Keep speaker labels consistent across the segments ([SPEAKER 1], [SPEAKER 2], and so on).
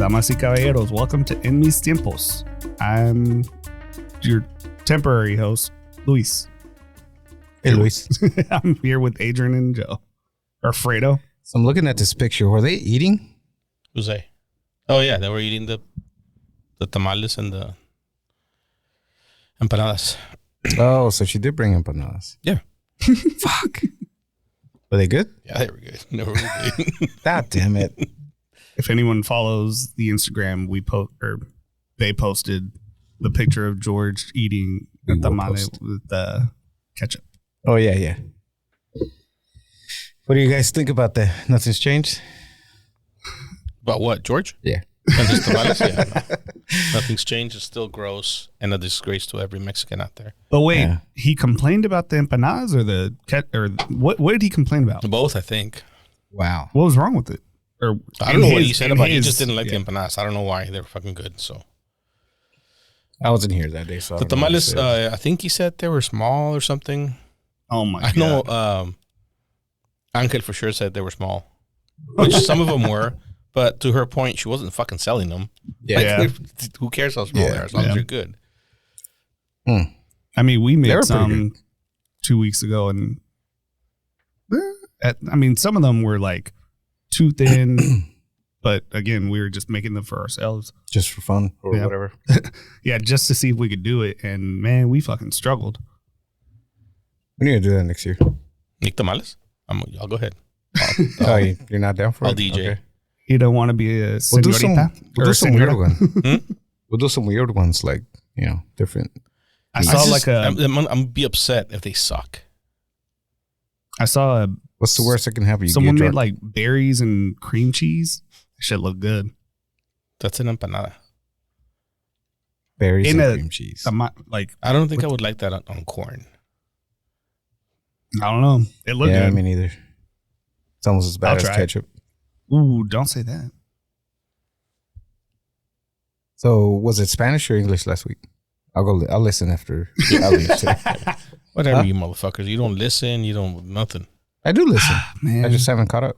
[SPEAKER 1] Damas y caballeros, welcome to En Mis Tiempos. I'm your temporary host, Luis.
[SPEAKER 2] Hey, Luis.
[SPEAKER 1] I'm here with Adrian and Joe. Or Fredo.
[SPEAKER 2] So I'm looking at this picture. Were they eating?
[SPEAKER 3] Who's they? Oh, yeah. They were eating the tamales and the empanadas.
[SPEAKER 2] Oh, so she did bring empanadas.
[SPEAKER 3] Yeah.
[SPEAKER 2] Fuck. Were they good?
[SPEAKER 3] Yeah, they were good. They were really good.
[SPEAKER 2] God damn it.
[SPEAKER 1] If anyone follows the Instagram, they posted the picture of George eating the tamale with the ketchup.
[SPEAKER 2] Oh, yeah. What do you guys think about that? Nothing's changed?
[SPEAKER 3] About what, George?
[SPEAKER 2] Yeah.
[SPEAKER 3] And his tamales? Yeah. No. Nothing's changed. It's still gross and a disgrace to every Mexican out there.
[SPEAKER 1] But wait, He complained about the empanadas or what did he complain about?
[SPEAKER 3] Both, I think.
[SPEAKER 2] Wow.
[SPEAKER 1] What was wrong with it? Or
[SPEAKER 3] I don't know what he said about it. He just didn't like the empanadas. I don't know why. They were fucking good. So
[SPEAKER 2] I wasn't here that day. So
[SPEAKER 3] the tamales, I think he said they were small or something.
[SPEAKER 1] Oh my God.
[SPEAKER 3] I know Angel for sure said they were small, which some of them were. But to her point, she wasn't fucking selling them.
[SPEAKER 1] Yeah.
[SPEAKER 3] Who cares how small they are as long as they're good?
[SPEAKER 1] I mean, we made some 2 weeks ago, and some of them were like too thin, but again, we were just making them for ourselves.
[SPEAKER 2] Just for fun or whatever.
[SPEAKER 1] Yeah, just to see if we could do it. And man, we fucking struggled.
[SPEAKER 2] We need to do that next year.
[SPEAKER 3] Make tamales? I'll go ahead.
[SPEAKER 2] You're not down for it?
[SPEAKER 3] I'll DJ.
[SPEAKER 2] Okay.
[SPEAKER 1] You don't want to be a
[SPEAKER 2] We'll do some weird
[SPEAKER 1] ones.
[SPEAKER 2] We'll do some weird ones, like, different.
[SPEAKER 1] I'm
[SPEAKER 3] gonna be upset if they suck.
[SPEAKER 1] I saw
[SPEAKER 2] what's the worst that can happen?
[SPEAKER 1] Someone made like berries and cream cheese. That shit look good.
[SPEAKER 3] That's an empanada.
[SPEAKER 2] Berries and cream cheese.
[SPEAKER 3] I don't think I would like that on corn.
[SPEAKER 1] I don't know. It looked good.
[SPEAKER 2] Yeah, me neither. It's almost as bad as ketchup.
[SPEAKER 1] Ooh, don't say that.
[SPEAKER 2] So was it Spanish or English last week? I'll listen after. I'll leave too.
[SPEAKER 3] Whatever, you motherfuckers. You don't listen. You don't nothing.
[SPEAKER 2] I do listen.
[SPEAKER 1] Man.
[SPEAKER 2] I just haven't caught up.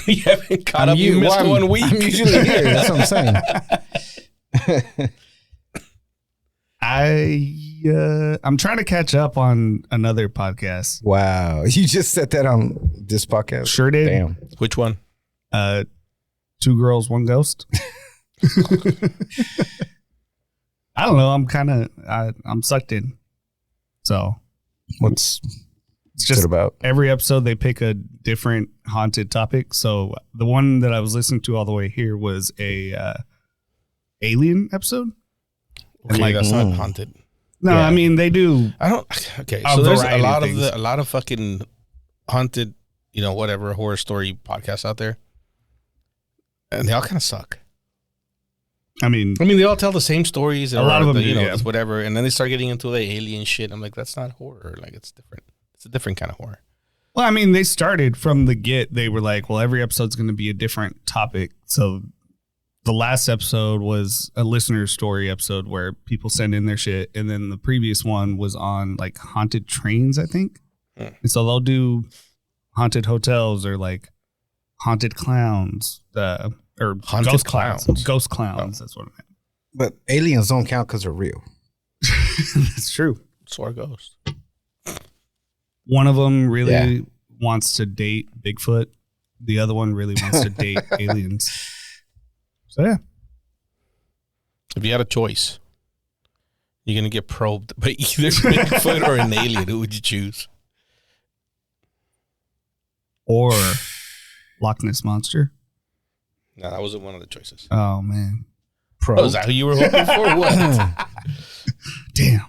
[SPEAKER 3] You haven't caught up. You missed 1 week.
[SPEAKER 2] I'm usually here. That's what I'm saying.
[SPEAKER 1] I'm trying to catch up on another podcast.
[SPEAKER 2] Wow, you just said that on this podcast?
[SPEAKER 1] Sure did.
[SPEAKER 2] Damn.
[SPEAKER 3] Which one?
[SPEAKER 1] 2 Girls, 1 Ghost. I don't know. I'm sucked in. So
[SPEAKER 2] what's
[SPEAKER 1] it's just
[SPEAKER 2] it about?
[SPEAKER 1] Every episode they pick a different haunted topic. So the one that I was listening to all the way here was a alien episode.
[SPEAKER 3] Okay, that's not haunted.
[SPEAKER 1] No, yeah. I mean they do.
[SPEAKER 3] I don't. Okay, so there's a lot of fucking haunted, whatever horror story podcasts out there, and they all kind of suck.
[SPEAKER 1] I mean,
[SPEAKER 3] they all tell the same stories. And
[SPEAKER 1] a lot of them,
[SPEAKER 3] whatever, and then they start getting into the alien shit. I'm like, that's not horror. Like, it's different. It's a different kind of horror.
[SPEAKER 1] Well, I mean, they started from the get. They were like, well, every episode's going to be a different topic. So the last episode was a listener story episode where people send in their shit. And then the previous one was on like haunted trains, I think. And so they'll do haunted hotels or like haunted clowns, or
[SPEAKER 3] haunted
[SPEAKER 1] ghost clowns. Ghost clowns. That's what I meant.
[SPEAKER 2] But aliens don't count because they're real.
[SPEAKER 1] That's true.
[SPEAKER 3] So are ghosts.
[SPEAKER 1] One of them really wants to date Bigfoot. The other one really wants to date aliens. So, yeah.
[SPEAKER 3] If you had a choice, you're going to get probed by either Bigfoot or an alien. Who would you choose?
[SPEAKER 1] Or Loch Ness Monster.
[SPEAKER 3] No, that wasn't one of the choices.
[SPEAKER 1] Oh, man.
[SPEAKER 3] Oh, is that who you were hoping for? What?
[SPEAKER 1] Damn.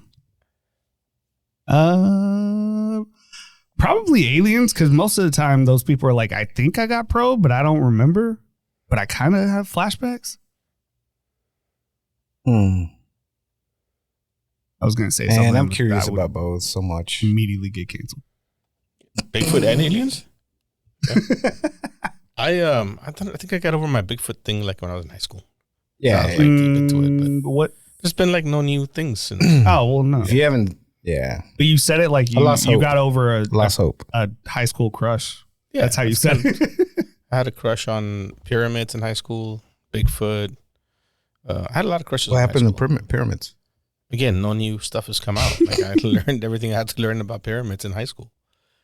[SPEAKER 1] Probably aliens, because most of the time those people are like, I think I got probed, but I don't remember. But I kind of have flashbacks. I was going to say something.
[SPEAKER 2] And I'm curious about both so much.
[SPEAKER 1] Immediately get canceled.
[SPEAKER 3] Bigfoot and aliens? I think I got over my Bigfoot thing like when I was in high school.
[SPEAKER 2] Yeah.
[SPEAKER 3] I was like deep into it, but
[SPEAKER 1] what?
[SPEAKER 3] There's been like no new things since.
[SPEAKER 1] Oh, well, no.
[SPEAKER 2] If you haven't, yeah.
[SPEAKER 1] But you said it like you got over a high school crush.
[SPEAKER 3] Yeah,
[SPEAKER 1] that's how you said it.
[SPEAKER 3] I had a crush on pyramids in high school, Bigfoot. I had a lot of crushes.
[SPEAKER 2] What happened to pyramids?
[SPEAKER 3] Again, no new stuff has come out. Like I learned everything I had to learn about pyramids in high school.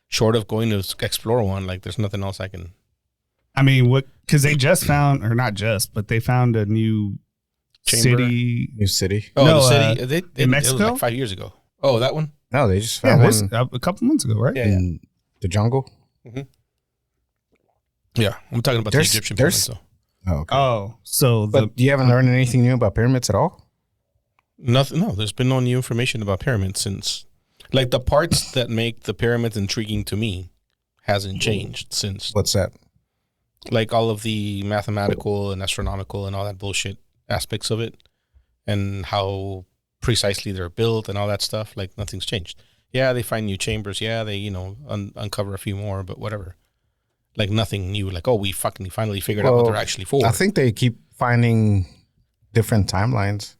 [SPEAKER 3] Short of going to explore one, like there's nothing else I can.
[SPEAKER 1] I mean, what? Because they just found, or not just, but they found a new city.
[SPEAKER 2] New city.
[SPEAKER 3] Oh,
[SPEAKER 1] no,
[SPEAKER 3] the city
[SPEAKER 1] in Mexico,
[SPEAKER 3] it was like 5 years ago. Oh, that one.
[SPEAKER 2] No, they just found one
[SPEAKER 1] a couple months ago, right?
[SPEAKER 2] in the jungle.
[SPEAKER 3] Mm-hmm. Yeah, I'm talking about the Egyptian pyramids. Though.
[SPEAKER 2] Oh, okay.
[SPEAKER 1] Oh, so
[SPEAKER 2] but you haven't learned anything new about pyramids at all?
[SPEAKER 3] Nothing. No, there's been no new information about pyramids since. Like the parts that make the pyramids intriguing to me hasn't changed since.
[SPEAKER 2] What's that?
[SPEAKER 3] Like all of the mathematical and astronomical and all that bullshit aspects of it, and how precisely they're built and all that stuff. Like nothing's changed. Yeah, they find new chambers. Yeah, they uncover a few more, but whatever. Like nothing new. Like, oh, we finally figured out what they're actually for.
[SPEAKER 2] I think they keep finding different timelines.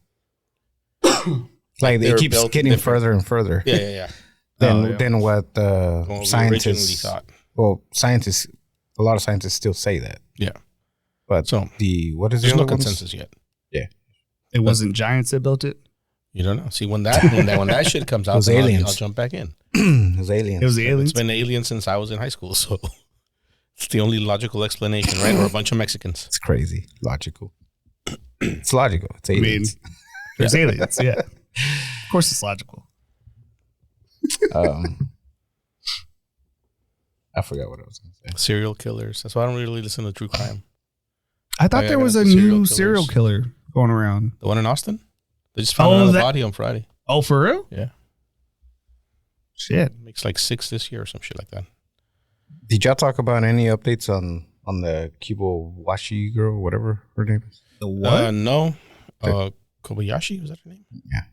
[SPEAKER 2] Like it keeps getting further and further.
[SPEAKER 3] Yeah.
[SPEAKER 2] Than what scientists
[SPEAKER 3] thought.
[SPEAKER 2] Well, a lot of scientists still say that.
[SPEAKER 3] Yeah.
[SPEAKER 2] But
[SPEAKER 3] there's no consensus yet.
[SPEAKER 2] Yeah.
[SPEAKER 1] It wasn't giants that built it.
[SPEAKER 3] You don't know. See, when that shit comes out, I'll jump back in.
[SPEAKER 2] It was aliens.
[SPEAKER 1] It was the aliens.
[SPEAKER 3] It's been aliens since I was in high school, so it's the only logical explanation, right? Or a bunch of Mexicans.
[SPEAKER 2] It's crazy. Logical. It's logical. It's aliens.
[SPEAKER 1] I mean, there's aliens, yeah. Of course it's logical.
[SPEAKER 2] I forgot what I was going to say.
[SPEAKER 3] Serial killers. That's why I don't really listen to true crime.
[SPEAKER 1] I thought there was a new serial killer going around.
[SPEAKER 3] The one in Austin? They just found another body on Friday.
[SPEAKER 1] Oh, for real?
[SPEAKER 3] Yeah.
[SPEAKER 1] Shit.
[SPEAKER 3] Makes like 6 this year or some shit like that.
[SPEAKER 2] Did y'all talk about any updates on the Kibowashi girl, whatever her name is?
[SPEAKER 1] The what?
[SPEAKER 3] No. Kobayashi, was that her name?
[SPEAKER 2] Yeah.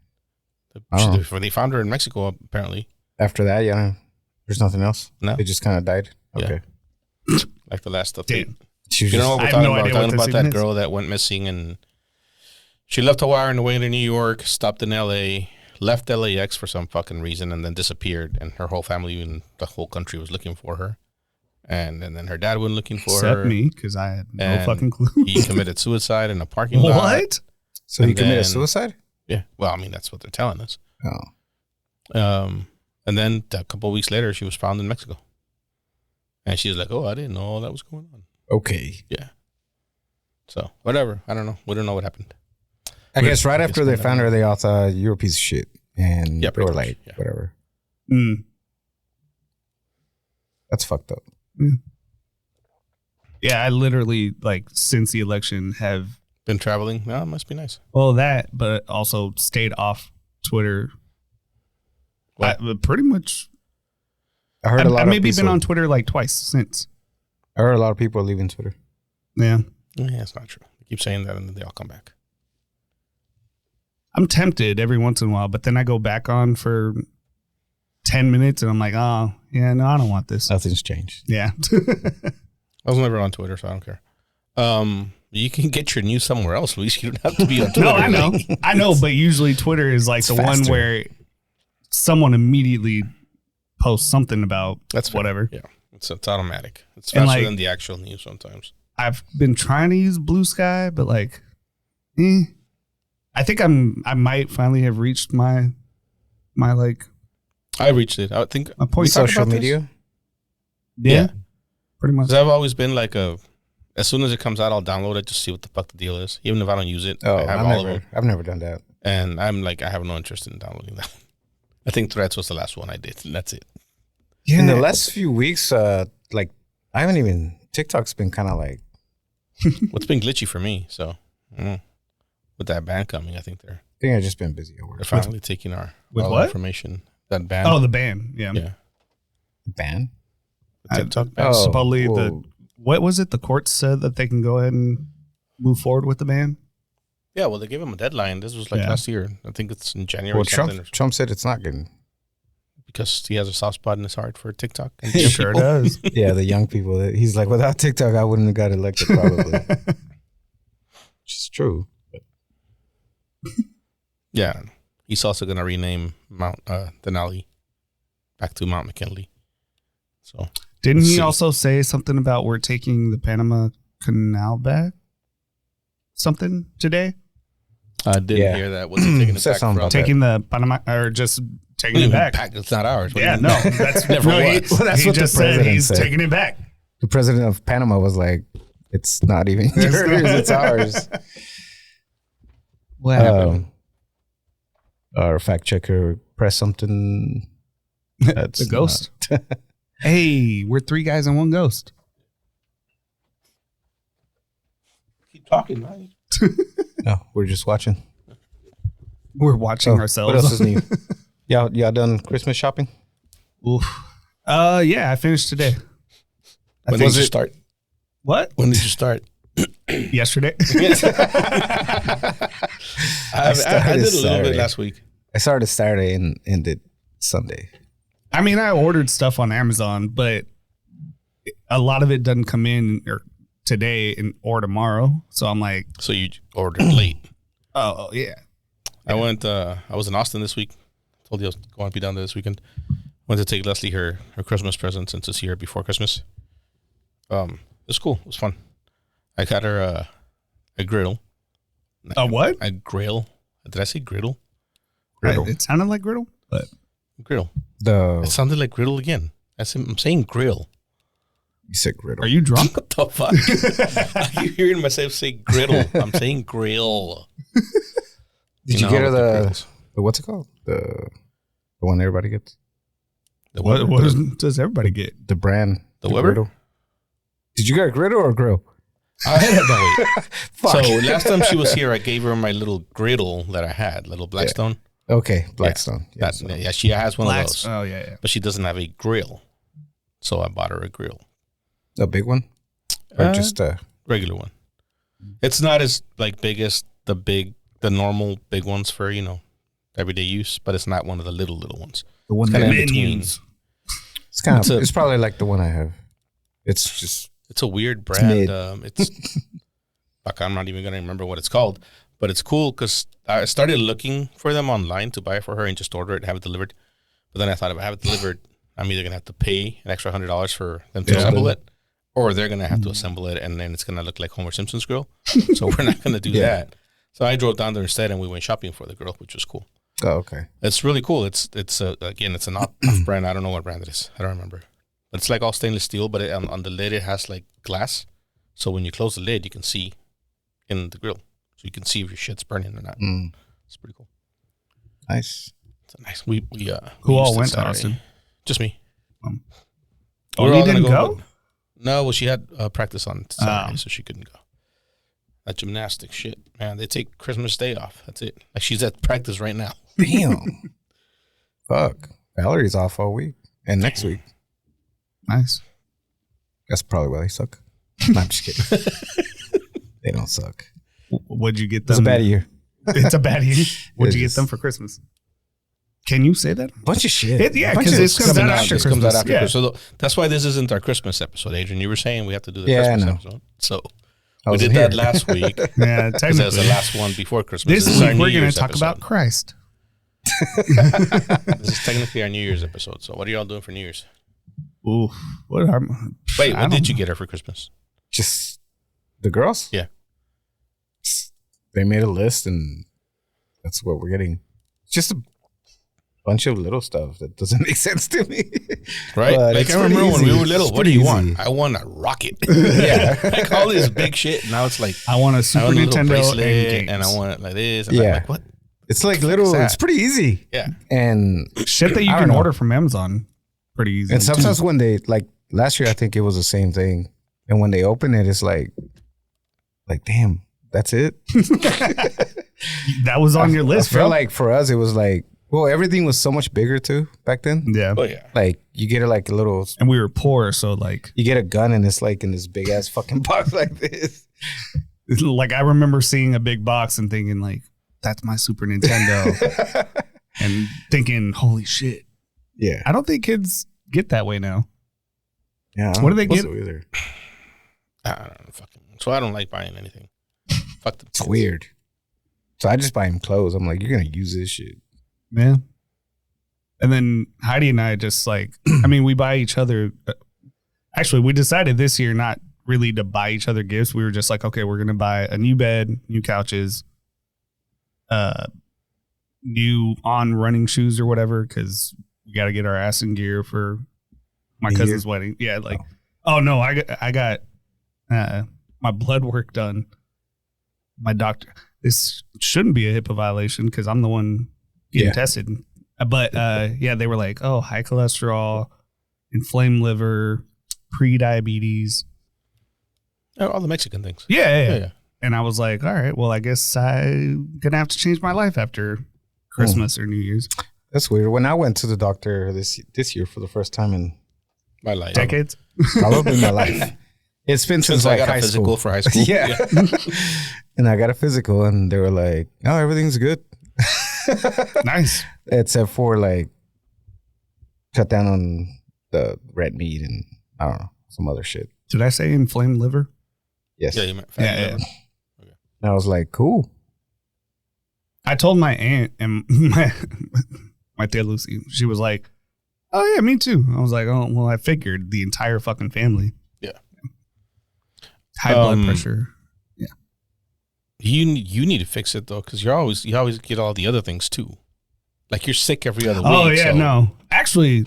[SPEAKER 3] They found her in Mexico, apparently.
[SPEAKER 2] After that, yeah. There's nothing else?
[SPEAKER 3] No.
[SPEAKER 2] They just kind of died? Okay.
[SPEAKER 3] Yeah. Like the last update.
[SPEAKER 1] Damn.
[SPEAKER 3] You know what we're talking about? We're talking about that girl that went missing, and she left Hawaii on the way to New York, stopped in L.A., left LAX for some fucking reason, and then disappeared, and her whole family and the whole country was looking for her. And then her dad went looking for her.
[SPEAKER 1] Except me, because I had no fucking clue.
[SPEAKER 3] He committed suicide in a parking lot.
[SPEAKER 1] What?
[SPEAKER 2] So he committed suicide?
[SPEAKER 3] Yeah. Well, I mean, that's what they're telling us.
[SPEAKER 2] Oh.
[SPEAKER 3] And then a couple of weeks later, she was found in Mexico. And she was like, oh, I didn't know all that was going on.
[SPEAKER 2] Okay.
[SPEAKER 3] Yeah. So, whatever. I don't know. We don't know what happened.
[SPEAKER 2] I guess right after they found her, they all thought you're a piece of shit. And they were like, whatever. That's fucked up.
[SPEAKER 1] Yeah, I literally, like, since the election have
[SPEAKER 3] been traveling. No, it must be nice.
[SPEAKER 1] Well, that, but also stayed off Twitter. Pretty much.
[SPEAKER 2] I heard a lot
[SPEAKER 1] I've
[SPEAKER 2] of
[SPEAKER 1] maybe
[SPEAKER 2] people,
[SPEAKER 1] been on Twitter like twice since.
[SPEAKER 2] I heard a lot of people are leaving Twitter.
[SPEAKER 1] Yeah.
[SPEAKER 3] Yeah, it's not true. They keep saying that and then they all come back.
[SPEAKER 1] I'm tempted every once in a while, but then I go back on for 10 minutes and I'm like, oh, yeah, no, I don't want this.
[SPEAKER 2] Nothing's changed.
[SPEAKER 1] Yeah.
[SPEAKER 3] I was never on Twitter, so I don't care. You can get your news somewhere else, Luis. You don't have to be on Twitter.
[SPEAKER 1] No, I know. I know, but usually Twitter is like the one where someone immediately posts something about whatever.
[SPEAKER 3] Yeah, it's automatic. It's faster than the actual news sometimes.
[SPEAKER 1] I've been trying to use Blue Sky, but like, I think I might finally have reached my like.
[SPEAKER 3] I reached it. I think
[SPEAKER 1] my point.
[SPEAKER 2] Social media.
[SPEAKER 1] Yeah, pretty much.
[SPEAKER 3] Because I've always been like as soon as it comes out, I'll download it, just see what the fuck the deal is, even if I don't use it.
[SPEAKER 2] Oh, I've never done that.
[SPEAKER 3] And I'm like, I have no interest in downloading that. I think Threads was the last one I did, and that's it.
[SPEAKER 2] Yeah. In the last few weeks, like I haven't even. TikTok's been kind of like.
[SPEAKER 3] What's been glitchy for me? So, with that ban coming, I think
[SPEAKER 2] I've just been busy at work.
[SPEAKER 3] They're finally taking our information. That ban.
[SPEAKER 1] Oh, the ban. Yeah.
[SPEAKER 2] Ban.
[SPEAKER 3] The TikTok ban.
[SPEAKER 1] Supposedly what was it? The courts said that they can go ahead and move forward with the ban.
[SPEAKER 3] Yeah, well, they gave him a deadline. This was like last year. I think it's in January.
[SPEAKER 2] Well, Trump said it's not good.
[SPEAKER 3] Because he has a soft spot in his heart for TikTok. And
[SPEAKER 1] he sure does.
[SPEAKER 2] Yeah, the young people. He's like, without TikTok, I wouldn't have got elected probably. Which is true. But.
[SPEAKER 3] Yeah. He's also going to rename Mount Denali back to Mount McKinley. So
[SPEAKER 1] didn't he also say something about we're taking the Panama Canal back? something today?
[SPEAKER 3] I didn't hear that. Was he taking it back from?
[SPEAKER 1] Taking the Panama or just taking it back?
[SPEAKER 3] It's not ours.
[SPEAKER 1] Yeah, no, that's
[SPEAKER 3] never was.
[SPEAKER 2] Well, that's
[SPEAKER 1] he
[SPEAKER 2] what
[SPEAKER 1] just
[SPEAKER 2] the
[SPEAKER 1] said.
[SPEAKER 2] president
[SPEAKER 1] He's
[SPEAKER 2] said.
[SPEAKER 1] taking it back.
[SPEAKER 2] The president of Panama was like, "It's not even yours; it's ours."
[SPEAKER 1] What happened?
[SPEAKER 2] Our fact checker pressed something. That's
[SPEAKER 1] the ghost. Hey, we're 3 guys and 1 ghost.
[SPEAKER 3] Keep talking, man.
[SPEAKER 2] No, we're just watching.
[SPEAKER 1] We're watching ourselves.
[SPEAKER 2] What else is new? Y'all done Christmas shopping?
[SPEAKER 1] Oof. Yeah, I finished today.
[SPEAKER 3] When did you start?
[SPEAKER 1] What?
[SPEAKER 3] When did you start?
[SPEAKER 1] Yesterday.
[SPEAKER 3] I did a little bit last week.
[SPEAKER 2] I started Saturday and ended Sunday.
[SPEAKER 1] I mean, I ordered stuff on Amazon, but a lot of it doesn't come in today or tomorrow. So I'm like,
[SPEAKER 3] so you ordered late?
[SPEAKER 1] Oh yeah.
[SPEAKER 3] I went. I was in Austin this week. Told you I was going to be down there this weekend. Went to take Leslie her Christmas presents and to see her before Christmas. It was cool. It was fun. I got her a griddle.
[SPEAKER 1] A what?
[SPEAKER 3] A grill. Did I say griddle?
[SPEAKER 1] Griddle. It sounded like griddle, but
[SPEAKER 3] griddle. It sounded like griddle again. I'm saying grill.
[SPEAKER 2] You said griddle.
[SPEAKER 1] Are you drunk?
[SPEAKER 3] What the fuck? I keep hearing myself say griddle. I'm saying grill.
[SPEAKER 2] Did you get her the what's it called? The one everybody gets?
[SPEAKER 1] What does everybody get?
[SPEAKER 2] The brand.
[SPEAKER 3] The Weber?
[SPEAKER 2] Griddle. Did you get a griddle or a grill?
[SPEAKER 3] So last time she was here, I gave her my little griddle that I had, little Blackstone.
[SPEAKER 2] Yeah. Okay, Blackstone.
[SPEAKER 3] Yeah, she has one of those.
[SPEAKER 1] Oh, yeah.
[SPEAKER 3] But she doesn't have a grill. So I bought her a grill.
[SPEAKER 2] A big one? Or just a
[SPEAKER 3] regular one? It's not as like big as the normal big ones for, everyday use, but it's not one of the little ones.
[SPEAKER 2] The one
[SPEAKER 3] that
[SPEAKER 2] in
[SPEAKER 3] between.
[SPEAKER 2] It's probably like the one I have. It's
[SPEAKER 3] a weird brand. Fuck, I'm not even going to remember what it's called, but it's cool because I started looking for them online to buy it for her and just order it and have it delivered. But then I thought if I have it delivered, I'm either going to have to pay an extra $100 for them to assemble it, or they're going to have to assemble it and then it's going to look like Homer Simpson's grill. So we're not going to do that. So I drove down there instead and we went shopping for the grill, which was cool.
[SPEAKER 2] Oh, okay.
[SPEAKER 3] It's really cool. It's an off brand. I don't know what brand it is. I don't remember. But it's like all stainless steel, but on the lid it has like glass. So when you close the lid, you can see in the grill. So you can see if your shit's burning or not. It's pretty cool.
[SPEAKER 2] Nice.
[SPEAKER 3] It's a nice. We
[SPEAKER 1] Who all went to Austin?
[SPEAKER 3] Just me.
[SPEAKER 1] You didn't go?
[SPEAKER 3] No, well, she had practice on Saturday, so she couldn't go. That gymnastics shit, man. They take Christmas Day off. That's it. Like she's at practice right now.
[SPEAKER 2] Damn. Fuck. Valerie's off all week and next week.
[SPEAKER 1] Nice.
[SPEAKER 2] That's probably why they suck. No, I'm just kidding. They don't suck.
[SPEAKER 1] What'd you get them?
[SPEAKER 2] It's a bad year.
[SPEAKER 1] It's a bad year. What'd you get them for Christmas? Can you say that?
[SPEAKER 2] Bunch of shit.
[SPEAKER 1] Because it comes out after Christmas.
[SPEAKER 3] So that's why this isn't our Christmas episode, Adrian. You were saying we have to do the Christmas episode. So we did that last week.
[SPEAKER 1] Yeah, technically.
[SPEAKER 3] That's the last one before Christmas.
[SPEAKER 1] This week we're going to talk about Christ.
[SPEAKER 3] This is technically our New Year's episode. So what are y'all doing for New Year's?
[SPEAKER 1] Ooh, what
[SPEAKER 3] did you get her for Christmas?
[SPEAKER 2] Just the girls?
[SPEAKER 3] Yeah.
[SPEAKER 2] They made a list and that's what we're getting. Just a bunch of little stuff that doesn't make sense to me.
[SPEAKER 3] Right? Like I remember when we were little, what do you want? I want a rocket.
[SPEAKER 2] Yeah.
[SPEAKER 3] Like all this big shit. Now it's like,
[SPEAKER 1] I want a Super Nintendo
[SPEAKER 3] and I want it like this. And
[SPEAKER 2] yeah.
[SPEAKER 3] I'm like, what?
[SPEAKER 2] It's like little, it's pretty easy.
[SPEAKER 3] Yeah.
[SPEAKER 2] And
[SPEAKER 1] shit that you can order from Amazon. Pretty easy.
[SPEAKER 2] And sometimes when they, like last year, I think it was the same thing. And when they open it, it's like damn, that's it.
[SPEAKER 1] That was on your list,
[SPEAKER 2] I feel like for us, it was like, well, everything was so much bigger too back then.
[SPEAKER 1] Yeah.
[SPEAKER 3] Oh yeah.
[SPEAKER 2] Like you get like a little,
[SPEAKER 1] and we were poor, so like
[SPEAKER 2] you get a gun and it's like in this big ass fucking box like this.
[SPEAKER 1] Like I remember seeing a big box and thinking like, that's my Super Nintendo, and thinking, holy shit.
[SPEAKER 2] Yeah.
[SPEAKER 1] I don't think kids get that way now.
[SPEAKER 2] Yeah.
[SPEAKER 1] What do they get?
[SPEAKER 2] Either.
[SPEAKER 3] I don't know. So I don't like buying anything. Fuck the
[SPEAKER 2] It's weird. So I just buy him clothes. I'm like, you're gonna use this shit.
[SPEAKER 1] Yeah. And then Heidi and I just like, I mean, we buy each other. Actually, we decided this year not really to buy each other gifts. We were just like, okay, we're gonna buy a new bed, new couches, new on running shoes or whatever, because we got to get our ass in gear for my cousin's wedding. Yeah, like, oh no, I got my blood work done. My doctor. This shouldn't be a HIPAA violation because I'm the one getting tested. But yeah, they were like, oh, high cholesterol, inflamed liver, pre-diabetes.
[SPEAKER 3] Oh, all the Mexican things.
[SPEAKER 1] Yeah. And I was like, all right, well, I guess I'm going to have to change my life after Christmas or New Year's.
[SPEAKER 2] That's weird. When I went to the doctor this year for the first time in
[SPEAKER 3] my life.
[SPEAKER 1] Decades?
[SPEAKER 2] Probably my life. It's been since
[SPEAKER 3] I
[SPEAKER 2] like
[SPEAKER 3] got
[SPEAKER 2] high
[SPEAKER 3] a physical
[SPEAKER 2] school.
[SPEAKER 3] for high school.
[SPEAKER 2] Yeah. And I got a physical and they were like, oh, everything's good.
[SPEAKER 1] Nice.
[SPEAKER 2] Except for like cut down on the red meat and I don't know, some other shit.
[SPEAKER 1] Did I say inflamed liver?
[SPEAKER 2] Yes.
[SPEAKER 3] Yeah, you meant fatty liver.
[SPEAKER 2] Okay. And I was like, cool.
[SPEAKER 1] I told my aunt and my tia Lucy, she was like, oh yeah, me too. I was like, oh, well, I figured the entire fucking family.
[SPEAKER 3] Yeah.
[SPEAKER 1] High blood pressure. Yeah.
[SPEAKER 3] You need to fix it though, because you always get all the other things too. Like you're sick every other week.
[SPEAKER 1] Oh yeah, no. Actually,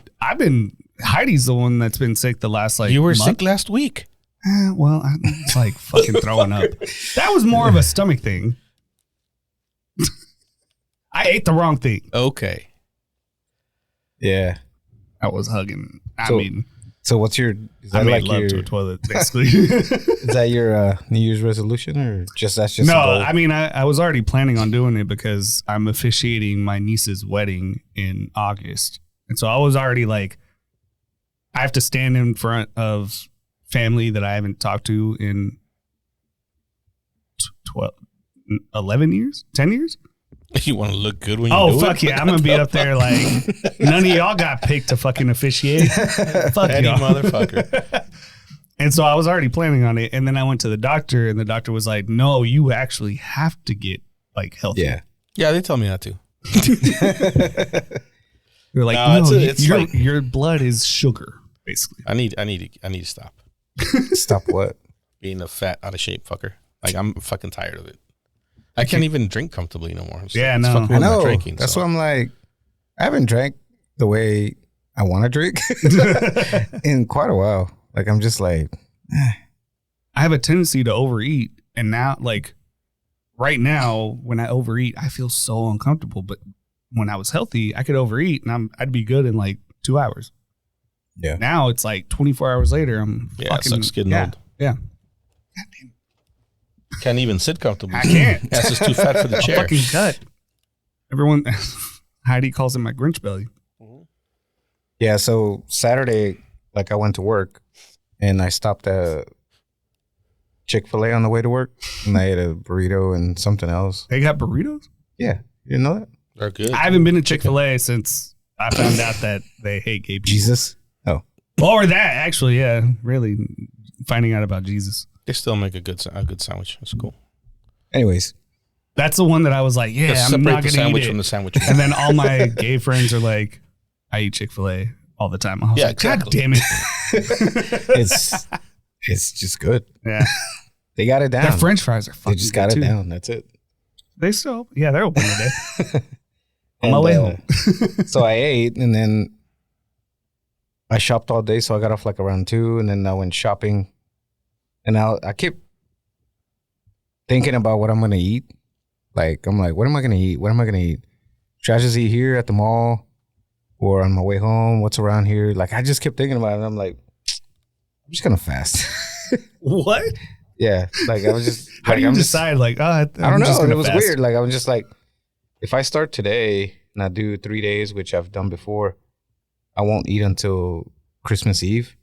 [SPEAKER 1] Heidi's the one that's been sick the last like
[SPEAKER 3] you were
[SPEAKER 1] month.
[SPEAKER 3] sick last week.
[SPEAKER 1] Well, I was like fucking throwing up. That was more of a stomach thing. I ate the wrong thing.
[SPEAKER 3] Okay.
[SPEAKER 2] Yeah.
[SPEAKER 1] I was hugging.
[SPEAKER 2] So what's your? Is that
[SPEAKER 1] I made
[SPEAKER 2] like
[SPEAKER 1] love
[SPEAKER 2] your,
[SPEAKER 1] to a toilet, basically.
[SPEAKER 2] Is that your New Year's resolution, or that's just
[SPEAKER 1] no?
[SPEAKER 2] a goal?
[SPEAKER 1] I mean, I was already planning on doing it because I'm officiating my niece's wedding in August, and so I was already like, I have to stand in front of family that I haven't talked to in 11 years, 10 years.
[SPEAKER 3] You want to look good when you do it?
[SPEAKER 1] Oh, fuck yeah. I'm going to be up there like, none of y'all got picked to fucking officiate. Fuck
[SPEAKER 3] Any
[SPEAKER 1] y'all.
[SPEAKER 3] motherfucker.
[SPEAKER 1] And so I was already planning on it. And then I went to the doctor and the doctor was like, no, you actually have to get like healthy.
[SPEAKER 2] Yeah.
[SPEAKER 3] Yeah, they tell me that too.
[SPEAKER 1] You're like, no, your blood is sugar, basically.
[SPEAKER 3] I need to stop.
[SPEAKER 2] Stop what?
[SPEAKER 3] Being a fat, out of shape fucker. Like I'm fucking tired of it. I can't even drink comfortably no more.
[SPEAKER 1] Yeah, no.
[SPEAKER 2] I know. That's why I'm like, I haven't drank the way I want to drink in quite a while. Like, I'm just like,
[SPEAKER 1] I have a tendency to overeat. And now, like, right now, when I overeat, I feel so uncomfortable. But when I was healthy, I could overeat and I'd be good in like 2 hours.
[SPEAKER 2] Yeah.
[SPEAKER 1] Now it's like 24 hours later, I'm fucking.
[SPEAKER 3] It sucks getting old.
[SPEAKER 1] Yeah.
[SPEAKER 3] God damn. Can't even sit comfortably.
[SPEAKER 1] I can't.
[SPEAKER 3] Ass is too fat for the chair.
[SPEAKER 1] Fucking cut. Everyone, Heidi calls it my Grinch belly.
[SPEAKER 2] Yeah. So Saturday, like I went to work and I stopped at Chick-fil-A on the way to work and I ate a burrito and something else.
[SPEAKER 1] They got burritos?
[SPEAKER 2] Yeah. You didn't know that?
[SPEAKER 3] They're good.
[SPEAKER 1] I haven't been to Chick-fil-A since I found out that they hate gay people.
[SPEAKER 2] Jesus. Oh.
[SPEAKER 1] Or that, actually, yeah. Really finding out about Jesus.
[SPEAKER 3] They still make a good sandwich. That's cool.
[SPEAKER 2] Anyways.
[SPEAKER 1] That's the one that I was like, yeah,
[SPEAKER 3] Just
[SPEAKER 1] I'm not
[SPEAKER 3] separate the
[SPEAKER 1] going to eat
[SPEAKER 3] sandwich
[SPEAKER 1] it.
[SPEAKER 3] from the sandwich.
[SPEAKER 1] And then all my gay friends are like, I eat Chick-fil-A all the time. I was like,
[SPEAKER 3] exactly.
[SPEAKER 1] God damn it.
[SPEAKER 2] It's just good.
[SPEAKER 1] Yeah.
[SPEAKER 2] They got it down.
[SPEAKER 1] Their French fries are fucking
[SPEAKER 2] They just got it
[SPEAKER 1] good, too.
[SPEAKER 2] down. That's it.
[SPEAKER 1] They still, yeah, they're open today. On
[SPEAKER 2] And,
[SPEAKER 1] my way home.
[SPEAKER 2] So I ate and then I shopped all day. So I got off like around 2 and then I went shopping and I kept thinking about what I'm going to eat. Like, I'm like, what am I going to eat? What am I going to eat? Should I just eat here at the mall or on my way home? What's around here? Like, I just kept thinking about it. And I'm like, I'm just going to fast.
[SPEAKER 1] What?
[SPEAKER 2] Yeah. Like, I was just.
[SPEAKER 1] How
[SPEAKER 2] like,
[SPEAKER 1] do you
[SPEAKER 2] I'm
[SPEAKER 1] decide? Like, oh,
[SPEAKER 2] I don't know. It was
[SPEAKER 1] fast.
[SPEAKER 2] weird. Like, I was just like, if I start today and I do 3 days, which I've done before, I won't eat until Christmas Eve.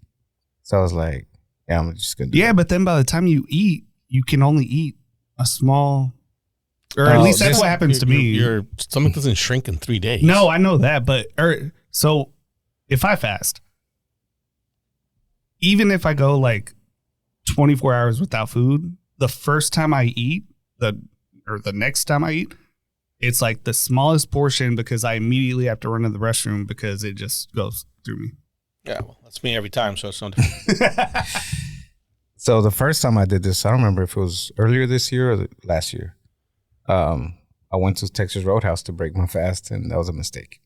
[SPEAKER 2] So I was like, yeah, I'm just going to do it.
[SPEAKER 1] But then by the time you eat, you can only eat a small, or at least that's what happens to me.
[SPEAKER 3] Your stomach doesn't shrink in 3 days.
[SPEAKER 1] No, I know that. But, so if I fast, even if I go like 24 hours without food, the first time I eat, the next time I eat, it's like the smallest portion because I immediately have to run to the restroom because it just goes through me.
[SPEAKER 3] Yeah, well, that's me every time, so it's no different.
[SPEAKER 2] So the first time I did this, I don't remember if it was earlier this year or last year. I went to Texas Roadhouse to break my fast, and that was a mistake.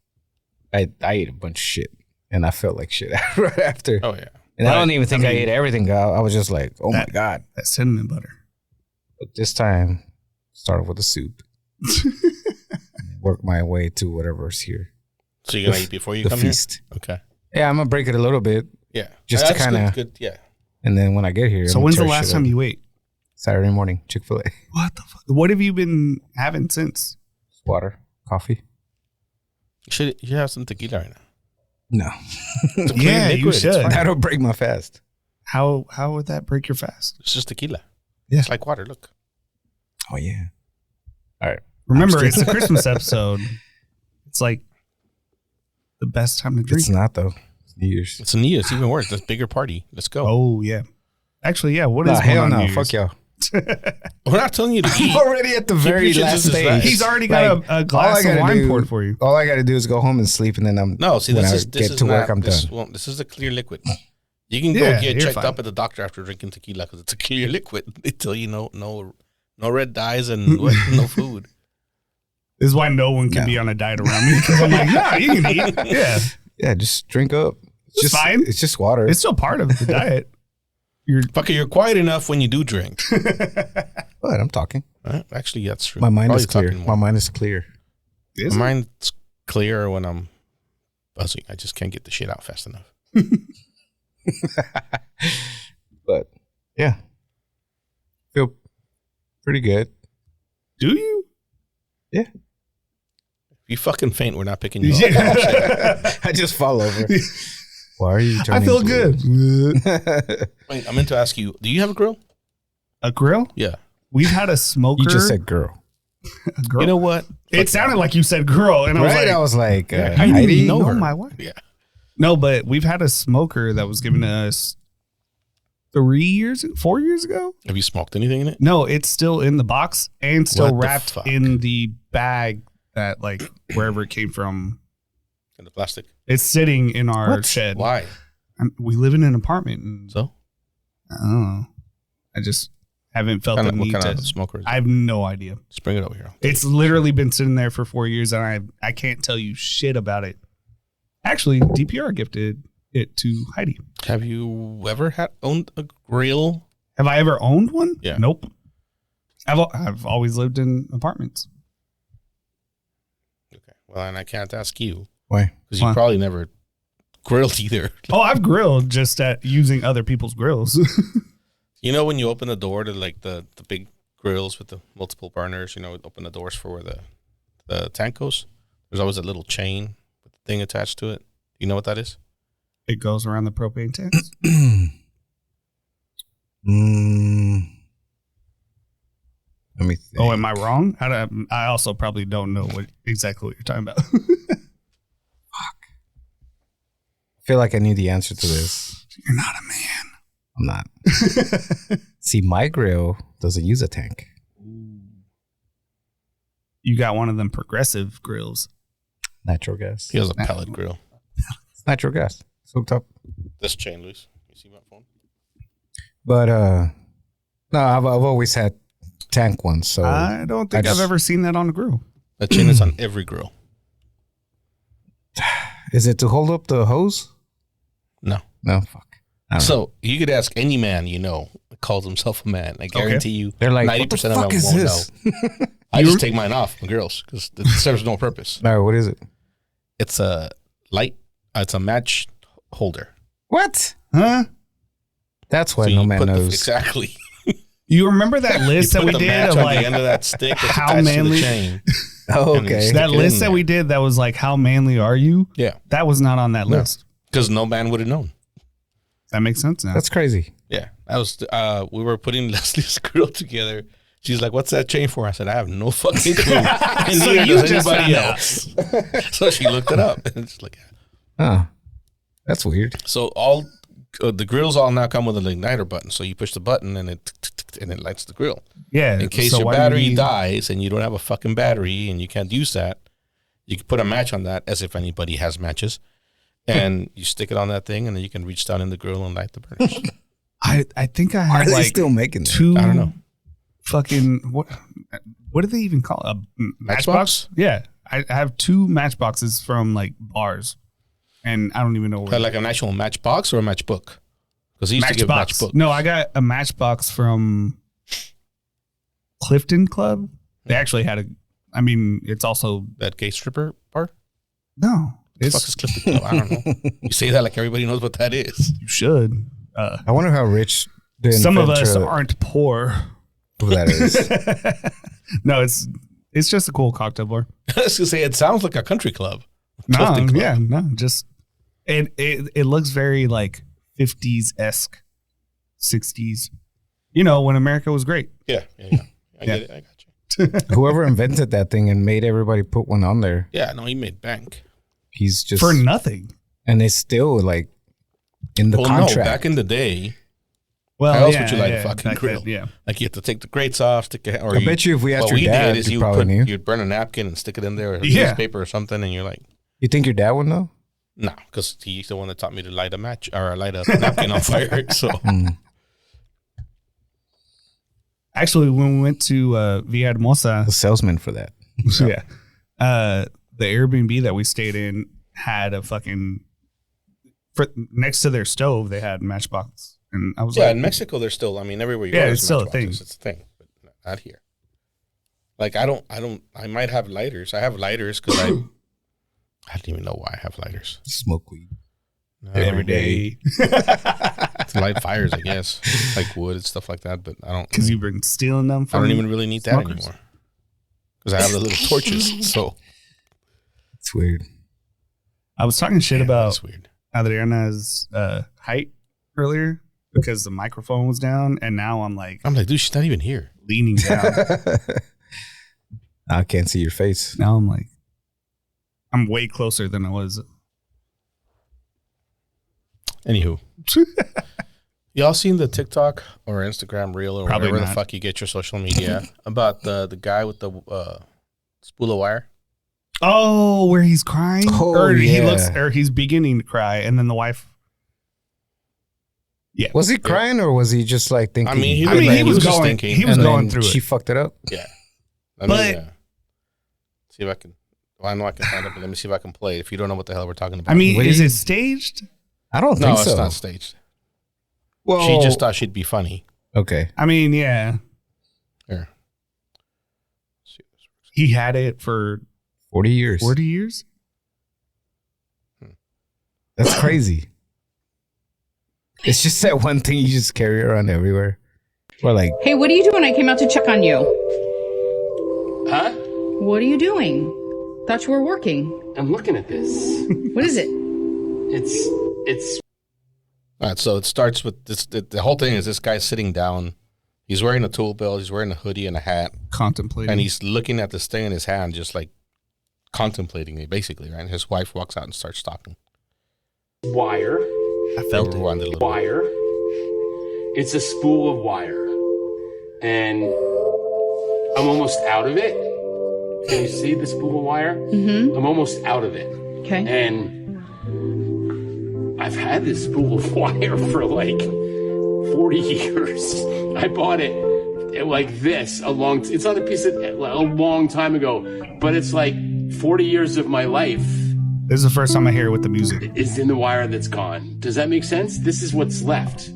[SPEAKER 2] I ate a bunch of shit, and I felt like shit right after.
[SPEAKER 3] Oh yeah.
[SPEAKER 2] And I don't even think I ate everything. I was just like, oh my God.
[SPEAKER 1] That cinnamon butter.
[SPEAKER 2] But this time, started with the soup. Work my way to whatever's here.
[SPEAKER 3] So you're gonna eat before you come
[SPEAKER 2] feast.
[SPEAKER 3] here? Okay.
[SPEAKER 2] Yeah, I'm gonna break it a little bit.
[SPEAKER 3] Yeah.
[SPEAKER 2] Just to kind of
[SPEAKER 3] good. Yeah.
[SPEAKER 2] And then when I get here,
[SPEAKER 1] So when's the last time you ate?
[SPEAKER 2] Saturday morning, Chick-fil-A.
[SPEAKER 1] What the fuck? What have you been having since?
[SPEAKER 2] Water, coffee.
[SPEAKER 3] You should have some tequila right now.
[SPEAKER 2] No.
[SPEAKER 1] Yeah, you should.
[SPEAKER 2] That'll break my fast.
[SPEAKER 1] How would that break your fast?
[SPEAKER 3] It's just tequila.
[SPEAKER 1] Yeah.
[SPEAKER 3] It's like water. Look.
[SPEAKER 2] Oh yeah. All right.
[SPEAKER 1] Remember, it's a Christmas episode. It's like the best time to drink.
[SPEAKER 2] It's not though. It's New Year's.
[SPEAKER 3] It's a New Year's. It's even worse. It's a bigger party. Let's go.
[SPEAKER 1] Oh yeah. Actually, yeah. What is going
[SPEAKER 2] hell
[SPEAKER 1] on?
[SPEAKER 2] no?
[SPEAKER 1] New Year's?
[SPEAKER 2] Fuck y'all.
[SPEAKER 3] We're not telling you to eat.
[SPEAKER 2] I'm already at the very
[SPEAKER 3] preaching
[SPEAKER 2] last
[SPEAKER 3] just as
[SPEAKER 2] stage.
[SPEAKER 3] fast.
[SPEAKER 1] He's already got a glass of wine poured for you.
[SPEAKER 2] All I got to do is go home and sleep, and then I'm
[SPEAKER 3] No, see,
[SPEAKER 2] when
[SPEAKER 3] this
[SPEAKER 2] I
[SPEAKER 3] is
[SPEAKER 2] get to work, I'm done.
[SPEAKER 3] This is a clear liquid. You can go
[SPEAKER 1] Yeah,
[SPEAKER 3] get
[SPEAKER 1] you're
[SPEAKER 3] checked
[SPEAKER 1] fine.
[SPEAKER 3] up at the doctor after drinking tequila because it's a clear liquid. They tell you no red dyes and no food.
[SPEAKER 1] This is why no one can be on a diet around me because I'm like, nah, you can eat. Yeah,
[SPEAKER 2] Yeah, just drink up.
[SPEAKER 1] It's fine.
[SPEAKER 2] It's just water.
[SPEAKER 1] It's still part of the diet.
[SPEAKER 3] You're quiet enough when you do drink.
[SPEAKER 2] But I'm talking.
[SPEAKER 3] Actually, that's true.
[SPEAKER 2] My mind
[SPEAKER 3] Probably
[SPEAKER 2] is clear.
[SPEAKER 3] talking
[SPEAKER 2] My
[SPEAKER 3] more.
[SPEAKER 2] mind is clear.
[SPEAKER 1] Is
[SPEAKER 3] My
[SPEAKER 1] it?
[SPEAKER 3] mind's clear when I'm buzzing. I just can't get the shit out fast enough.
[SPEAKER 2] But yeah, feel pretty good.
[SPEAKER 1] Do you?
[SPEAKER 3] If you fucking faint, we're not picking you up.
[SPEAKER 1] Yeah.
[SPEAKER 2] I just fall over. Why are you
[SPEAKER 1] I
[SPEAKER 2] turning
[SPEAKER 1] feel
[SPEAKER 2] blue?
[SPEAKER 1] good.
[SPEAKER 3] Wait, I meant to ask you, do you have a grill?
[SPEAKER 1] A grill?
[SPEAKER 3] Yeah.
[SPEAKER 1] We've had a smoker.
[SPEAKER 2] You just said girl.
[SPEAKER 1] A girl.
[SPEAKER 3] You know what?
[SPEAKER 1] It sounded like you said girl, and
[SPEAKER 2] I was like,
[SPEAKER 1] I didn't
[SPEAKER 2] Heidi?
[SPEAKER 1] even know
[SPEAKER 3] her.
[SPEAKER 1] my wife.
[SPEAKER 3] Yeah.
[SPEAKER 1] No, but we've had a smoker that was given to us 4 years ago.
[SPEAKER 3] Have you smoked anything in it?
[SPEAKER 1] No, it's still in the box and still
[SPEAKER 3] What the
[SPEAKER 1] wrapped
[SPEAKER 3] fuck?
[SPEAKER 1] in the bag that like wherever it came from.
[SPEAKER 3] In the plastic?
[SPEAKER 1] It's sitting in our
[SPEAKER 2] What?
[SPEAKER 1] shed.
[SPEAKER 3] Why?
[SPEAKER 1] We live in an apartment, and
[SPEAKER 3] So?
[SPEAKER 1] I don't know. I just haven't felt the
[SPEAKER 3] What
[SPEAKER 1] need
[SPEAKER 3] kind
[SPEAKER 1] to.
[SPEAKER 3] of smoker is it?
[SPEAKER 1] I have no idea.
[SPEAKER 3] Just bring it over here.
[SPEAKER 1] It's literally been sitting there for 4 years, and I can't tell you shit about it. Actually, DPR gifted it to Heidi.
[SPEAKER 3] Have you ever owned a grill?
[SPEAKER 1] Have I ever owned one?
[SPEAKER 3] Yeah.
[SPEAKER 1] Nope. I've always lived in apartments.
[SPEAKER 3] Okay. Well, and I can't ask you
[SPEAKER 2] Why?
[SPEAKER 3] because you
[SPEAKER 1] Why?
[SPEAKER 3] probably never grilled either.
[SPEAKER 1] Oh, I've grilled just at using other people's grills.
[SPEAKER 3] You know when you open the door to like the big grills with the multiple burners, open the doors for where the tank goes? There's always a little chain with the thing attached to it. You know what that is?
[SPEAKER 1] It goes around the propane tanks.
[SPEAKER 2] Let me think.
[SPEAKER 1] Oh, am I wrong? I also probably don't know exactly what you're talking about.
[SPEAKER 2] I feel like I need the answer to this.
[SPEAKER 1] You're not a man.
[SPEAKER 2] I'm not. See, my grill doesn't use a tank.
[SPEAKER 1] You got one of them progressive grills.
[SPEAKER 2] Natural gas.
[SPEAKER 3] He has a pellet grill.
[SPEAKER 2] It's natural gas. It's hooked up.
[SPEAKER 3] This chain loose. You see my phone?
[SPEAKER 2] But no, I've always had tank ones. So
[SPEAKER 1] I don't think I've ever seen that on a grill.
[SPEAKER 3] That chain is on every grill.
[SPEAKER 2] is it to hold up the hose?
[SPEAKER 3] No.
[SPEAKER 2] No, fuck. I don't know.
[SPEAKER 3] So you could ask any man that calls himself a man. I guarantee you,
[SPEAKER 2] They're like,
[SPEAKER 3] 90%
[SPEAKER 2] what the
[SPEAKER 3] of
[SPEAKER 2] fuck
[SPEAKER 3] them
[SPEAKER 2] is
[SPEAKER 3] won't
[SPEAKER 2] this?
[SPEAKER 3] know. I just take mine off on girls because it serves no purpose.
[SPEAKER 2] All right, what is it?
[SPEAKER 3] It's a light. It's a match holder.
[SPEAKER 2] What?
[SPEAKER 1] Huh?
[SPEAKER 2] That's why
[SPEAKER 3] So
[SPEAKER 2] no
[SPEAKER 3] you
[SPEAKER 2] man
[SPEAKER 3] put
[SPEAKER 2] knows.
[SPEAKER 3] exactly.
[SPEAKER 1] You remember that list
[SPEAKER 3] You
[SPEAKER 1] that we
[SPEAKER 3] put the
[SPEAKER 1] did
[SPEAKER 3] match
[SPEAKER 1] of
[SPEAKER 3] on
[SPEAKER 1] like
[SPEAKER 3] the end of that stick that's
[SPEAKER 1] how
[SPEAKER 3] attached
[SPEAKER 1] manly-
[SPEAKER 3] to the chain.
[SPEAKER 2] Oh,
[SPEAKER 3] And
[SPEAKER 2] okay.
[SPEAKER 3] stick
[SPEAKER 1] that
[SPEAKER 3] it in
[SPEAKER 1] list that
[SPEAKER 3] there.
[SPEAKER 1] we did that was like how manly are you?
[SPEAKER 3] Yeah,
[SPEAKER 1] That was not on that
[SPEAKER 3] No.
[SPEAKER 1] list.
[SPEAKER 3] because no man would have known.
[SPEAKER 1] That makes sense now.
[SPEAKER 2] That's crazy.
[SPEAKER 3] Yeah, that was. We were putting Leslie's grill together. She's like, "What's that chain for?" I said, "I have no fucking clue." And
[SPEAKER 1] So
[SPEAKER 3] neither
[SPEAKER 1] you
[SPEAKER 3] does
[SPEAKER 1] just
[SPEAKER 3] anybody
[SPEAKER 1] found
[SPEAKER 3] else. So she looked it up, and it's like,
[SPEAKER 2] Oh, that's weird.
[SPEAKER 3] so all the grills all now come with an igniter button. So you push the button, and it lights the grill.
[SPEAKER 1] Yeah.
[SPEAKER 3] In case
[SPEAKER 1] so
[SPEAKER 3] your
[SPEAKER 1] why do you
[SPEAKER 3] battery
[SPEAKER 1] need-
[SPEAKER 3] dies and you don't have a fucking battery and you can't use that, you can put a match on that, as if anybody has matches, and you stick it on that thing, and then you can reach down in the grill and light the burners.
[SPEAKER 1] I think I
[SPEAKER 2] Are
[SPEAKER 1] have
[SPEAKER 2] they
[SPEAKER 1] like
[SPEAKER 2] still making that?
[SPEAKER 1] two.
[SPEAKER 3] I don't know.
[SPEAKER 1] Fucking what do they even call it? A matchbox? Yeah, I have 2 matchboxes from like bars, and I don't even know where.
[SPEAKER 3] Like an actual matchbox or a matchbook? Because he used to give matchbook.
[SPEAKER 1] No, I got a matchbox from Clifton Club. They actually had a. I mean, it's also
[SPEAKER 3] That gay stripper bar?
[SPEAKER 1] no.
[SPEAKER 3] What the fuck is Clifton Club? I don't know. You say that like everybody knows what that is.
[SPEAKER 1] You should.
[SPEAKER 2] I wonder how rich
[SPEAKER 1] Some of us aren't poor.
[SPEAKER 2] Who that is.
[SPEAKER 1] No, it's just a cool cocktail bar.
[SPEAKER 3] I was gonna say it sounds like a country club.
[SPEAKER 1] No,
[SPEAKER 3] Clifton Club.
[SPEAKER 1] yeah, no, just it looks very like 50s-esque, 60s. You know, when America was great.
[SPEAKER 3] Yeah. I get it. I got you.
[SPEAKER 2] Whoever invented that thing and made everybody put one on there.
[SPEAKER 3] Yeah, no, he made bank.
[SPEAKER 2] He's just
[SPEAKER 1] For nothing.
[SPEAKER 2] And it's still like in the contract.
[SPEAKER 3] No, back in the day,
[SPEAKER 1] Well,
[SPEAKER 3] how else
[SPEAKER 1] yeah,
[SPEAKER 3] would you
[SPEAKER 1] yeah,
[SPEAKER 3] fucking
[SPEAKER 1] back
[SPEAKER 3] grill?
[SPEAKER 1] then, yeah.
[SPEAKER 3] Like you have to take the grates off. Or
[SPEAKER 2] I bet you if we asked
[SPEAKER 3] what
[SPEAKER 2] your
[SPEAKER 3] we
[SPEAKER 2] dad,
[SPEAKER 3] did is
[SPEAKER 2] you
[SPEAKER 3] you
[SPEAKER 2] probably knew.
[SPEAKER 3] you'd burn a napkin and stick it in there or
[SPEAKER 1] Yeah.
[SPEAKER 3] newspaper or something, and you're like,
[SPEAKER 2] You think your dad would know?
[SPEAKER 3] no, because he's the one that taught me to light a match or light a napkin on fire. So
[SPEAKER 1] Actually, when we went to Villa Hermosa,
[SPEAKER 2] The salesman for that.
[SPEAKER 1] yeah, the Airbnb that we stayed in had a fucking next to their stove. They had matchbox, and I was
[SPEAKER 3] yeah,
[SPEAKER 1] like,
[SPEAKER 3] in Mexico, there's still. I mean, everywhere you
[SPEAKER 1] Yeah,
[SPEAKER 3] go,
[SPEAKER 1] it's
[SPEAKER 3] there's
[SPEAKER 1] still a
[SPEAKER 3] matchboxes.
[SPEAKER 1] thing.
[SPEAKER 3] It's a thing, but not here. Like I might have lighters. I have lighters because I don't even know why I have lighters.
[SPEAKER 2] Smoke weed.
[SPEAKER 3] No,
[SPEAKER 1] every day
[SPEAKER 3] to light fires, I guess, like wood and stuff like that. But I don't
[SPEAKER 1] because you've been stealing them
[SPEAKER 3] I
[SPEAKER 1] from.
[SPEAKER 3] don't even really need that
[SPEAKER 1] smokers.
[SPEAKER 3] anymore because I have the little torches. So
[SPEAKER 2] It's weird.
[SPEAKER 1] I was talking shit about
[SPEAKER 3] that's weird.
[SPEAKER 1] Adriana's height earlier because the microphone was down, and now I'm like
[SPEAKER 3] Dude, she's not even here.
[SPEAKER 1] leaning down.
[SPEAKER 2] I can't see your face.
[SPEAKER 1] Now I'm like, I'm way closer than I was.
[SPEAKER 3] Anywho, y'all seen the TikTok or Instagram reel or
[SPEAKER 1] Probably
[SPEAKER 3] wherever
[SPEAKER 1] not.
[SPEAKER 3] the fuck you get your social media about the guy with the spool of wire?
[SPEAKER 1] Oh, where he's crying,
[SPEAKER 2] Oh,
[SPEAKER 1] or he
[SPEAKER 2] yeah.
[SPEAKER 1] looks, or he's beginning to cry, and then the wife. Yeah,
[SPEAKER 2] Was he crying or was he just like thinking?
[SPEAKER 3] I mean, he
[SPEAKER 1] was
[SPEAKER 3] just
[SPEAKER 1] going.
[SPEAKER 3] thinking,
[SPEAKER 1] He was
[SPEAKER 2] and
[SPEAKER 1] going
[SPEAKER 2] then
[SPEAKER 1] through
[SPEAKER 2] She
[SPEAKER 1] it.
[SPEAKER 2] fucked it up.
[SPEAKER 3] Yeah. Let
[SPEAKER 1] But-
[SPEAKER 3] me see if I can. Well, I know I can find it, but let me see if I can play it. If you don't know what the hell we're talking about.
[SPEAKER 1] I mean,
[SPEAKER 2] What
[SPEAKER 1] is
[SPEAKER 2] do you-
[SPEAKER 1] it staged?
[SPEAKER 2] I don't
[SPEAKER 3] no,
[SPEAKER 2] think
[SPEAKER 3] it's
[SPEAKER 2] so.
[SPEAKER 3] not staged.
[SPEAKER 2] Well,
[SPEAKER 3] She just thought she'd be funny.
[SPEAKER 2] okay.
[SPEAKER 1] I mean, yeah,
[SPEAKER 3] Here. See if this works.
[SPEAKER 1] he had it for
[SPEAKER 2] 40 years.
[SPEAKER 1] 40 years.
[SPEAKER 2] That's crazy. It's just that one thing you just carry around everywhere. Or like,
[SPEAKER 4] Hey, what are you doing? I came out to check on you.
[SPEAKER 5] Huh?
[SPEAKER 4] What are you doing? Thought you were working.
[SPEAKER 5] I'm looking at this.
[SPEAKER 4] What is it?
[SPEAKER 5] It's
[SPEAKER 3] All right, so it starts with this. The whole thing is this guy sitting down. He's wearing a tool belt. He's wearing a hoodie and a hat,
[SPEAKER 1] Contemplating.
[SPEAKER 3] and he's looking at this thing in his hand, just like contemplating it, basically. Right. And his wife walks out and starts talking.
[SPEAKER 5] wire.
[SPEAKER 1] I felt it.
[SPEAKER 3] Rewind it a little bit.
[SPEAKER 5] Wire. It's a spool of wire. And I'm almost out of it. Can you see the spool of wire?
[SPEAKER 4] Mm-hmm.
[SPEAKER 5] I'm almost out of it.
[SPEAKER 4] Okay.
[SPEAKER 5] And I've had this spool of wire for like 40 years. I bought it like this it's not a piece of a long time ago, but it's like 40 years of my life
[SPEAKER 1] This is the first time I hear it with the music.
[SPEAKER 5] is in the wire that's gone. Does that make sense? This is what's left.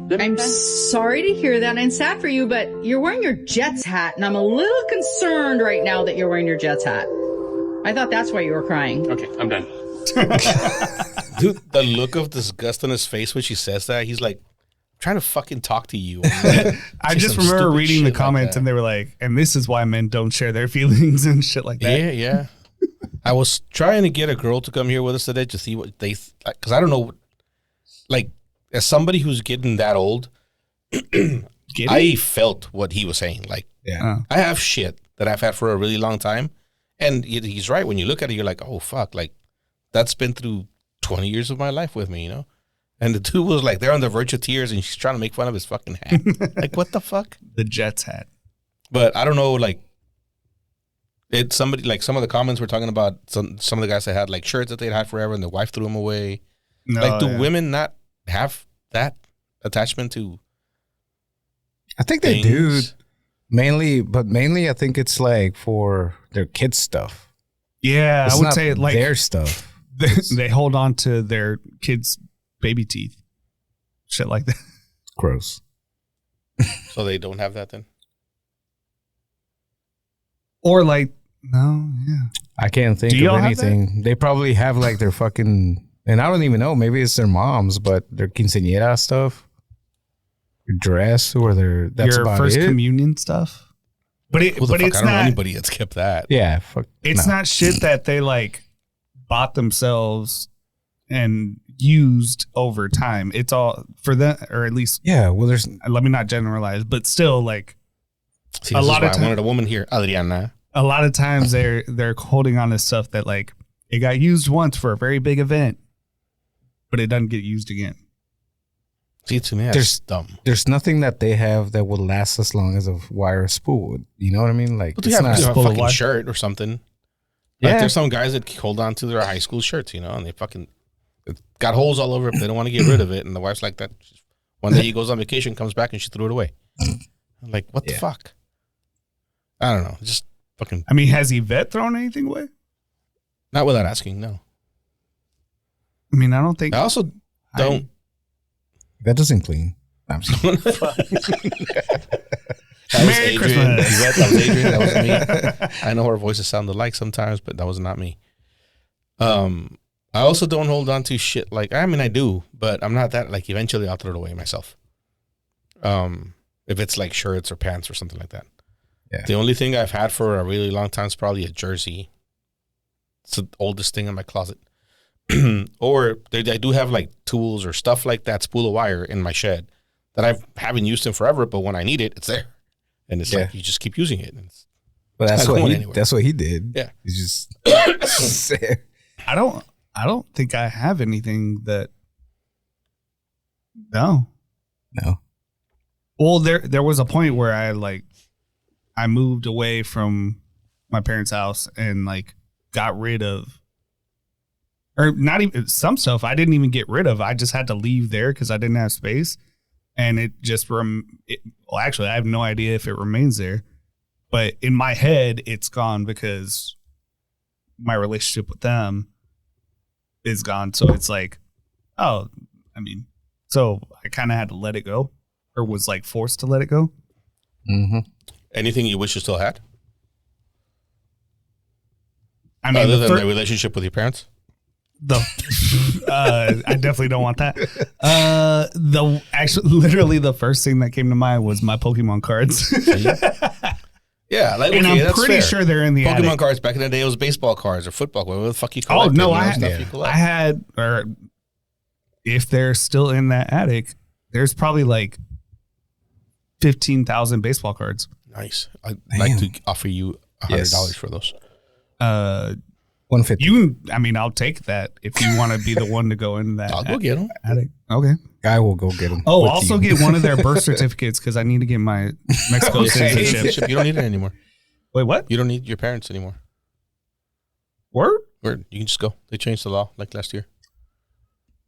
[SPEAKER 5] That
[SPEAKER 4] I'm
[SPEAKER 5] make sense?
[SPEAKER 4] sorry to hear that and sad for you, but you're wearing your Jets hat, and I'm a little concerned right now that you're wearing your Jets hat. I thought that's why you were crying.
[SPEAKER 5] Okay, I'm done.
[SPEAKER 3] Dude, the look of disgust on his face when she says that, he's like, trying to fucking talk to you.
[SPEAKER 1] I just
[SPEAKER 3] some
[SPEAKER 1] remember
[SPEAKER 3] stupid
[SPEAKER 1] reading the
[SPEAKER 3] shit like
[SPEAKER 1] comments,
[SPEAKER 3] that.
[SPEAKER 1] and they were like, "And this is why men don't share their feelings and shit like that."
[SPEAKER 3] Yeah. I was trying to get a girl to come here with us today to see what they, because I don't know, like, as somebody who's getting that old, I felt what he was saying. Like,
[SPEAKER 2] yeah.
[SPEAKER 3] I have shit that I've had for a really long time, and he's right. When you look at it, you're like, oh fuck, like that's been through 20 years of my life with me, you know. And the dude was like, they're on the verge of tears, and she's trying to make fun of his fucking hat. Like, what the fuck?
[SPEAKER 1] The Jets hat.
[SPEAKER 3] But I don't know, like, it's somebody, like, some of the comments were talking about some of the guys that had, like, shirts that they'd had forever, and the wife threw them away.
[SPEAKER 1] No,
[SPEAKER 3] Like, do
[SPEAKER 1] yeah.
[SPEAKER 3] women not have that attachment to?
[SPEAKER 2] I think they do mainly, I think it's like for their kids' stuff.
[SPEAKER 1] Yeah,
[SPEAKER 2] It's
[SPEAKER 1] I would
[SPEAKER 2] not
[SPEAKER 1] say like
[SPEAKER 2] their stuff.
[SPEAKER 1] they hold on to their kids' baby teeth, shit like that.
[SPEAKER 2] Gross.
[SPEAKER 3] So they don't have that then?
[SPEAKER 1] Or like, no, yeah.
[SPEAKER 2] I can't think
[SPEAKER 1] Do y'all
[SPEAKER 2] of
[SPEAKER 1] have
[SPEAKER 2] anything. They probably have like their fucking, and I don't even know. Maybe it's their moms, but their quinceañera stuff. Dress or that's
[SPEAKER 1] Your
[SPEAKER 2] about
[SPEAKER 1] first
[SPEAKER 2] it.
[SPEAKER 1] communion stuff. But
[SPEAKER 3] Who the fuck?
[SPEAKER 1] it's
[SPEAKER 3] I don't know
[SPEAKER 1] not
[SPEAKER 3] anybody that's kept that.
[SPEAKER 2] Yeah, fuck.
[SPEAKER 1] it's
[SPEAKER 2] no.
[SPEAKER 1] not shit that they like bought themselves and used over time. It's all for them, or at least
[SPEAKER 2] Yeah, well, there's
[SPEAKER 1] let me not generalize, but still like
[SPEAKER 3] See,
[SPEAKER 1] A
[SPEAKER 3] this
[SPEAKER 1] lot
[SPEAKER 3] is
[SPEAKER 1] of
[SPEAKER 3] why I wanted a woman here, Adriana.
[SPEAKER 1] a lot of times they're holding on to stuff that like it got used once for a very big event, but it doesn't get used again.
[SPEAKER 3] See, to me, that's
[SPEAKER 2] There's-
[SPEAKER 3] dumb.
[SPEAKER 2] there's nothing that they have that would last as long as a wire spool would. You know what I mean? Like
[SPEAKER 3] But
[SPEAKER 2] it's
[SPEAKER 3] you
[SPEAKER 2] not.
[SPEAKER 3] have a
[SPEAKER 1] full of
[SPEAKER 3] fucking
[SPEAKER 1] wire.
[SPEAKER 3] shirt or something. Like
[SPEAKER 2] Yeah.
[SPEAKER 3] there's some guys that hold on to their high school shirts, you know, and they fucking it's got holes all over it. But they don't want to get rid of it, and the wife's like that. One day he goes on vacation, comes back, and she threw it away. I'm like, what the
[SPEAKER 2] Yeah.
[SPEAKER 3] fuck? I don't know. Just fucking
[SPEAKER 1] I mean, has Yvette thrown anything away?
[SPEAKER 3] not without asking. No,
[SPEAKER 1] I mean, I don't think.
[SPEAKER 3] I also don't.
[SPEAKER 2] That doesn't clean. I'm just
[SPEAKER 1] Merry Christmas.
[SPEAKER 3] That was Adrian. That was me. I know our voices sound alike sometimes, but that was not me. I also don't hold on to shit like, I mean, I do, but I'm not that, like, eventually I'll throw it away myself. If it's like shirts or pants or something like that.
[SPEAKER 2] Yeah.
[SPEAKER 3] The only thing I've had for a really long time is probably a jersey. It's the oldest thing in my closet. Or I do have like tools or stuff like that, spool of wire in my shed that I haven't used in forever, but when I need it, it's there. And it's like, you just keep using it. And it's,
[SPEAKER 2] But that's
[SPEAKER 3] not
[SPEAKER 2] what
[SPEAKER 3] going
[SPEAKER 2] he.
[SPEAKER 3] anywhere.
[SPEAKER 2] That's what he did.
[SPEAKER 3] Yeah.
[SPEAKER 2] He just.
[SPEAKER 1] I don't think I have anything that. No.
[SPEAKER 2] No.
[SPEAKER 1] Well, there was a point where I moved away from my parents' house and like got rid of, or not even some stuff I didn't even get rid of. I just had to leave there because I didn't have space, and it just well, actually, I have no idea if it remains there, but in my head, it's gone because my relationship with them is gone. So it's like, oh, I mean, so I kind of had to let it go, or was like forced to let it go.
[SPEAKER 2] Mm-hmm.
[SPEAKER 3] anything you wish you still had?
[SPEAKER 1] I mean,
[SPEAKER 3] Other than the relationship with your parents?
[SPEAKER 1] I definitely don't want that. Literally the first thing that came to mind was my Pokemon cards.
[SPEAKER 3] Yeah, like,
[SPEAKER 1] And
[SPEAKER 3] okay,
[SPEAKER 1] I'm
[SPEAKER 3] that's
[SPEAKER 1] pretty
[SPEAKER 3] fair.
[SPEAKER 1] sure they're in the
[SPEAKER 3] Pokemon
[SPEAKER 1] attic.
[SPEAKER 3] cards back in the day, it was baseball cards or football, whatever the fuck you
[SPEAKER 1] Oh
[SPEAKER 3] collected.
[SPEAKER 1] no,
[SPEAKER 3] you know,
[SPEAKER 1] I
[SPEAKER 3] stuff
[SPEAKER 1] had,
[SPEAKER 3] you collect.
[SPEAKER 1] I had, or if they're still in that attic, there's probably like 15,000 baseball cards.
[SPEAKER 3] Nice. I'd like to offer you $100 for those.
[SPEAKER 2] 150.
[SPEAKER 1] I mean, I'll take that if you want to be the one to go in that.
[SPEAKER 3] I'll go get them.
[SPEAKER 1] attic. Okay.
[SPEAKER 2] Guy will go get him.
[SPEAKER 1] Oh,
[SPEAKER 2] with
[SPEAKER 1] also
[SPEAKER 2] you.
[SPEAKER 1] get one of their birth certificates because I need to get my Mexico citizenship.
[SPEAKER 3] You don't need it anymore.
[SPEAKER 1] Wait, what?
[SPEAKER 3] You don't need your parents anymore.
[SPEAKER 1] Word?
[SPEAKER 3] Word. You can just go. They changed the law like last year.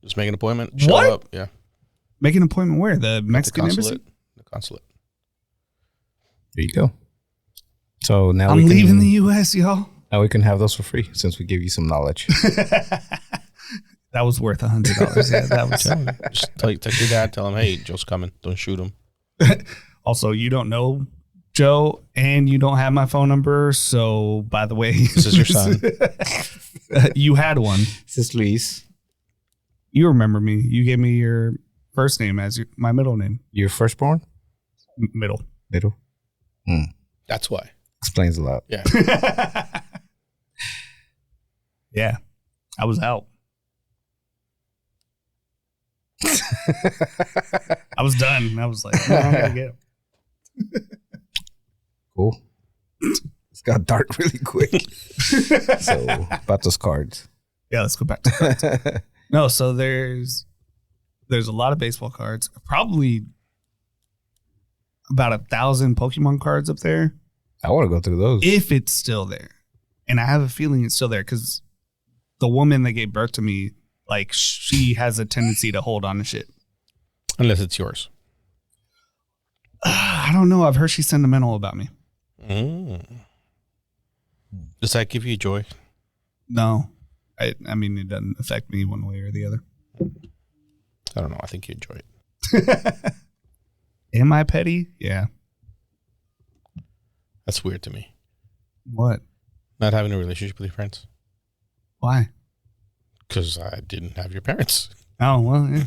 [SPEAKER 3] Just make an appointment. Show
[SPEAKER 1] What?
[SPEAKER 3] up. Yeah.
[SPEAKER 1] Make an appointment where? The Mexican
[SPEAKER 3] the
[SPEAKER 1] embassy?
[SPEAKER 3] consulate. The consulate.
[SPEAKER 2] There you go. So now
[SPEAKER 1] I'm leaving the U.S., y'all.
[SPEAKER 2] Now we can have those for free since we give you some knowledge.
[SPEAKER 1] That was worth $100. Yeah, that was.
[SPEAKER 3] Just text your dad. Tell him, hey, Joe's coming. Don't shoot him.
[SPEAKER 1] Also, you don't know Joe, and you don't have my phone number. So, by the way,
[SPEAKER 3] This is your son.
[SPEAKER 1] You had one.
[SPEAKER 2] This is Luis.
[SPEAKER 1] You remember me. You gave me your first name as my middle name.
[SPEAKER 2] Your firstborn?
[SPEAKER 1] Middle.
[SPEAKER 2] Middle.
[SPEAKER 3] That's why.
[SPEAKER 2] Explains a lot.
[SPEAKER 3] Yeah.
[SPEAKER 1] Yeah, I was out. I was done. I was like, no, I'm gonna get him.
[SPEAKER 2] Cool. It's got dark really quick. So about those cards.
[SPEAKER 1] Yeah, let's go back to cards. No, so there's a lot of baseball cards. Probably about 1,000 Pokemon cards up there.
[SPEAKER 2] I want to go through those.
[SPEAKER 1] If it's still there. And I have a feeling it's still there because the woman that gave birth to me, like, she has a tendency to hold on to shit.
[SPEAKER 3] Unless it's yours.
[SPEAKER 1] I don't know. I've heard she's sentimental about me.
[SPEAKER 3] Does that give you joy?
[SPEAKER 1] No. I mean, it doesn't affect me one way or the other.
[SPEAKER 3] I don't know. I think you enjoy it.
[SPEAKER 1] Am I petty? Yeah.
[SPEAKER 3] That's weird to me.
[SPEAKER 1] What?
[SPEAKER 3] Not having a relationship with your parents.
[SPEAKER 1] Why?
[SPEAKER 3] Because I didn't have your parents.
[SPEAKER 1] Oh, well, yeah.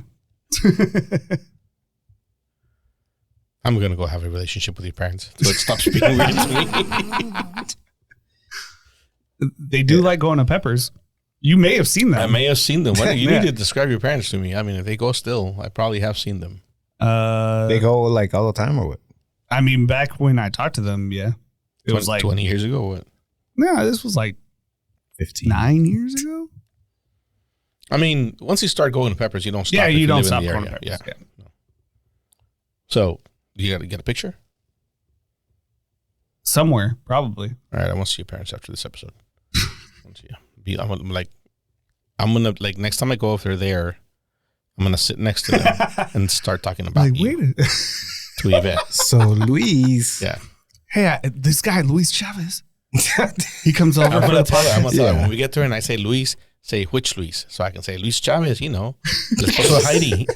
[SPEAKER 3] I'm going to go have a relationship with your parents so it stops being weird to me.
[SPEAKER 1] They do like going to Peppers. You may have seen them.
[SPEAKER 3] I may have seen them. You
[SPEAKER 1] Yeah.
[SPEAKER 3] need to describe your parents to me. I mean, if they go still, I probably have seen them.
[SPEAKER 2] They go like all the time or what?
[SPEAKER 1] I mean, back when I talked to them, yeah. It was like
[SPEAKER 3] 20 years ago. What?
[SPEAKER 1] No, this was like
[SPEAKER 2] 15.
[SPEAKER 1] 9 years ago.
[SPEAKER 3] I mean, once you start going to Peppers, you don't stop.
[SPEAKER 1] Yeah,
[SPEAKER 3] if
[SPEAKER 1] you don't
[SPEAKER 3] live in
[SPEAKER 1] stop
[SPEAKER 3] the
[SPEAKER 1] going to
[SPEAKER 3] area.
[SPEAKER 1] Peppers.
[SPEAKER 3] Yeah.
[SPEAKER 1] Yeah.
[SPEAKER 3] So you got to get a picture.
[SPEAKER 1] Somewhere, probably.
[SPEAKER 3] All right, I want to see your parents after this episode. I'm gonna next time I go if they're there, I'm gonna sit next to them and start talking about
[SPEAKER 1] Like,
[SPEAKER 3] you
[SPEAKER 1] wait.
[SPEAKER 3] to Yvette.
[SPEAKER 2] So Luis.
[SPEAKER 3] Yeah,
[SPEAKER 1] Hey, this guy, Luis Chavez. He comes over.
[SPEAKER 3] I'm
[SPEAKER 1] for
[SPEAKER 3] gonna
[SPEAKER 1] the
[SPEAKER 3] tell her. I'm gonna tell her
[SPEAKER 2] Yeah.
[SPEAKER 3] when we get there and I say Luis, say which Luis, so I can say Luis Chavez. You know, el esposo de Heidi.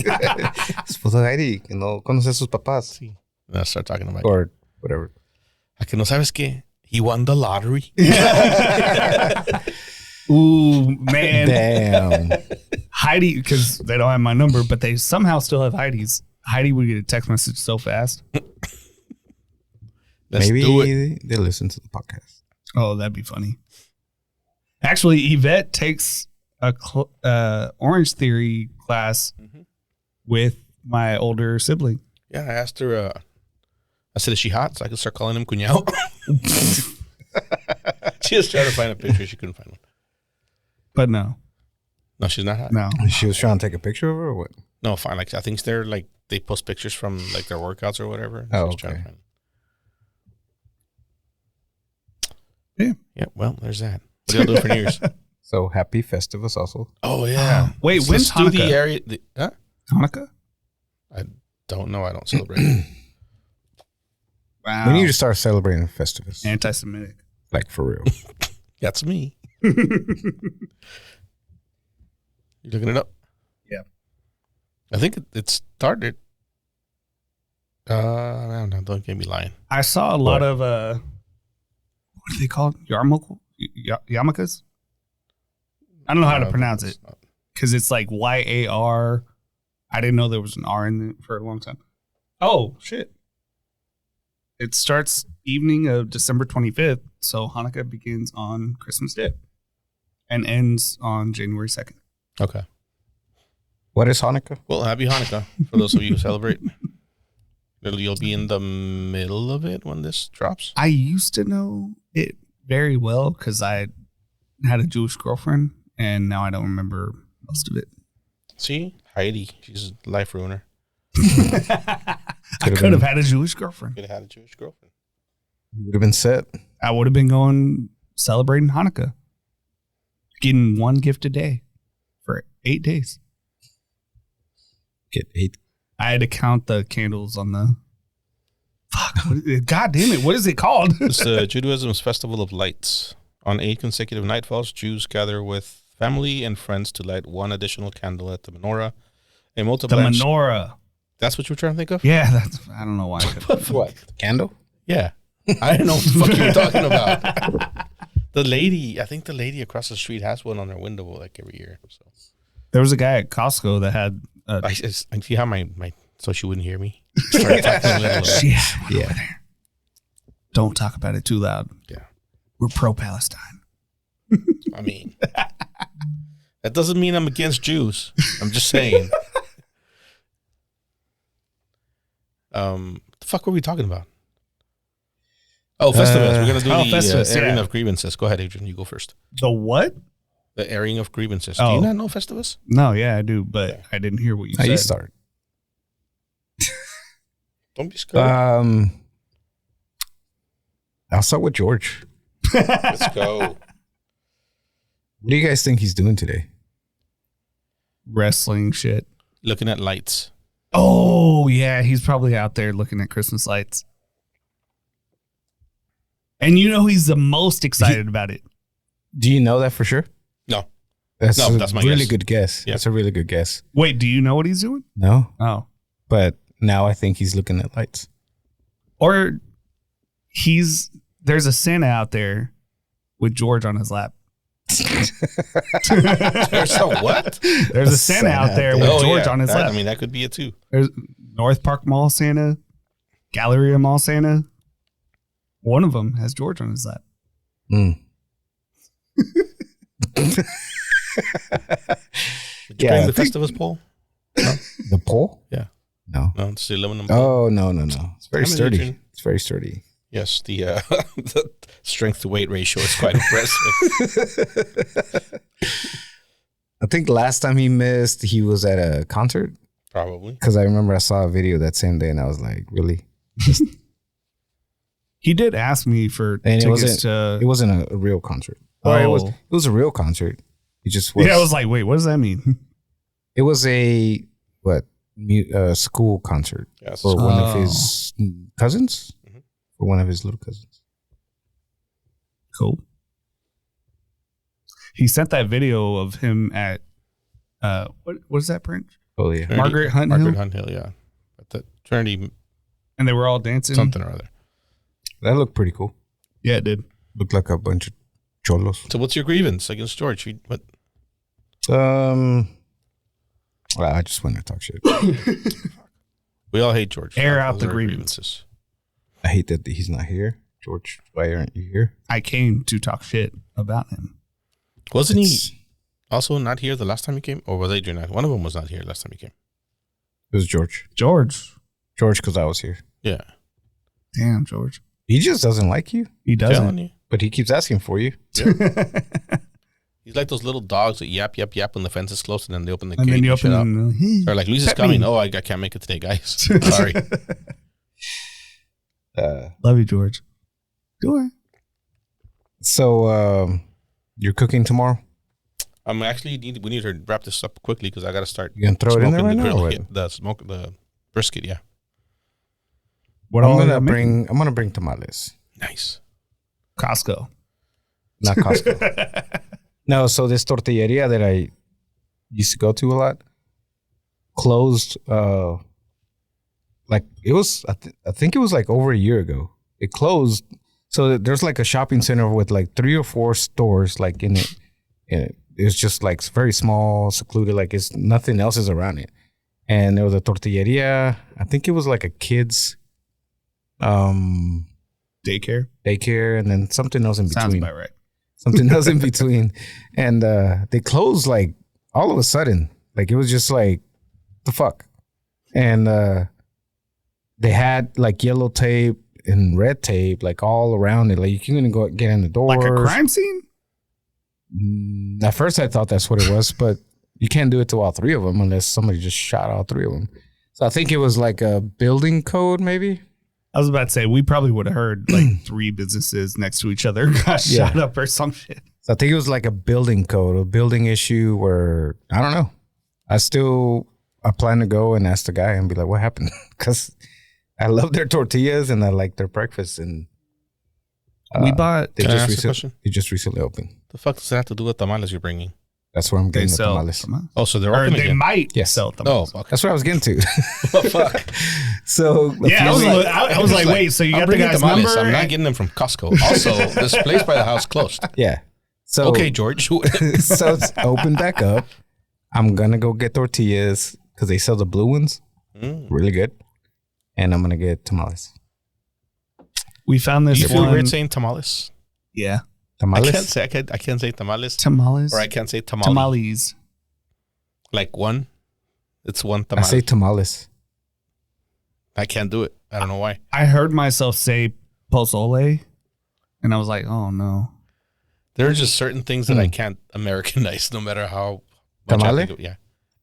[SPEAKER 2] Esposa de Heidi, que no conoce a sus papás.
[SPEAKER 3] And I'll start talking about you.
[SPEAKER 2] Or whatever.
[SPEAKER 3] A que no sabes que he won the lottery.
[SPEAKER 1] Ooh, man.
[SPEAKER 2] Damn.
[SPEAKER 1] Heidi, because they don't have my number, but they somehow still have Heidi's. Heidi would get a text message so fast.
[SPEAKER 3] Let's
[SPEAKER 2] Maybe
[SPEAKER 3] do it.
[SPEAKER 2] they listen to the podcast.
[SPEAKER 1] Oh, that'd be funny. Actually, Yvette takes a Orange Theory class with my older sibling.
[SPEAKER 3] Yeah, I asked her. I said, "Is she hot?" So I could start calling him cuñado. She was trying to find a picture. She couldn't find one.
[SPEAKER 1] But no.
[SPEAKER 3] No, she's not hot.
[SPEAKER 1] No.
[SPEAKER 2] She was trying to take a picture of her or what?
[SPEAKER 3] No, fine. Like I think they're like they post pictures from like their workouts or whatever.
[SPEAKER 2] Oh,
[SPEAKER 3] I was trying to
[SPEAKER 2] okay.
[SPEAKER 3] find.
[SPEAKER 1] Yeah.
[SPEAKER 3] Yeah. Well, there's that. What are y'all doing for New Year's?
[SPEAKER 2] So happy Festivus also.
[SPEAKER 3] Oh yeah.
[SPEAKER 1] Wait, when's
[SPEAKER 3] Let's do the
[SPEAKER 1] Hanukkah?
[SPEAKER 3] area.
[SPEAKER 1] Hanukkah?
[SPEAKER 3] I don't know. I don't celebrate.
[SPEAKER 1] Wow.
[SPEAKER 2] We need to start celebrating Festivus.
[SPEAKER 1] Anti-Semitic.
[SPEAKER 2] Like for real.
[SPEAKER 3] That's me. You looking it up?
[SPEAKER 1] Yeah.
[SPEAKER 3] I think it started. I don't know. Don't get me lying.
[SPEAKER 1] I saw a lot of what are they called? Yarmulke? Yarmulkes? I don't know how to pronounce it because it's like YAR. I didn't know there was an R in it for a long time. Oh shit! It starts evening of December 25th, so Hanukkah begins on Christmas Day and ends on January 2nd.
[SPEAKER 3] Okay.
[SPEAKER 2] What is Hanukkah?
[SPEAKER 3] Well, happy Hanukkah for those of you who celebrate. You'll be in the middle of it when this drops.
[SPEAKER 1] I used to know it very well because I had a Jewish girlfriend, and now I don't remember most of it.
[SPEAKER 3] See, Heidi, she's a life ruiner.
[SPEAKER 1] I could have had a Jewish girlfriend.
[SPEAKER 3] Could have had a Jewish girlfriend.
[SPEAKER 2] You would have been set.
[SPEAKER 1] I would have been going celebrating Hanukkah, getting one gift a day for 8 days.
[SPEAKER 2] Get 8.
[SPEAKER 1] I had to count the candles on the. Fuck! God damn it! What is it called?
[SPEAKER 3] It's Judaism's Festival of Lights. On 8 consecutive nightfalls, Jews gather with family and friends to light one additional candle at the menorah. A
[SPEAKER 1] The
[SPEAKER 3] multiple.
[SPEAKER 1] menorah.
[SPEAKER 3] That's what you were trying to think of?
[SPEAKER 1] Yeah, that's. I don't know why.
[SPEAKER 2] What? Candle?
[SPEAKER 3] Yeah. I didn't know what the fuck you were talking about. I think the lady across the street has one on her window like every year. So
[SPEAKER 1] There was a guy at Costco that had.
[SPEAKER 3] I see how my so she wouldn't hear me. Started talking a little bit.
[SPEAKER 1] Yeah.
[SPEAKER 2] Yeah.
[SPEAKER 1] Over there. Don't talk about it too loud.
[SPEAKER 3] Yeah.
[SPEAKER 1] We're pro-Palestine.
[SPEAKER 3] I mean, that doesn't mean I'm against Jews. I'm just saying. The fuck were we talking about? Oh, Festivus. We're gonna do the
[SPEAKER 1] Festivus,
[SPEAKER 3] airing
[SPEAKER 1] yeah.
[SPEAKER 3] of grievances. Go ahead, Adrian. You go first.
[SPEAKER 1] The what?
[SPEAKER 3] The airing of grievances. Do
[SPEAKER 1] Oh.
[SPEAKER 3] you not know Festivus?
[SPEAKER 1] No, yeah, I do, but I didn't hear what you
[SPEAKER 2] How
[SPEAKER 1] said.
[SPEAKER 2] you start?
[SPEAKER 3] Don't be scared.
[SPEAKER 2] I'll start with George.
[SPEAKER 3] Let's go.
[SPEAKER 2] What do you guys think he's doing today?
[SPEAKER 1] Wrestling shit.
[SPEAKER 3] Looking at lights.
[SPEAKER 1] Oh, yeah. He's probably out there looking at Christmas lights. And you know he's the most excited about it.
[SPEAKER 2] Do you know that for sure?
[SPEAKER 3] No.
[SPEAKER 2] That's
[SPEAKER 3] That's my
[SPEAKER 2] really
[SPEAKER 3] guess.
[SPEAKER 2] good guess.
[SPEAKER 3] Yeah.
[SPEAKER 2] That's a really good guess.
[SPEAKER 1] Wait, do you know what he's doing?
[SPEAKER 2] No,
[SPEAKER 1] Oh.
[SPEAKER 2] but now I think he's looking at lights.
[SPEAKER 1] Or there's a Santa out there with George on his lap.
[SPEAKER 3] There's a what?
[SPEAKER 1] There's a Santa out there with George on his lap.
[SPEAKER 3] I mean, that could be it too.
[SPEAKER 1] There's North Park Mall Santa, Galleria Mall Santa. One of them has George on his lap.
[SPEAKER 2] Mm.
[SPEAKER 3] Did you bring the Festivus pole? No?
[SPEAKER 2] The pole?
[SPEAKER 3] Yeah.
[SPEAKER 2] No.
[SPEAKER 3] No, it's the aluminum pole.
[SPEAKER 2] Oh, no. It's very
[SPEAKER 3] How many,
[SPEAKER 2] sturdy.
[SPEAKER 3] Adrian?
[SPEAKER 2] It's very sturdy.
[SPEAKER 3] Yes, the the strength to weight ratio is quite impressive.
[SPEAKER 2] I think last time he missed, he was at a concert.
[SPEAKER 3] Probably.
[SPEAKER 2] Because I remember I saw a video that same day and I was like, really?
[SPEAKER 1] He did ask me for
[SPEAKER 2] And
[SPEAKER 1] tickets to.
[SPEAKER 2] it wasn't a real concert. Or it was a real concert. It just was.
[SPEAKER 1] Yeah, I was like, wait, what does that mean?
[SPEAKER 2] It was a school concert
[SPEAKER 3] Yes.
[SPEAKER 2] for one of his cousins,
[SPEAKER 3] Mhm.
[SPEAKER 2] for one of his little cousins.
[SPEAKER 1] Cool. He sent that video of him at what is that branch?
[SPEAKER 2] Oh yeah,
[SPEAKER 3] Trinity-
[SPEAKER 1] Margaret Hunt
[SPEAKER 3] Margaret
[SPEAKER 1] Hill?
[SPEAKER 3] Hunt Hill, yeah. At the Trinity
[SPEAKER 1] And they were all dancing.
[SPEAKER 3] something or other.
[SPEAKER 2] that looked pretty cool.
[SPEAKER 1] Yeah, it did.
[SPEAKER 2] Looked like a bunch of cholos.
[SPEAKER 3] So what's your grievance against George? What?
[SPEAKER 2] Well, I just want to talk shit.
[SPEAKER 3] We all hate George.
[SPEAKER 1] Air out
[SPEAKER 3] Those
[SPEAKER 1] the
[SPEAKER 3] are our
[SPEAKER 1] grievances.
[SPEAKER 2] I hate that he's not here. George, why aren't you here?
[SPEAKER 1] I came to talk shit about him.
[SPEAKER 3] Wasn't
[SPEAKER 2] It's-
[SPEAKER 3] he also not here the last time he came? Or was Adrian not? One of them was not here last time he came.
[SPEAKER 2] It was George.
[SPEAKER 1] George.
[SPEAKER 2] George, because I was here.
[SPEAKER 3] Yeah.
[SPEAKER 1] Damn, George.
[SPEAKER 2] He just doesn't like you,
[SPEAKER 1] He
[SPEAKER 3] Telling
[SPEAKER 1] doesn't.
[SPEAKER 3] you.
[SPEAKER 2] but he keeps asking for you.
[SPEAKER 3] He's like those little dogs that yap, yap, yap when the fence is closed and then they open the
[SPEAKER 1] And
[SPEAKER 3] gate
[SPEAKER 1] then you
[SPEAKER 3] and shit
[SPEAKER 1] open
[SPEAKER 3] up.
[SPEAKER 1] and
[SPEAKER 3] Or like, Lisa's
[SPEAKER 1] Pet
[SPEAKER 3] coming.
[SPEAKER 1] me.
[SPEAKER 3] Oh, I can't make it today, guys. Sorry.
[SPEAKER 1] love you, George. George.
[SPEAKER 2] So you're cooking tomorrow?
[SPEAKER 3] I'm actually we need to wrap this up quickly because I got to start.
[SPEAKER 2] You gonna throw it in there
[SPEAKER 3] smoking
[SPEAKER 2] right
[SPEAKER 3] the
[SPEAKER 2] now?
[SPEAKER 3] grill.
[SPEAKER 2] or
[SPEAKER 3] Yeah, the brisket. Yeah,
[SPEAKER 1] What
[SPEAKER 2] I'm
[SPEAKER 1] all
[SPEAKER 2] gonna
[SPEAKER 1] y'all making?
[SPEAKER 2] I'm gonna bring tamales,
[SPEAKER 3] nice.
[SPEAKER 1] Costco.
[SPEAKER 2] not Costco. No, so this tortilleria that I used to go to a lot closed. Like it was, I think it was like over a year ago. It closed. So there's like a shopping center with like 3 or 4 stores like in it. And it's just like very small, secluded. Like it's nothing else is around it. And there was a tortilleria. I think it was like a kid's
[SPEAKER 1] Daycare.
[SPEAKER 2] daycare, and then something else in
[SPEAKER 1] Sounds
[SPEAKER 2] between.
[SPEAKER 1] about right.
[SPEAKER 2] Something else in between. And they closed like all of a sudden. Like it was just like, the fuck. And they had like yellow tape and red tape like all around it. Like you couldn't go get in the doors.
[SPEAKER 1] Like a crime scene?
[SPEAKER 2] At first I thought that's what it was, but you can't do it to all 3 of them unless somebody just shot all 3 of them. So I think it was like a building code maybe.
[SPEAKER 1] I was about to say, we probably would have heard like 3 businesses next to each other got
[SPEAKER 2] Yeah.
[SPEAKER 1] shot up or some shit.
[SPEAKER 2] So I think it was like a building code, a building issue where, I don't know. I plan to go and ask the guy and be like, what happened? Because I love their tortillas and I like their breakfast. And
[SPEAKER 1] We bought.
[SPEAKER 2] they
[SPEAKER 3] Can I
[SPEAKER 2] just
[SPEAKER 3] ask a
[SPEAKER 2] recently,
[SPEAKER 3] question?
[SPEAKER 2] they just recently opened.
[SPEAKER 3] The fuck does that have to do with tamales you're bringing?
[SPEAKER 2] That's where I'm
[SPEAKER 1] They
[SPEAKER 2] getting the
[SPEAKER 1] sell
[SPEAKER 2] tamales.
[SPEAKER 1] tamales.
[SPEAKER 3] Oh, so they're
[SPEAKER 1] Or
[SPEAKER 3] open
[SPEAKER 1] they
[SPEAKER 3] again.
[SPEAKER 1] might
[SPEAKER 2] Yes.
[SPEAKER 1] sell
[SPEAKER 3] Oh,
[SPEAKER 1] tamales.
[SPEAKER 3] okay.
[SPEAKER 2] That's where I was getting to.
[SPEAKER 3] Oh, fuck.
[SPEAKER 2] So
[SPEAKER 1] Yeah, I was
[SPEAKER 2] like,
[SPEAKER 1] like, I was like, wait, so you
[SPEAKER 3] I'm
[SPEAKER 1] got the
[SPEAKER 3] bringing
[SPEAKER 1] guy's
[SPEAKER 3] tamales.
[SPEAKER 1] number?
[SPEAKER 3] I'm not getting them from Costco. Also, this place by the house closed.
[SPEAKER 2] yeah. So
[SPEAKER 3] Okay, George.
[SPEAKER 2] so it's open back up. I'm gonna go get tortillas because they sell the blue ones,
[SPEAKER 3] Mm.
[SPEAKER 2] really good, and I'm gonna get tamales.
[SPEAKER 1] We found
[SPEAKER 3] Do
[SPEAKER 1] this
[SPEAKER 3] you feel
[SPEAKER 1] one.
[SPEAKER 3] weird saying tamales?
[SPEAKER 1] Yeah.
[SPEAKER 2] Tamales.
[SPEAKER 3] I can't say tamales,
[SPEAKER 1] Tamales.
[SPEAKER 3] or I can't say tamale.
[SPEAKER 1] Tamales.
[SPEAKER 3] Like one. It's one
[SPEAKER 2] I
[SPEAKER 3] tamale.
[SPEAKER 2] say tamales.
[SPEAKER 3] I can't do it. I don't know why.
[SPEAKER 1] I heard myself say pozole, and I was like, oh no.
[SPEAKER 3] There are just certain things that I can't Americanize, no matter how much I
[SPEAKER 2] Tamale?
[SPEAKER 3] think of- yeah,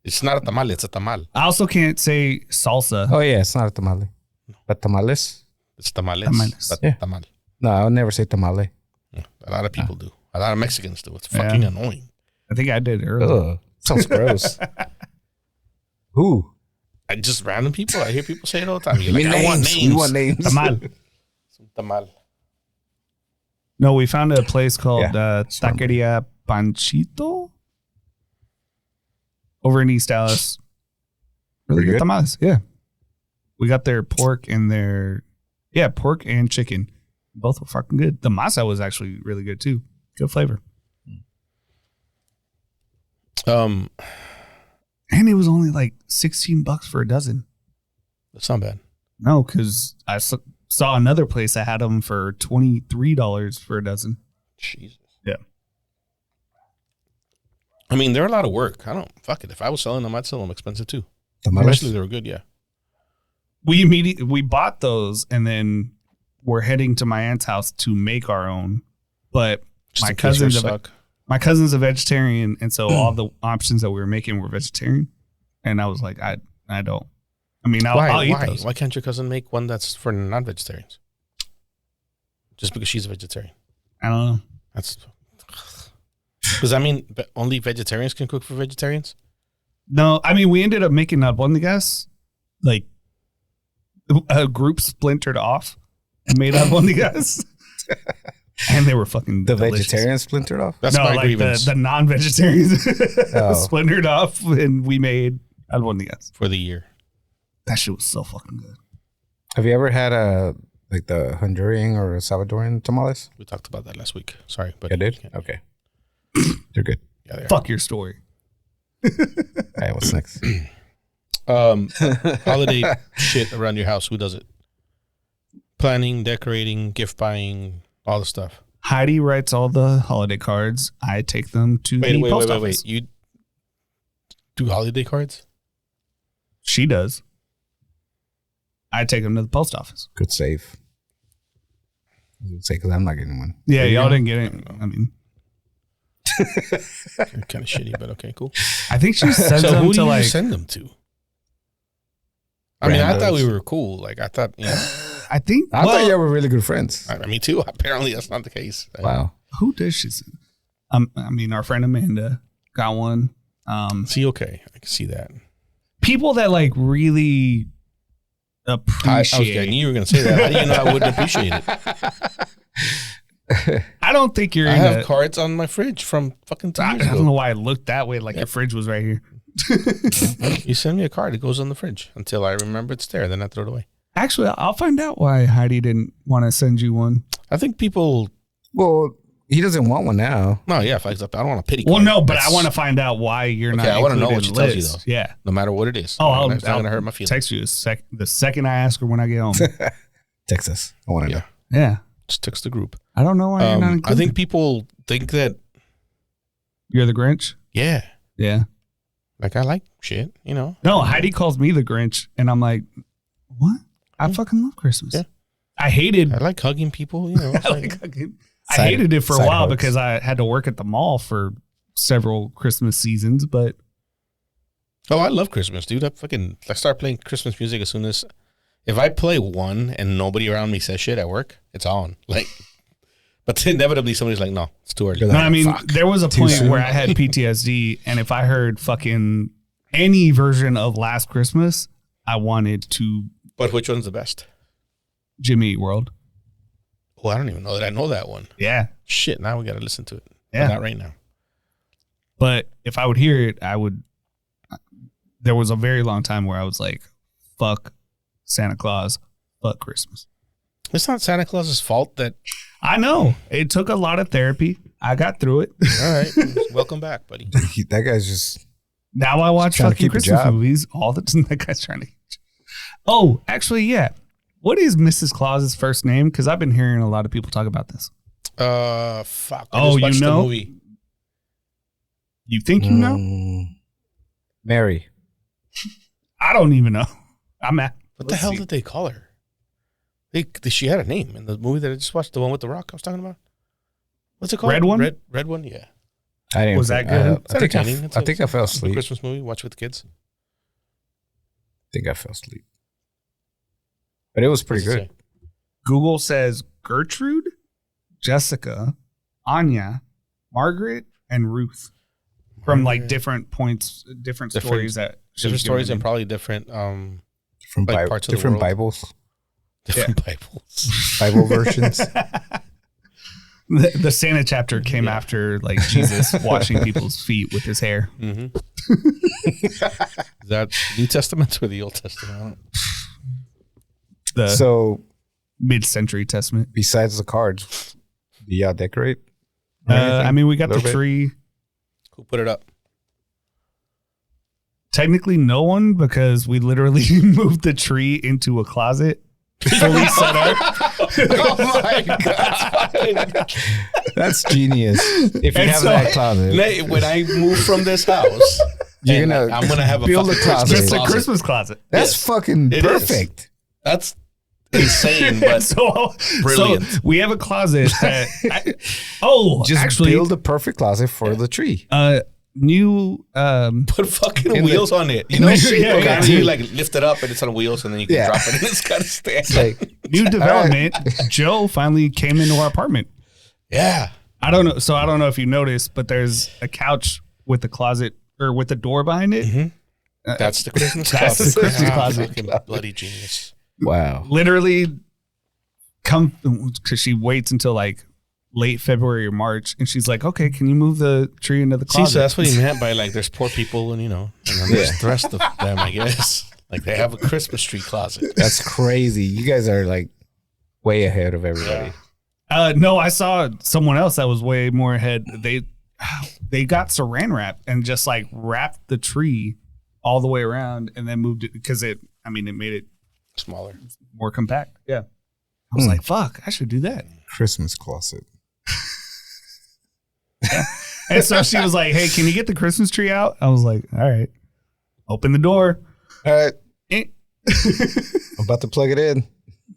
[SPEAKER 3] it's not a tamale. It's a tamal.
[SPEAKER 1] I also can't say salsa.
[SPEAKER 2] Oh yeah, it's not a tamale, but tamales.
[SPEAKER 3] It's tamales.
[SPEAKER 1] Tamales.
[SPEAKER 3] But
[SPEAKER 2] Yeah.
[SPEAKER 3] tamal.
[SPEAKER 2] No, I'll never say tamale.
[SPEAKER 3] A lot of people do. A lot of Mexicans do. It's fucking
[SPEAKER 1] Yeah.
[SPEAKER 3] annoying.
[SPEAKER 1] I think I did earlier.
[SPEAKER 2] Ugh, sounds gross. Who?
[SPEAKER 3] I just random people. I hear people say it all the time. You're
[SPEAKER 2] We
[SPEAKER 3] like, I want
[SPEAKER 2] names.
[SPEAKER 3] names.
[SPEAKER 2] We want names.
[SPEAKER 1] Tamal.
[SPEAKER 3] Some tamal.
[SPEAKER 1] No, we found a place called
[SPEAKER 2] Yeah,
[SPEAKER 1] Taqueria Panchito over in East Dallas. Really
[SPEAKER 2] Pretty
[SPEAKER 1] good
[SPEAKER 2] good?
[SPEAKER 1] tamales. Yeah. We got their pork and pork and chicken. Both were fucking good. The masa was actually really good too. Good flavor. And it was only like $16 for a dozen.
[SPEAKER 3] That's not bad.
[SPEAKER 1] No, because I saw another place that had them for $23 for a dozen.
[SPEAKER 3] Jesus.
[SPEAKER 1] Yeah.
[SPEAKER 3] I mean, they're a lot of work. I don't fuck it. If I was selling them, I'd sell them expensive too.
[SPEAKER 2] Tamales?
[SPEAKER 3] Especially they were good. Yeah.
[SPEAKER 1] We bought those and then we're heading to my aunt's house to make our own. But
[SPEAKER 3] Just
[SPEAKER 1] my
[SPEAKER 3] in case yours
[SPEAKER 1] cousin's
[SPEAKER 3] suck.
[SPEAKER 1] my cousin's a vegetarian, and so all the options that we were making were vegetarian. And I was like, I don't. I mean, I'll eat those.
[SPEAKER 3] Why can't your cousin make one that's for non-vegetarians? Just because she's a vegetarian.
[SPEAKER 1] I don't know.
[SPEAKER 3] That's because I mean, only vegetarians can cook for vegetarians.
[SPEAKER 1] No, I mean, we ended up making albondigas. Like a group splintered off and made albondigas, and they were fucking
[SPEAKER 2] The
[SPEAKER 1] delicious.
[SPEAKER 2] vegetarian splintered off?
[SPEAKER 3] That's
[SPEAKER 1] no,
[SPEAKER 3] my
[SPEAKER 1] like
[SPEAKER 3] grievance
[SPEAKER 1] the non-vegetarians
[SPEAKER 2] Oh.
[SPEAKER 1] splintered off, and we made albondigas.
[SPEAKER 3] for the year.
[SPEAKER 1] That shit was so fucking good.
[SPEAKER 2] Have you ever had like the Honduran or Salvadoran tamales?
[SPEAKER 3] We talked about that last week. Sorry, but
[SPEAKER 2] I did?
[SPEAKER 3] yeah,
[SPEAKER 2] Okay. They're good.
[SPEAKER 3] yeah, they are.
[SPEAKER 1] Fuck your story.
[SPEAKER 2] All right, what's next?
[SPEAKER 3] Holiday shit around your house. Who does it? Planning, decorating, gift buying, all the stuff.
[SPEAKER 1] Heidi writes all the holiday cards. I take them to the post office.
[SPEAKER 3] You do holiday cards?
[SPEAKER 1] She does. I take them to the post office.
[SPEAKER 2] Good save. I would say because I'm not getting one.
[SPEAKER 1] Yeah,
[SPEAKER 3] There you
[SPEAKER 1] y'all
[SPEAKER 3] go.
[SPEAKER 1] didn't get it. I mean,
[SPEAKER 3] Kind of shitty, but okay, cool.
[SPEAKER 1] I think she sends
[SPEAKER 3] So
[SPEAKER 1] them
[SPEAKER 3] who do
[SPEAKER 1] to
[SPEAKER 3] you
[SPEAKER 1] like.
[SPEAKER 3] send them to? I mean, I thought we
[SPEAKER 2] Randos.
[SPEAKER 3] were cool. Like, I thought, you know,
[SPEAKER 1] I think.
[SPEAKER 2] I
[SPEAKER 1] well,
[SPEAKER 2] thought you were really good friends.
[SPEAKER 3] I mean, too. Apparently, that's not the case.
[SPEAKER 2] Wow.
[SPEAKER 1] who does she send? I mean, our friend Amanda got one.
[SPEAKER 3] See, okay, I can see that.
[SPEAKER 1] People that like really
[SPEAKER 3] I
[SPEAKER 1] appreciate.
[SPEAKER 3] knew you were going to say that. How do you know I wouldn't appreciate it?
[SPEAKER 1] I don't think you're
[SPEAKER 3] I
[SPEAKER 1] in
[SPEAKER 3] have cards on my fridge from fucking 2
[SPEAKER 1] I
[SPEAKER 3] years
[SPEAKER 1] don't know
[SPEAKER 3] ago.
[SPEAKER 1] why it looked that way. Like your fridge was right here.
[SPEAKER 3] You send me a card, it goes on the fridge until I remember it's there. Then I throw it away.
[SPEAKER 1] Actually, I'll find out why Heidi didn't want to send you one.
[SPEAKER 3] I think people.
[SPEAKER 2] Well, he doesn't want one now.
[SPEAKER 3] No, yeah, if I don't want a pity
[SPEAKER 1] Well,
[SPEAKER 3] card.
[SPEAKER 1] no, but I
[SPEAKER 3] That's-
[SPEAKER 1] want to find out why you're not.
[SPEAKER 3] I want to know what
[SPEAKER 1] included
[SPEAKER 3] she
[SPEAKER 1] in
[SPEAKER 3] tells
[SPEAKER 1] the
[SPEAKER 3] you,
[SPEAKER 1] list.
[SPEAKER 3] though.
[SPEAKER 1] Yeah.
[SPEAKER 3] No matter what it is.
[SPEAKER 1] Oh,
[SPEAKER 3] it's not going to hurt my feelings.
[SPEAKER 1] Text you the second I ask her when I get home.
[SPEAKER 2] Texas. I want to
[SPEAKER 3] Yeah.
[SPEAKER 2] know.
[SPEAKER 1] Yeah.
[SPEAKER 3] Just text the group.
[SPEAKER 1] I don't know why you're not included.
[SPEAKER 3] I think people think that,
[SPEAKER 1] You're the Grinch?
[SPEAKER 3] yeah,
[SPEAKER 1] Yeah.
[SPEAKER 3] like I like shit, you know.
[SPEAKER 1] No, Heidi calls me the Grinch, and I'm like, what? I fucking love Christmas.
[SPEAKER 3] Yeah.
[SPEAKER 1] I hated
[SPEAKER 3] I like hugging people, you know. It's like-
[SPEAKER 1] I
[SPEAKER 2] Side-
[SPEAKER 1] hated it for a
[SPEAKER 2] side
[SPEAKER 1] while
[SPEAKER 2] hugs.
[SPEAKER 1] because I had to work at the mall for several Christmas seasons, but
[SPEAKER 3] oh, I love Christmas, dude. I start playing Christmas music as soon as. If I play one and nobody around me says shit at work, it's on. Like, but inevitably somebody's like, "No, it's too early."
[SPEAKER 2] You're
[SPEAKER 1] no,
[SPEAKER 2] like,
[SPEAKER 1] I mean,
[SPEAKER 3] fuck.
[SPEAKER 1] there was a
[SPEAKER 2] Too
[SPEAKER 1] point
[SPEAKER 2] soon.
[SPEAKER 1] where I had PTSD, and if I heard fucking any version of Last Christmas, I wanted to
[SPEAKER 3] But which one's the best?
[SPEAKER 1] Jimmy Eat World.
[SPEAKER 3] Oh, I don't even know that I know that one.
[SPEAKER 1] Yeah.
[SPEAKER 3] Shit, now we got to listen to it.
[SPEAKER 1] Yeah.
[SPEAKER 3] But not right now.
[SPEAKER 1] But if I would hear it, I would. There was a very long time where I was like, fuck Santa Claus, fuck Christmas.
[SPEAKER 3] It's not Santa Claus's fault that.
[SPEAKER 1] I know. It took a lot of therapy. I got through it.
[SPEAKER 3] All right, welcome back, buddy.
[SPEAKER 2] That guy's just.
[SPEAKER 1] Now I watch
[SPEAKER 2] trying to
[SPEAKER 1] fucking
[SPEAKER 2] keep a
[SPEAKER 1] Christmas
[SPEAKER 2] job.
[SPEAKER 1] movies all the time. That guy's trying to. Oh, actually, yeah. What is Mrs. Claus's first name? Because I've been hearing a lot of people talk about this.
[SPEAKER 3] Fuck. I
[SPEAKER 1] Oh,
[SPEAKER 3] just
[SPEAKER 1] you
[SPEAKER 3] watched the
[SPEAKER 1] know?
[SPEAKER 3] movie.
[SPEAKER 1] You think you know?
[SPEAKER 2] Mary.
[SPEAKER 1] I don't even know. I'm at.
[SPEAKER 3] What the hell did they call her? She had a name in the movie that I just watched, the one with The Rock I was talking about. What's it called?
[SPEAKER 1] Red one?
[SPEAKER 3] Red one, yeah.
[SPEAKER 2] I didn't.
[SPEAKER 1] Was that good?
[SPEAKER 3] It's entertaining.
[SPEAKER 2] I think I fell
[SPEAKER 3] It's a
[SPEAKER 2] asleep.
[SPEAKER 3] Christmas movie. Watch it with the kids.
[SPEAKER 2] I think I fell asleep. But it was pretty
[SPEAKER 3] What's it
[SPEAKER 2] good.
[SPEAKER 3] say?
[SPEAKER 1] Google says Gertrude, Jessica, Anya, Margaret, and Ruth. from like different points, different stories that
[SPEAKER 3] different stories and probably different
[SPEAKER 2] From
[SPEAKER 3] like parts of the
[SPEAKER 2] different
[SPEAKER 3] world.
[SPEAKER 2] Bibles,
[SPEAKER 3] different Bibles.
[SPEAKER 2] Bible versions.
[SPEAKER 1] the Santa chapter came after like Jesus washing people's feet with his hair.
[SPEAKER 3] Mm-hmm. Is that New Testament or the Old Testament?
[SPEAKER 1] The
[SPEAKER 2] So
[SPEAKER 1] mid-century testament.
[SPEAKER 2] besides the cards, do y'all decorate?
[SPEAKER 1] I mean, we got the
[SPEAKER 2] Little bit.
[SPEAKER 1] tree.
[SPEAKER 3] Who put it up?
[SPEAKER 1] Technically, no one, because we literally moved the tree into a closet. Fully set up.
[SPEAKER 3] Oh my god!
[SPEAKER 2] That's genius. If you
[SPEAKER 1] And
[SPEAKER 2] have
[SPEAKER 1] so-
[SPEAKER 2] that closet,
[SPEAKER 3] Nate, when I move from this house,
[SPEAKER 2] You're
[SPEAKER 3] and
[SPEAKER 2] gonna
[SPEAKER 3] I'm gonna have a
[SPEAKER 2] build
[SPEAKER 3] fucking
[SPEAKER 2] a closet.
[SPEAKER 1] Just
[SPEAKER 3] Christmas
[SPEAKER 1] a
[SPEAKER 3] closet.
[SPEAKER 1] Christmas closet.
[SPEAKER 2] that's
[SPEAKER 3] Yes,
[SPEAKER 2] fucking
[SPEAKER 3] it is.
[SPEAKER 2] perfect.
[SPEAKER 3] That's insane, but
[SPEAKER 1] so
[SPEAKER 3] brilliant.
[SPEAKER 1] we have a closet that
[SPEAKER 2] Just
[SPEAKER 1] actually
[SPEAKER 2] build a perfect closet for the tree.
[SPEAKER 1] new
[SPEAKER 3] put fucking
[SPEAKER 2] In
[SPEAKER 3] wheels on it. You know,
[SPEAKER 1] Yeah,
[SPEAKER 3] okay,
[SPEAKER 1] yeah.
[SPEAKER 3] you like lift it up and it's on wheels, and then you can
[SPEAKER 2] Yeah.
[SPEAKER 3] drop it and it's got to stand.
[SPEAKER 2] It's like
[SPEAKER 1] new development. Joe finally came into our apartment.
[SPEAKER 3] Yeah,
[SPEAKER 1] I don't know if you noticed, but there's a couch with the closet or with the door behind it.
[SPEAKER 3] that's the Christmas
[SPEAKER 1] That's
[SPEAKER 3] closet.
[SPEAKER 1] the Christmas
[SPEAKER 3] Yeah,
[SPEAKER 1] closet.
[SPEAKER 3] fucking bloody genius.
[SPEAKER 2] wow.
[SPEAKER 1] Literally come because she waits until like late February or March, and she's like, "Okay, can you move the tree into the
[SPEAKER 3] See,
[SPEAKER 1] closet?"
[SPEAKER 3] so that's what he meant by like, there's poor people, and you know, and then there's the rest of them, I guess. Like they have a Christmas tree closet.
[SPEAKER 2] That's crazy. You guys are like way ahead of everybody.
[SPEAKER 1] No, I saw someone else that was way more ahead. They got saran wrap and just like wrapped the tree all the way around, and then moved it because it made it
[SPEAKER 3] Smaller.
[SPEAKER 1] more compact. Yeah, I was like, "Fuck, I should do that."
[SPEAKER 2] Christmas closet.
[SPEAKER 1] And so she was like, "Hey, can you get the Christmas tree out?" I was like, "All right." Open the door.
[SPEAKER 2] All right,
[SPEAKER 1] Eh.
[SPEAKER 2] I'm about to plug it in.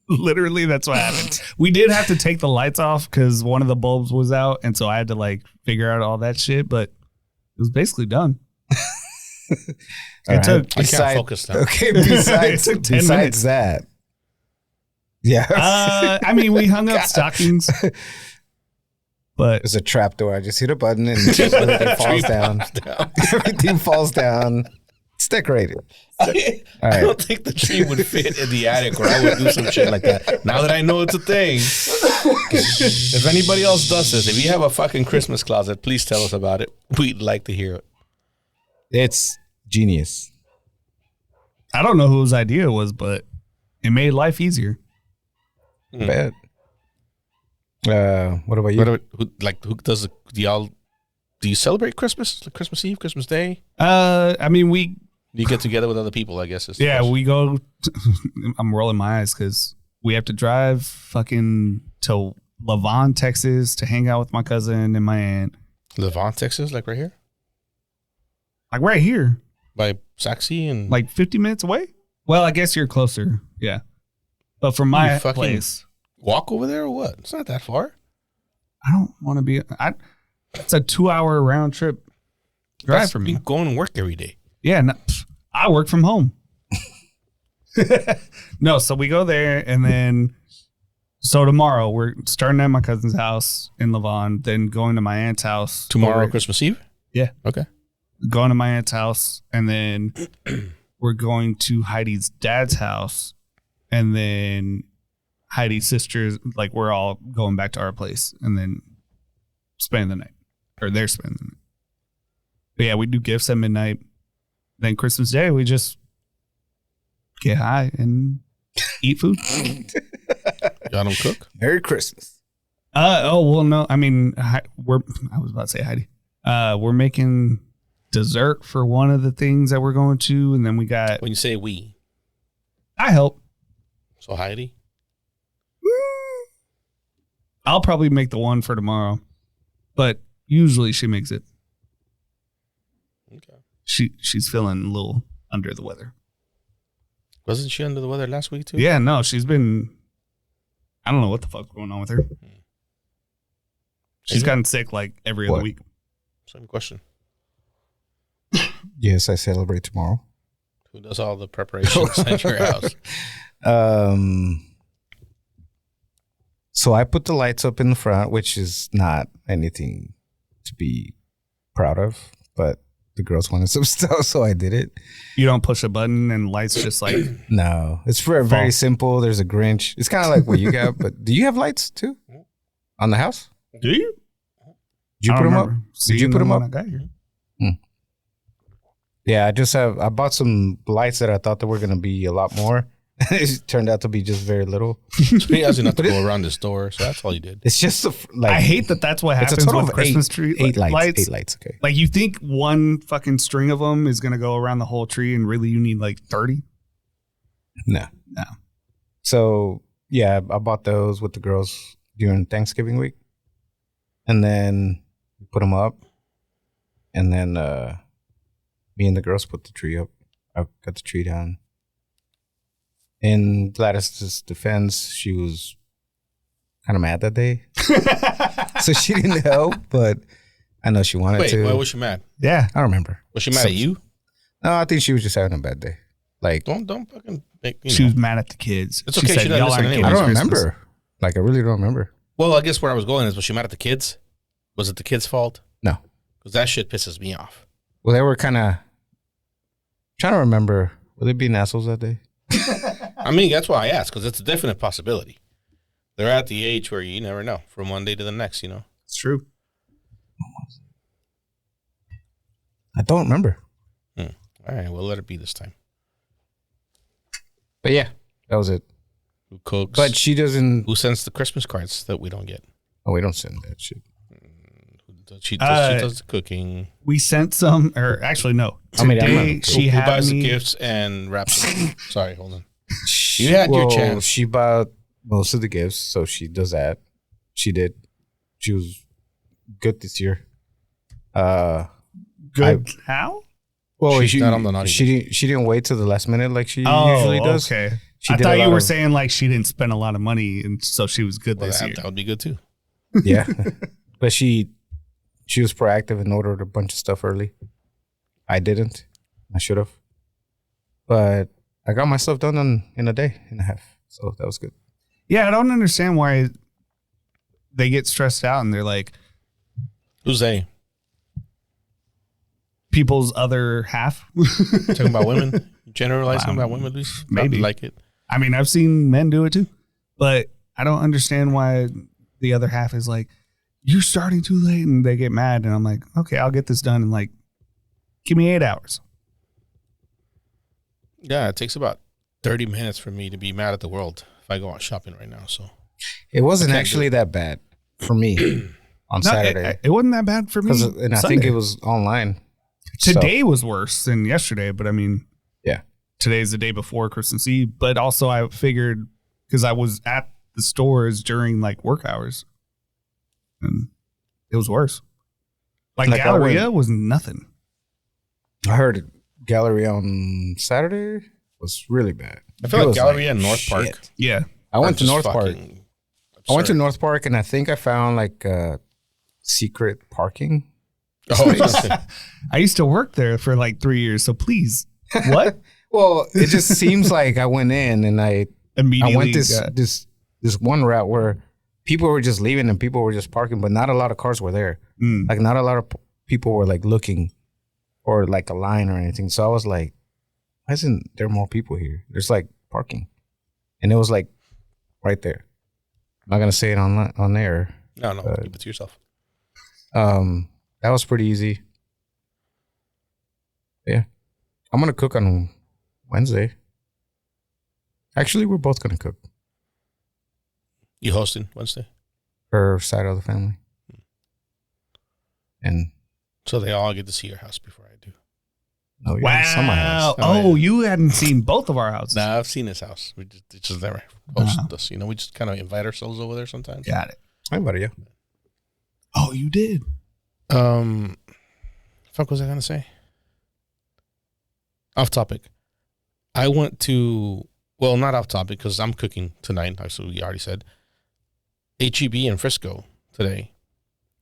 [SPEAKER 1] Literally, that's what happened. We did have to take the lights off because one of the bulbs was out, and so I had to like figure out all that shit. But it was basically done.
[SPEAKER 2] All
[SPEAKER 1] took-
[SPEAKER 2] right.
[SPEAKER 3] I can't focus now.
[SPEAKER 2] Okay, besides,
[SPEAKER 1] It took 10
[SPEAKER 2] besides
[SPEAKER 1] minutes.
[SPEAKER 2] that. Yeah.
[SPEAKER 1] I mean, we hung up stockings, but
[SPEAKER 2] There's a trap door. I just hit a button and everything falls down. Everything falls down. It's decorated.
[SPEAKER 3] I don't think the tree would fit in the attic, or I would do some shit like that. Now that I know it's a thing, if anybody else does this, if you have a fucking Christmas closet, please tell us about it. We'd like to hear it.
[SPEAKER 2] It's genius.
[SPEAKER 1] I don't know whose idea it was, but it made life easier.
[SPEAKER 2] Bad. What about you?
[SPEAKER 3] Who does it? Do you celebrate Christmas? Like Christmas Eve, Christmas Day?
[SPEAKER 1] I mean,
[SPEAKER 3] You get together with other people, I guess.
[SPEAKER 1] yeah, we go. I'm rolling my eyes because we have to drive fucking to Lavon, Texas, to hang out with my cousin and my aunt.
[SPEAKER 3] Levant, Texas, like right here
[SPEAKER 1] Like right here,
[SPEAKER 3] by Saxe and
[SPEAKER 1] like 50 minutes away. Well, I guess you're closer. Yeah, but from my
[SPEAKER 3] You fucking-
[SPEAKER 1] place,
[SPEAKER 3] walk over there or what? It's not that far.
[SPEAKER 1] I don't want to be. It's a 2-hour round trip drive
[SPEAKER 3] That's
[SPEAKER 1] for me.
[SPEAKER 3] you going to work every day.
[SPEAKER 1] Yeah, no, I work from home. No, so we go there, and then so tomorrow we're starting at my cousin's house in Lavon, then going to my aunt's house
[SPEAKER 3] Tomorrow,
[SPEAKER 1] over-
[SPEAKER 3] Christmas Eve?
[SPEAKER 1] Yeah.
[SPEAKER 3] Okay.
[SPEAKER 1] Going to my aunt's house, and then we're going to Heidi's dad's house, and then Heidi's sisters, like we're all going back to our place, and then spending the night, or they're spending the night. But yeah, we do gifts at midnight. Then Christmas Day, we just get high and eat food.
[SPEAKER 3] Y'all don't cook?
[SPEAKER 2] Merry Christmas.
[SPEAKER 1] Oh well, no. I mean, I was about to say Heidi. We're making dessert for one of the things that we're going to, and then we got.
[SPEAKER 3] When you say we,
[SPEAKER 1] I help.
[SPEAKER 3] so Heidi?
[SPEAKER 1] I'll probably make the one for tomorrow, but usually she makes it.
[SPEAKER 3] Okay.
[SPEAKER 1] She's feeling a little under the weather.
[SPEAKER 3] Wasn't she under the weather last week too?
[SPEAKER 1] Yeah, no, she's been. I don't know what the fuck's going on with her. She's gotten sick like every other
[SPEAKER 2] What?
[SPEAKER 1] week.
[SPEAKER 3] Same question.
[SPEAKER 2] Yes, I celebrate tomorrow.
[SPEAKER 3] Who does all the preparations at your house?
[SPEAKER 2] So I put the lights up in the front, which is not anything to be proud of, but the girls wanted some stuff, so I did it.
[SPEAKER 1] You don't push a button and lights just like
[SPEAKER 2] No, it's very simple. There's a Grinch. It's kind of like what you got, but do you have lights too on the house?
[SPEAKER 1] do you?
[SPEAKER 2] Did you put them up? Did you put them up?
[SPEAKER 1] I got here.
[SPEAKER 2] Yeah, I bought some lights that I thought that were going to be a lot more. It turned out to be just very little.
[SPEAKER 3] So he has enough to go around the store, so that's all he did.
[SPEAKER 2] It's just
[SPEAKER 1] I hate that that's what happens with Christmas tree
[SPEAKER 2] eight lights. 8 lights, okay.
[SPEAKER 1] Like you think one fucking string of them is going to go around the whole tree and really you need like 30?
[SPEAKER 2] No. So, yeah, I bought those with the girls during Thanksgiving week. And then we put them up. And then me and the girls put the tree up. I got the tree down. In Gladys's defense, she was kind of mad that day. So she didn't help, but I know she wanted to.
[SPEAKER 3] Why was she mad?
[SPEAKER 1] Yeah.
[SPEAKER 2] I don't remember.
[SPEAKER 3] Was she mad at you?
[SPEAKER 2] No, I think she was just having a bad day. Like,
[SPEAKER 3] Don't fucking make,
[SPEAKER 1] She was mad at the kids.
[SPEAKER 3] It's okay, she doesn't
[SPEAKER 1] "Y'all
[SPEAKER 3] listen
[SPEAKER 1] aren't
[SPEAKER 3] anyway."
[SPEAKER 2] I
[SPEAKER 1] giving
[SPEAKER 2] don't
[SPEAKER 1] us Christmas."
[SPEAKER 2] remember. Like, I really don't remember.
[SPEAKER 3] Well, I guess where I was going is, was she mad at the kids? Was it the kids' fault?
[SPEAKER 2] No.
[SPEAKER 3] Because that shit pisses me off.
[SPEAKER 2] Well, they were kind of trying to remember. Were they being assholes that day?
[SPEAKER 3] I mean, that's why I asked, because it's a definite possibility. They're at the age where you never know from one day to the next, you know?
[SPEAKER 1] It's true.
[SPEAKER 2] I don't remember.
[SPEAKER 3] All right, we'll let it be this time.
[SPEAKER 2] But yeah, that was it.
[SPEAKER 3] Who cooks?
[SPEAKER 2] But she doesn't.
[SPEAKER 3] Who sends the Christmas cards that we don't get?
[SPEAKER 2] Oh, we don't send that shit.
[SPEAKER 3] She does the cooking.
[SPEAKER 1] We sent some, or actually, no.
[SPEAKER 2] I mean,
[SPEAKER 1] Today, she
[SPEAKER 3] Who
[SPEAKER 1] had
[SPEAKER 3] buys
[SPEAKER 1] me.
[SPEAKER 3] the gifts and wraps them? Sorry, hold on. You had your chance.
[SPEAKER 2] She bought most of the gifts, so she does that. She did. She was good this year.
[SPEAKER 1] Good. How?
[SPEAKER 2] Well,
[SPEAKER 3] She's not on the naughty
[SPEAKER 2] she didn't wait till the last minute like she usually does.
[SPEAKER 1] Okay.
[SPEAKER 2] She
[SPEAKER 1] I
[SPEAKER 2] did
[SPEAKER 1] thought
[SPEAKER 2] a
[SPEAKER 1] you
[SPEAKER 2] lot
[SPEAKER 1] were
[SPEAKER 2] of-
[SPEAKER 1] saying like she didn't spend a lot of money, and so she was good
[SPEAKER 3] Well,
[SPEAKER 1] this year.
[SPEAKER 3] that would be good too.
[SPEAKER 2] Yeah, but she was proactive and ordered a bunch of stuff early. I didn't. I should have, but I got my stuff done in a day and a half, so that was good.
[SPEAKER 1] Yeah, I don't understand why they get stressed out and they're like
[SPEAKER 3] Who's they?
[SPEAKER 1] people's other half.
[SPEAKER 3] Talking about women? Generalizing about women, Luis?
[SPEAKER 1] Maybe.
[SPEAKER 3] Like it.
[SPEAKER 1] I mean, I've seen men do it too, but I don't understand why the other half is like, you're starting too late, and they get mad. And I'm like, okay, I'll get this done in like, give me 8 hours.
[SPEAKER 3] Yeah, it takes about 30 minutes for me to be mad at the world if I go out shopping right now. So
[SPEAKER 2] It wasn't actually that bad for me on Saturday.
[SPEAKER 1] It wasn't that bad for me.
[SPEAKER 2] And I think it was online.
[SPEAKER 1] Today was worse than yesterday, but I mean,
[SPEAKER 2] Yeah.
[SPEAKER 1] today's the day before Christmas Eve. But also, I figured because I was at the stores during like work hours, and it was worse. Like Galleria was nothing.
[SPEAKER 2] I heard Galleria on Saturday was really bad.
[SPEAKER 3] I feel
[SPEAKER 2] It
[SPEAKER 3] like
[SPEAKER 2] was
[SPEAKER 3] Galleria and North Park.
[SPEAKER 2] shit.
[SPEAKER 1] Yeah,
[SPEAKER 2] I went
[SPEAKER 3] are
[SPEAKER 2] to
[SPEAKER 3] just
[SPEAKER 2] North Park.
[SPEAKER 3] fucking
[SPEAKER 2] I went to
[SPEAKER 3] absurd.
[SPEAKER 2] North Park and I think I found like secret parking.
[SPEAKER 3] Oh, yeah.
[SPEAKER 1] I used to work there for like 3 years. So please, what?
[SPEAKER 2] Well, it just seems like I went in and I
[SPEAKER 1] Immediately
[SPEAKER 2] went
[SPEAKER 1] got-
[SPEAKER 2] this one route where people were just leaving and people were just parking, but not a lot of cars were there.
[SPEAKER 1] Mm.
[SPEAKER 2] Like not a lot of people were like looking or like a line or anything. So I was like, why isn't there more people here? There's like parking. And it was like right there. I'm not gonna say it on there.
[SPEAKER 3] No, keep it to yourself.
[SPEAKER 2] That was pretty easy. Yeah. I'm gonna cook on Wednesday. Actually, we're both gonna cook.
[SPEAKER 3] You hosting Wednesday?
[SPEAKER 2] Her side of the family. And
[SPEAKER 3] So they all get to see your house before I do.
[SPEAKER 2] oh, yeah, it's on my
[SPEAKER 1] Wow.
[SPEAKER 2] house.
[SPEAKER 1] Oh, you hadn't seen both of our houses.
[SPEAKER 3] Nah, I've seen his house. It's just never hosted us. You know, we just kind of invite ourselves over there sometimes.
[SPEAKER 1] Got it.
[SPEAKER 2] Hi, buddy. Yeah.
[SPEAKER 1] Oh, you did.
[SPEAKER 3] Fuck was I gonna say? Off topic. I went to, well, not off topic because I'm cooking tonight. Actually, we already said HEB in Frisco today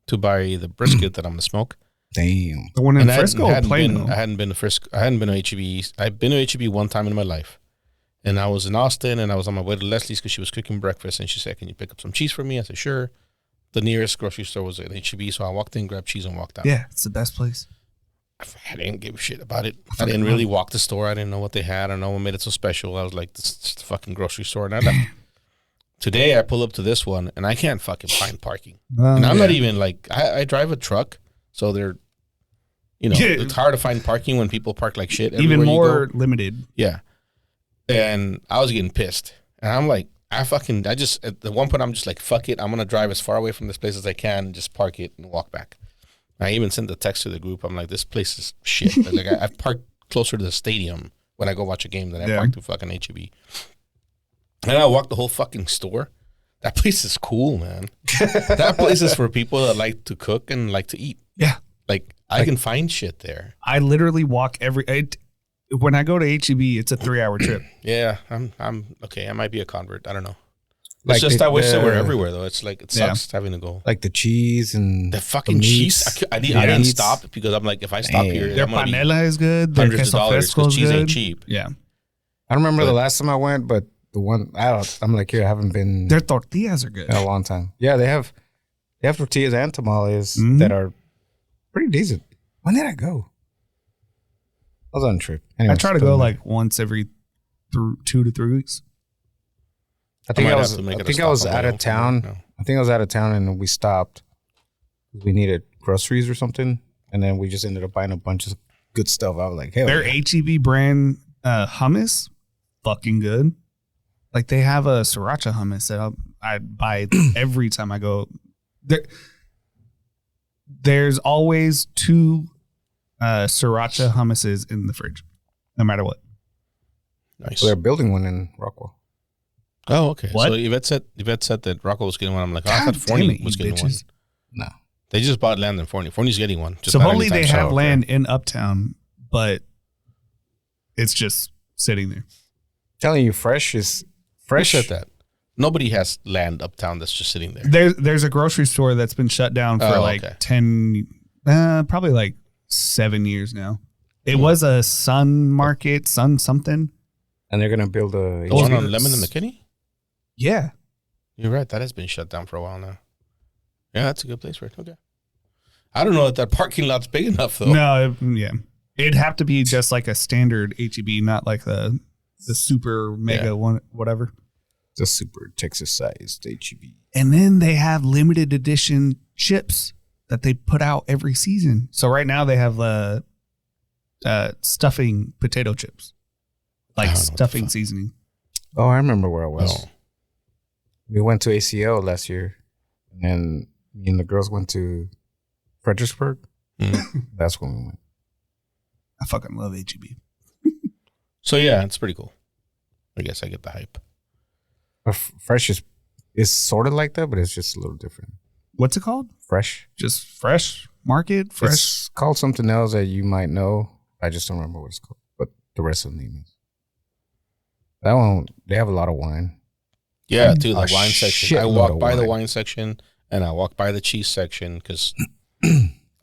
[SPEAKER 3] to buy the brisket that I'm gonna smoke.
[SPEAKER 2] Damn.
[SPEAKER 1] The one in
[SPEAKER 3] And
[SPEAKER 1] Frisco or Plano?
[SPEAKER 3] I hadn't been to Frisco. I hadn't been to HEB. I've been to HEB one time in my life, and I was in Austin, and I was on my way to Leslie's because she was cooking breakfast, and she said, "Can you pick up some cheese for me?" I said, "Sure." The nearest grocery store was at HEB, so I walked in, grabbed cheese, and walked out.
[SPEAKER 1] Yeah, it's the best place.
[SPEAKER 3] I didn't give a shit about it. I didn't really walk the store. I didn't know what they had. I don't know what made it so special. I was like, this is just a fucking grocery store, and I left. Today, I pull up to this one, and I can't fucking find parking. And I'm not even like, I drive a truck, so they're, it's hard to find parking when people park like shit.
[SPEAKER 1] Even more limited.
[SPEAKER 3] Yeah. And I was getting pissed. And I'm like, at the one point, I'm just like, fuck it. I'm going to drive as far away from this place as I can, and just park it and walk back. I even sent a text to the group. I'm like, this place is shit. Like, I've parked closer to the stadium when I go watch a game than I parked to fucking HEB. And I walked the whole fucking store. That place is cool, man. That place is for people that like to cook and like to eat.
[SPEAKER 1] Yeah.
[SPEAKER 3] Like, I can find shit there.
[SPEAKER 1] I literally walk when I go to HEB, it's a 3-hour trip.
[SPEAKER 3] Yeah, I'm okay. I might be a convert. I don't know. It's just I wish they were everywhere though. It's like it sucks having to go.
[SPEAKER 2] Like the cheese and
[SPEAKER 3] the fucking cheese. I didn't stop because I'm like, if I stop here,
[SPEAKER 1] their panela is good. Their
[SPEAKER 3] hundreds of dollars because cheese ain't cheap.
[SPEAKER 1] Yeah,
[SPEAKER 2] I don't remember the last time I went, but the one I'm like, here, I haven't been.
[SPEAKER 1] Their tortillas are good
[SPEAKER 2] in a long time. Yeah, they have tortillas and tamales that are pretty decent. When did I go? I was on a trip. Anyways,
[SPEAKER 1] I try to go like once every 2 to 3 weeks.
[SPEAKER 2] I think I was out of town. No. I think I was out of town and we stopped. We needed groceries or something, and then we just ended up buying a bunch of good stuff. I was like, hey,
[SPEAKER 1] their HEB brand hummus, fucking good. Like they have a sriracha hummus that I buy every time I go. There's always 2 sriracha hummuses in the fridge, no matter what.
[SPEAKER 3] Nice.
[SPEAKER 2] So they're building one in Rockwell.
[SPEAKER 3] Oh, okay.
[SPEAKER 1] What?
[SPEAKER 3] So Yvette said that Rockwell was getting one. I'm like, I thought Forney was getting one.
[SPEAKER 2] No.
[SPEAKER 3] They just bought land in Forney. Forney's getting one.
[SPEAKER 1] Supposedly they have land in Uptown, but it's just sitting there.
[SPEAKER 2] Telling you, Fresh is fresh.
[SPEAKER 3] Who said that? Nobody has land uptown that's just sitting there.
[SPEAKER 1] There's a grocery store that's been shut down for 10, probably like 7 years now. It was a Sun Market, Sun something.
[SPEAKER 2] And they're going to build
[SPEAKER 3] the one on Lemon and McKinney?
[SPEAKER 1] Yeah.
[SPEAKER 3] You're right. That has been shut down for a while now. Yeah, that's a good place for it. Okay. I don't know if that parking lot's big enough, though.
[SPEAKER 1] No, it'd have to be just like a standard HEB, not like the super mega one, whatever.
[SPEAKER 2] The super Texas-sized HEB.
[SPEAKER 1] And then they have limited edition chips that they put out every season. So right now they have stuffing potato chips. Like stuffing seasoning.
[SPEAKER 2] Oh, I remember where I was. Oh. We went to ACL last year, and me and the girls went to Fredericksburg. That's when we went.
[SPEAKER 1] I fucking love HEB.
[SPEAKER 3] So yeah, it's pretty cool. I guess I get the hype.
[SPEAKER 2] Fresh is sort of like that, but it's just a little different.
[SPEAKER 1] What's it called?
[SPEAKER 2] Fresh.
[SPEAKER 1] Just Fresh Market? Fresh.
[SPEAKER 2] It's called something else that you might know. I just don't remember what it's called, but the rest of the name is. That one, they have a lot of wine.
[SPEAKER 3] Yeah, dude, the wine section. I walked by the wine section and I walked by the cheese section because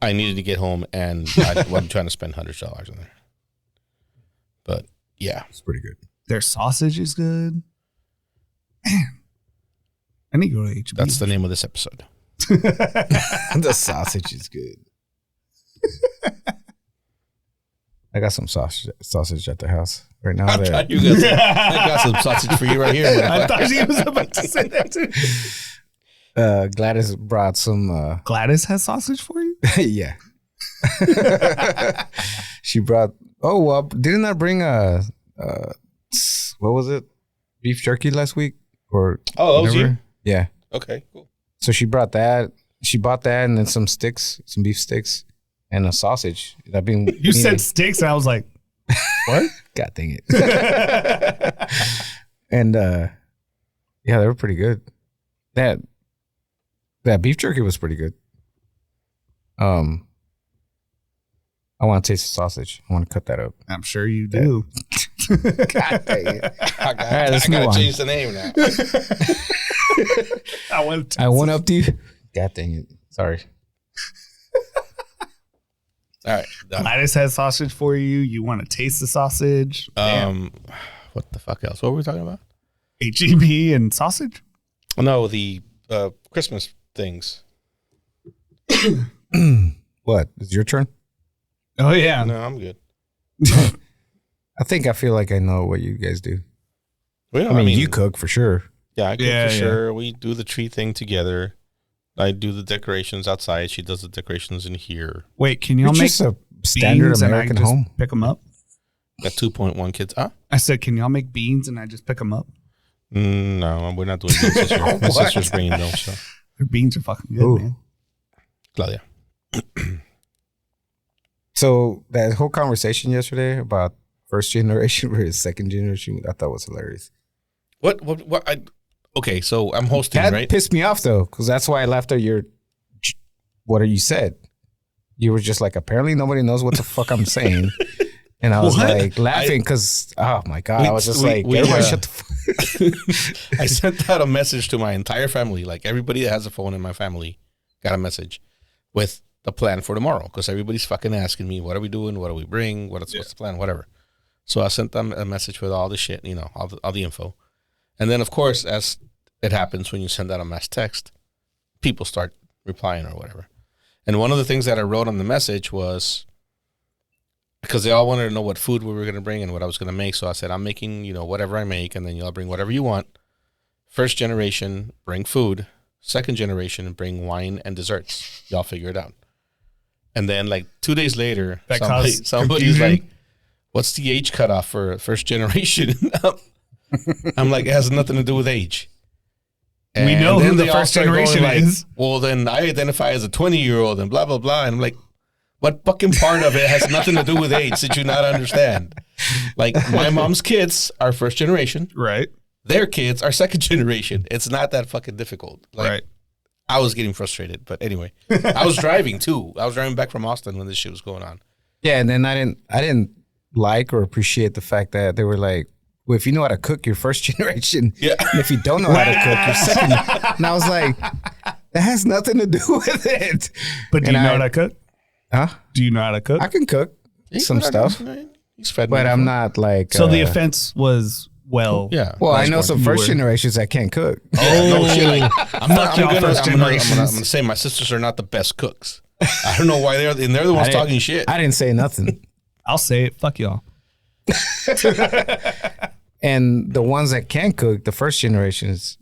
[SPEAKER 3] I needed to get home and I wasn't trying to spend $100 in there. But yeah,
[SPEAKER 2] it's pretty good.
[SPEAKER 1] Their sausage is good. Man, I need to go to HEB.
[SPEAKER 3] That's the name of this episode.
[SPEAKER 2] The sausage is good. I got some sausage at the house right now.
[SPEAKER 3] I got some sausage for you right here.
[SPEAKER 1] I thought he was about to say that too.
[SPEAKER 2] Gladys brought some.
[SPEAKER 1] Gladys has sausage for you?
[SPEAKER 2] Yeah. She brought. Oh, well, didn't I bring what was it? Beef jerky last week? Or
[SPEAKER 3] that was you?
[SPEAKER 2] Yeah.
[SPEAKER 3] Okay, cool.
[SPEAKER 2] So she brought that. She bought that and then some beef sticks. And a sausage.
[SPEAKER 1] You said sticks, and I was like, what?
[SPEAKER 2] God dang it. And yeah, they were pretty good. That beef jerky was pretty good. I want to taste the sausage. I want to cut that up.
[SPEAKER 1] I'm sure you do.
[SPEAKER 2] God dang it.
[SPEAKER 3] I gotta change the name now.
[SPEAKER 2] I went up to you. God dang it. Sorry.
[SPEAKER 3] All right.
[SPEAKER 1] Gladys has sausage for you. You want to taste the sausage?
[SPEAKER 3] What the fuck else? What were we talking about?
[SPEAKER 1] HEB and sausage?
[SPEAKER 3] No, the Christmas things.
[SPEAKER 2] What? Is it your turn?
[SPEAKER 1] Oh yeah.
[SPEAKER 3] No, I'm good.
[SPEAKER 2] I feel like I know what you guys do.
[SPEAKER 3] Well,
[SPEAKER 2] I mean, you cook for sure.
[SPEAKER 3] Yeah, I cook
[SPEAKER 1] Yeah,
[SPEAKER 3] for
[SPEAKER 1] yeah.
[SPEAKER 3] sure. We do the tree thing together. I do the decorations outside. She does the decorations in here.
[SPEAKER 1] Wait, can y'all
[SPEAKER 2] It's
[SPEAKER 1] make
[SPEAKER 2] just a standard
[SPEAKER 1] beans and I
[SPEAKER 2] American
[SPEAKER 1] just
[SPEAKER 2] home.
[SPEAKER 1] pick them up?
[SPEAKER 3] Got 2.1 kids. Huh?
[SPEAKER 1] I said, can y'all make beans and I just pick them up?
[SPEAKER 3] No, we're not doing beans this year. My
[SPEAKER 2] What?
[SPEAKER 3] sister's bringing them. So,
[SPEAKER 1] Their beans are fucking good,
[SPEAKER 2] Ooh.
[SPEAKER 1] man.
[SPEAKER 3] Claudia.
[SPEAKER 2] So that whole conversation yesterday about first generation versus second generation, I thought was hilarious.
[SPEAKER 3] What? Okay, so I'm hosting,
[SPEAKER 2] That
[SPEAKER 3] right?
[SPEAKER 2] pissed me off though, because that's why I laughed at what you said. You were just like, apparently nobody knows what the fuck I'm saying. And I was
[SPEAKER 3] What?
[SPEAKER 2] like laughing because, oh my God, I was just like, everybody shut the fuck.
[SPEAKER 3] I sent out a message to my entire family, like everybody that has a phone in my family got a message with the plan for tomorrow, because everybody's fucking asking me, what are we doing? What do we bring? What's the plan? Whatever. So I sent them a message with all the shit, all the info. And then, of course, as it happens when you send out a mass text, people start replying or whatever. And one of the things that I wrote on the message was, because they all wanted to know what food we were going to bring and what I was going to make. So I said, I'm making, whatever I make, and then y'all bring whatever you want. First generation, bring food. Second generation, bring wine and desserts. Y'all figure it out. And then, like 2 days later, somebody's
[SPEAKER 1] confusion?
[SPEAKER 3] like, what's the age cutoff for first generation? I'm like, it has nothing to do with age.
[SPEAKER 1] We know
[SPEAKER 3] then
[SPEAKER 1] who the
[SPEAKER 3] they all
[SPEAKER 1] first
[SPEAKER 3] start going
[SPEAKER 1] generation
[SPEAKER 3] like,
[SPEAKER 1] is.
[SPEAKER 3] well, then I identify as a 20-year-old and blah, blah, blah. And I'm like, what fucking part of it has nothing to do with age? Did you not understand? Like, my mom's kids are first generation.
[SPEAKER 1] Right.
[SPEAKER 3] Their kids are second generation. It's not that fucking difficult. Like,
[SPEAKER 1] Right.
[SPEAKER 3] I was getting frustrated. But anyway, I was driving too. I was driving back from Austin when this shit was going on.
[SPEAKER 2] Yeah, and then I didn't like or appreciate the fact that they were like, well, if you know how to cook, you're first generation.
[SPEAKER 3] Yeah.
[SPEAKER 2] And if you don't know how to cook, you're second. And I was like, that has nothing to do with it.
[SPEAKER 1] But do
[SPEAKER 2] And
[SPEAKER 1] you know how to cook?
[SPEAKER 2] Huh?
[SPEAKER 1] Do you know how to cook?
[SPEAKER 2] I can cook some stuff,
[SPEAKER 3] He's fed me
[SPEAKER 2] but I'm
[SPEAKER 3] before.
[SPEAKER 2] not like.
[SPEAKER 1] So the offense was, well,
[SPEAKER 3] Yeah.
[SPEAKER 2] Well, I know
[SPEAKER 3] Nice
[SPEAKER 2] some
[SPEAKER 1] one.
[SPEAKER 2] first
[SPEAKER 1] You were-
[SPEAKER 2] generations that can't cook.
[SPEAKER 3] No shit. Like, I'm
[SPEAKER 1] y'all first generations.
[SPEAKER 3] gonna say my sisters are not the best cooks. I don't know why they're the ones talking shit.
[SPEAKER 2] I didn't say nothing.
[SPEAKER 1] I'll say it. Fuck y'all.
[SPEAKER 2] And the ones that can cook, the first generations,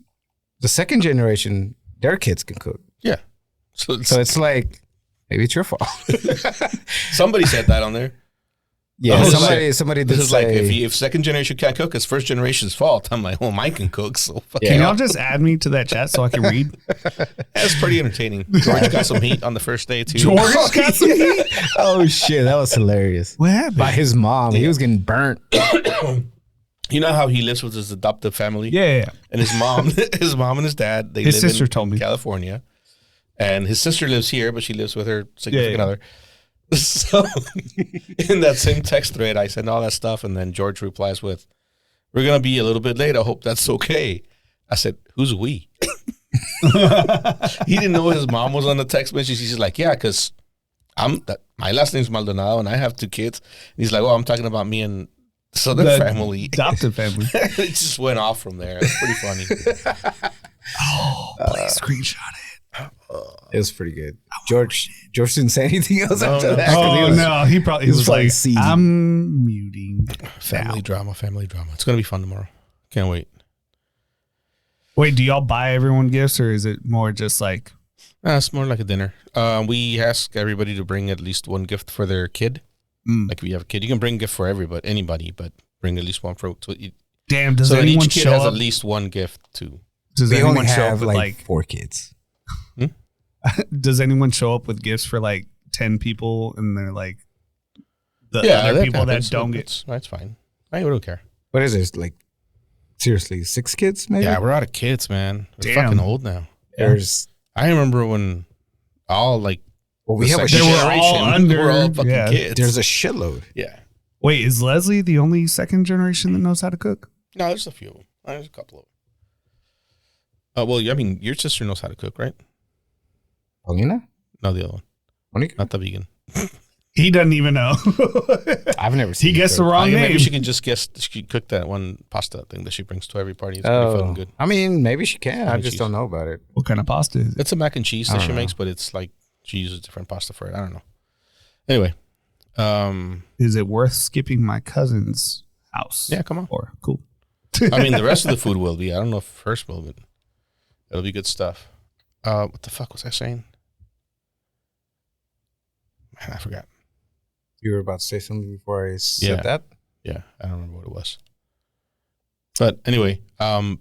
[SPEAKER 2] the second generation, their kids can cook.
[SPEAKER 3] Yeah. So
[SPEAKER 2] it's like, maybe it's your fault.
[SPEAKER 3] somebody said that on there.
[SPEAKER 2] Yeah,
[SPEAKER 3] Oh,
[SPEAKER 2] somebody
[SPEAKER 3] This
[SPEAKER 2] did
[SPEAKER 3] is like
[SPEAKER 2] say,
[SPEAKER 3] if second generation can't cook, it's first generation's fault. I'm like, well, mine can cook, so fuck
[SPEAKER 2] Yeah.
[SPEAKER 1] Can
[SPEAKER 3] yeah.
[SPEAKER 1] y'all just add me to that chat so I can read?
[SPEAKER 3] That's pretty entertaining. George got some heat on the first day too.
[SPEAKER 1] George got some heat?
[SPEAKER 2] oh shit, that was hilarious.
[SPEAKER 1] What happened?
[SPEAKER 2] By his mom, he was getting burnt.
[SPEAKER 3] You know how he lives with his adoptive family?
[SPEAKER 1] Yeah.
[SPEAKER 3] And his mom and his dad, they
[SPEAKER 1] His
[SPEAKER 3] live
[SPEAKER 1] sister
[SPEAKER 3] in
[SPEAKER 1] told me.
[SPEAKER 3] California. And his sister lives here, but she lives with her significant
[SPEAKER 1] Yeah.
[SPEAKER 3] other. So in that same text thread, I send all that stuff, and then George replies with, "We're gonna be a little bit late. I hope that's okay." I said, "Who's we?" He didn't know his mom was on the text message. He's like, "Yeah, because my last name's Maldonado, and I have 2 kids." And he's like, "Oh, I'm talking about me and this other
[SPEAKER 1] The
[SPEAKER 3] family."
[SPEAKER 1] adopted family.
[SPEAKER 3] It just went off from there. It's pretty funny.
[SPEAKER 1] Please screenshot it.
[SPEAKER 2] It was pretty good. George didn't say anything else
[SPEAKER 3] No,
[SPEAKER 2] after
[SPEAKER 3] no.
[SPEAKER 2] that. 'cause he
[SPEAKER 1] Oh
[SPEAKER 2] was-
[SPEAKER 1] no, he probably
[SPEAKER 2] he was
[SPEAKER 1] was
[SPEAKER 2] probably
[SPEAKER 1] like,
[SPEAKER 2] seething.
[SPEAKER 1] I'm muting.
[SPEAKER 3] Family drama. It's gonna be fun tomorrow. Can't wait.
[SPEAKER 1] Wait, do y'all buy everyone gifts or is it more just like
[SPEAKER 3] It's more like a dinner. We ask everybody to bring at least one gift for their kid. Like if you have a kid, you can bring a gift for anybody, but bring at least one for.
[SPEAKER 1] damn, does
[SPEAKER 3] So that
[SPEAKER 1] anyone
[SPEAKER 3] each kid
[SPEAKER 1] show
[SPEAKER 3] has
[SPEAKER 1] up?
[SPEAKER 3] at least one gift too.
[SPEAKER 1] Does
[SPEAKER 2] we
[SPEAKER 1] anyone
[SPEAKER 2] only
[SPEAKER 1] show up
[SPEAKER 2] have
[SPEAKER 1] with
[SPEAKER 2] like
[SPEAKER 1] like
[SPEAKER 2] 4 kids.
[SPEAKER 1] does anyone show up with gifts for like 10 people and they're like the other
[SPEAKER 3] that
[SPEAKER 1] people
[SPEAKER 3] happens.
[SPEAKER 1] that don't get
[SPEAKER 3] That's fine. I don't care.
[SPEAKER 2] What is this? Like, seriously, 6 kids maybe?
[SPEAKER 3] Yeah, we're out of kids, man. We're
[SPEAKER 1] Damn.
[SPEAKER 3] fucking old now.
[SPEAKER 2] There's,
[SPEAKER 3] I remember when all like
[SPEAKER 2] well, we
[SPEAKER 3] the
[SPEAKER 2] have a
[SPEAKER 3] second
[SPEAKER 1] They were all
[SPEAKER 3] generation
[SPEAKER 1] under-
[SPEAKER 3] were all fucking
[SPEAKER 1] yeah.
[SPEAKER 3] kids.
[SPEAKER 2] there's a shitload.
[SPEAKER 3] yeah.
[SPEAKER 1] Wait, is Leslie the only second generation that knows how to cook?
[SPEAKER 3] No, there's a few of them. There's a couple of them. Well, I mean, your sister knows how to cook, right?
[SPEAKER 2] Paulina?
[SPEAKER 3] No, the other one,
[SPEAKER 2] Monica?
[SPEAKER 3] not the vegan.
[SPEAKER 1] He doesn't even know.
[SPEAKER 2] I've never seen
[SPEAKER 1] He gets the
[SPEAKER 2] her.
[SPEAKER 1] wrong name.
[SPEAKER 3] Maybe she can just guess. She cooked that one pasta thing that she brings to every party. It's pretty fucking good.
[SPEAKER 2] I mean, maybe she can. I
[SPEAKER 3] and
[SPEAKER 2] just
[SPEAKER 3] cheese.
[SPEAKER 2] don't know about it.
[SPEAKER 1] What kind of pasta is it?
[SPEAKER 3] It's a mac and cheese
[SPEAKER 2] I
[SPEAKER 3] that
[SPEAKER 2] don't
[SPEAKER 3] she
[SPEAKER 2] know.
[SPEAKER 3] makes, but it's like she uses different pasta for it. I don't know. Anyway,
[SPEAKER 1] Is it worth skipping my cousin's house?
[SPEAKER 3] Yeah, come on.
[SPEAKER 1] Or cool.
[SPEAKER 3] I mean, the rest of the food will be. I don't know if first will, but it'll be good stuff. What the fuck was I saying? Man, I forgot.
[SPEAKER 2] You were about to say something before I said that?
[SPEAKER 3] Yeah, I don't remember what it was. But anyway, I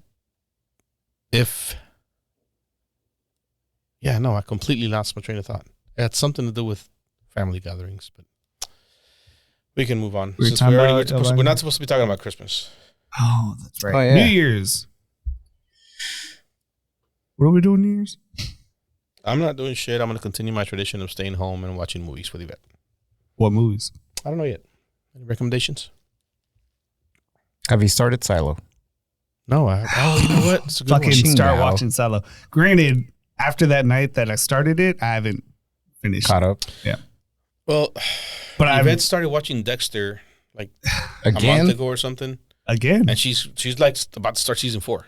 [SPEAKER 3] completely lost my train of thought. It had something to do with family gatherings, but we can move on.
[SPEAKER 1] We're
[SPEAKER 3] We're not supposed to be talking about Christmas.
[SPEAKER 1] Oh, that's right.
[SPEAKER 2] Oh, yeah.
[SPEAKER 1] New Year's. What are we doing New Year's?
[SPEAKER 3] I'm not doing shit. I'm going to continue my tradition of staying home and watching movies with Yvette.
[SPEAKER 1] What movies?
[SPEAKER 3] I don't know yet. Any recommendations?
[SPEAKER 2] Have you started Silo?
[SPEAKER 3] No. You know what? It's a good
[SPEAKER 1] Fucking
[SPEAKER 3] one.
[SPEAKER 1] start
[SPEAKER 2] now.
[SPEAKER 1] watching Silo. Granted, after that night that I started it, I haven't finished.
[SPEAKER 2] Caught up?
[SPEAKER 1] Yeah.
[SPEAKER 3] Well,
[SPEAKER 1] But
[SPEAKER 3] Yvette started watching Dexter like a month
[SPEAKER 2] Again?
[SPEAKER 3] ago or something.
[SPEAKER 1] Again.
[SPEAKER 3] And she's like about to start season 4.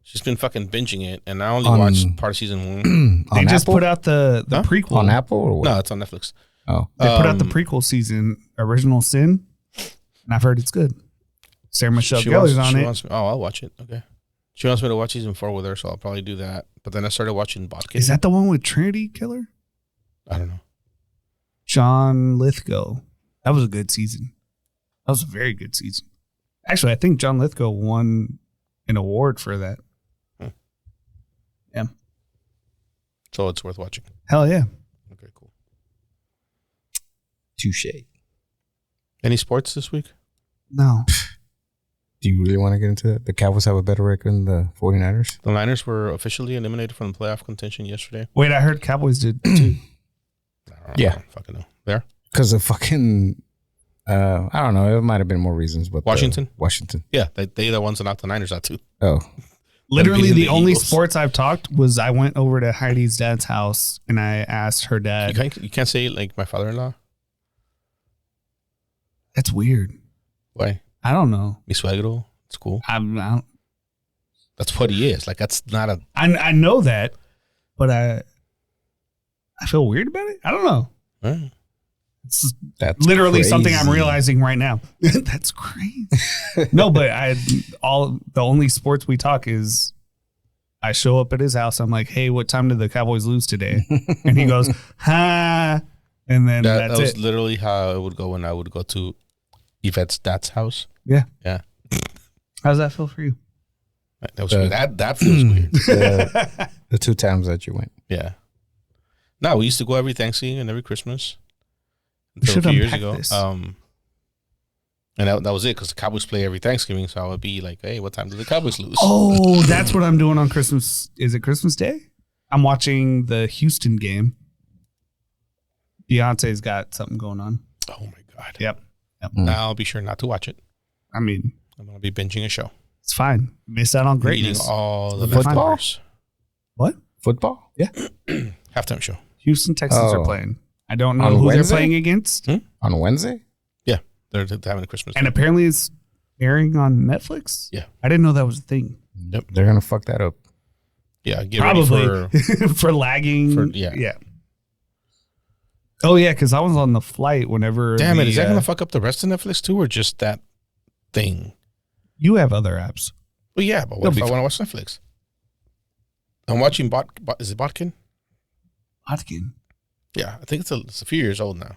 [SPEAKER 3] She's been fucking binging it, and I only
[SPEAKER 2] On-
[SPEAKER 3] watched part of season 1.
[SPEAKER 1] They
[SPEAKER 2] On
[SPEAKER 1] just
[SPEAKER 2] Apple?
[SPEAKER 1] put out the
[SPEAKER 3] Huh?
[SPEAKER 1] prequel.
[SPEAKER 2] On Apple or what?
[SPEAKER 3] No, it's on Netflix.
[SPEAKER 2] Oh.
[SPEAKER 1] They put out the prequel season, Original Sin, and I've heard it's good. Sarah Michelle Gellar's on it.
[SPEAKER 3] I'll watch it. Okay. She wants me to watch season 4 with her, so I'll probably do that. But then I started watching Botkin.
[SPEAKER 1] Is that the one with Trinity Killer?
[SPEAKER 3] I don't know.
[SPEAKER 1] John Lithgow. That was a good season. That was a very good season. Actually, I think John Lithgow won an award for that. Yeah.
[SPEAKER 3] So it's worth watching.
[SPEAKER 1] Hell yeah.
[SPEAKER 3] Okay, cool.
[SPEAKER 2] Touche.
[SPEAKER 3] Any sports this week?
[SPEAKER 1] No.
[SPEAKER 2] Do you really want to get into it? The Cowboys have a better record than the 49ers?
[SPEAKER 3] The Niners were officially eliminated from the playoff contention yesterday.
[SPEAKER 1] Wait, I heard Cowboys did too.
[SPEAKER 3] I
[SPEAKER 2] Yeah.
[SPEAKER 3] don't fucking know. There?
[SPEAKER 2] Because of fucking, I don't know. It might have been more reasons, but
[SPEAKER 3] Washington?
[SPEAKER 2] Washington.
[SPEAKER 3] Yeah, they the ones that knocked the Niners out too.
[SPEAKER 2] Oh,
[SPEAKER 1] Literally,
[SPEAKER 3] beating
[SPEAKER 1] the
[SPEAKER 3] the
[SPEAKER 1] only
[SPEAKER 3] Eagles.
[SPEAKER 1] sports I've talked was I went over to Heidi's dad's house and I asked her dad.
[SPEAKER 3] You can't say like my father-in-law.
[SPEAKER 1] That's weird.
[SPEAKER 3] Why?
[SPEAKER 1] I don't know.
[SPEAKER 3] Mi suegro. It's cool.
[SPEAKER 1] I don't,
[SPEAKER 3] That's what he is. Like that's not a.
[SPEAKER 1] I know that, but I feel weird about it. I don't know. It's
[SPEAKER 2] that's
[SPEAKER 1] literally something I'm
[SPEAKER 2] crazy.
[SPEAKER 1] realizing right now. That's crazy. No, but the only sports we talk is I show up at his house. I'm like, hey, what time did the Cowboys lose today? And he goes, ha. And then
[SPEAKER 3] That
[SPEAKER 1] that's
[SPEAKER 3] was
[SPEAKER 1] it.
[SPEAKER 3] literally how it would go when I would go to Yvette's dad's house.
[SPEAKER 1] Yeah.
[SPEAKER 3] Yeah.
[SPEAKER 1] How's that feel for you?
[SPEAKER 3] That was weird. That feels weird.
[SPEAKER 2] The 2 times that you went.
[SPEAKER 3] Yeah. No, we used to go every Thanksgiving and every Christmas.
[SPEAKER 1] We
[SPEAKER 3] Until a
[SPEAKER 1] should
[SPEAKER 3] few years
[SPEAKER 1] unpack
[SPEAKER 3] ago.
[SPEAKER 1] this.
[SPEAKER 3] And that was it because the Cowboys play every Thanksgiving. So I would be like, hey, what time did the Cowboys lose?
[SPEAKER 1] Oh, that's what I'm doing on Christmas. Is it Christmas Day? I'm watching the Houston game. Beyonce's got something going on.
[SPEAKER 3] Oh, my God.
[SPEAKER 1] Yep.
[SPEAKER 3] Now I'll be sure not to watch it.
[SPEAKER 1] I mean,
[SPEAKER 3] I'm going to be binging a show.
[SPEAKER 1] it's fine. Miss out on
[SPEAKER 3] Eating
[SPEAKER 1] greatness.
[SPEAKER 3] all the
[SPEAKER 2] Football?
[SPEAKER 3] leftovers.
[SPEAKER 1] What?
[SPEAKER 2] Football?
[SPEAKER 3] Halftime show.
[SPEAKER 1] Houston Texans are
[SPEAKER 2] Oh.
[SPEAKER 1] playing. I don't know
[SPEAKER 2] On
[SPEAKER 1] who
[SPEAKER 2] Wednesday?
[SPEAKER 1] they're playing against.
[SPEAKER 2] On Wednesday?
[SPEAKER 3] Yeah. They're having a Christmas.
[SPEAKER 1] And apparently it's airing on Netflix.
[SPEAKER 3] Yeah.
[SPEAKER 1] I didn't know that was a thing.
[SPEAKER 3] Yep.
[SPEAKER 2] They're going to fuck that up.
[SPEAKER 3] Yeah. Get
[SPEAKER 1] Probably
[SPEAKER 3] ready for.
[SPEAKER 1] for lagging.
[SPEAKER 3] Yeah.
[SPEAKER 1] Oh, yeah, because I was on the flight whenever.
[SPEAKER 3] Damn it. Is that
[SPEAKER 1] the,
[SPEAKER 3] going to fuck up the rest of Netflix too or just that thing?
[SPEAKER 1] You have other apps.
[SPEAKER 3] Well, yeah, but what
[SPEAKER 1] It'll
[SPEAKER 3] if
[SPEAKER 1] be
[SPEAKER 3] I want to watch Netflix? I'm watching is it Botkin?
[SPEAKER 1] Botkin.
[SPEAKER 3] Yeah, I think it's a few years old now.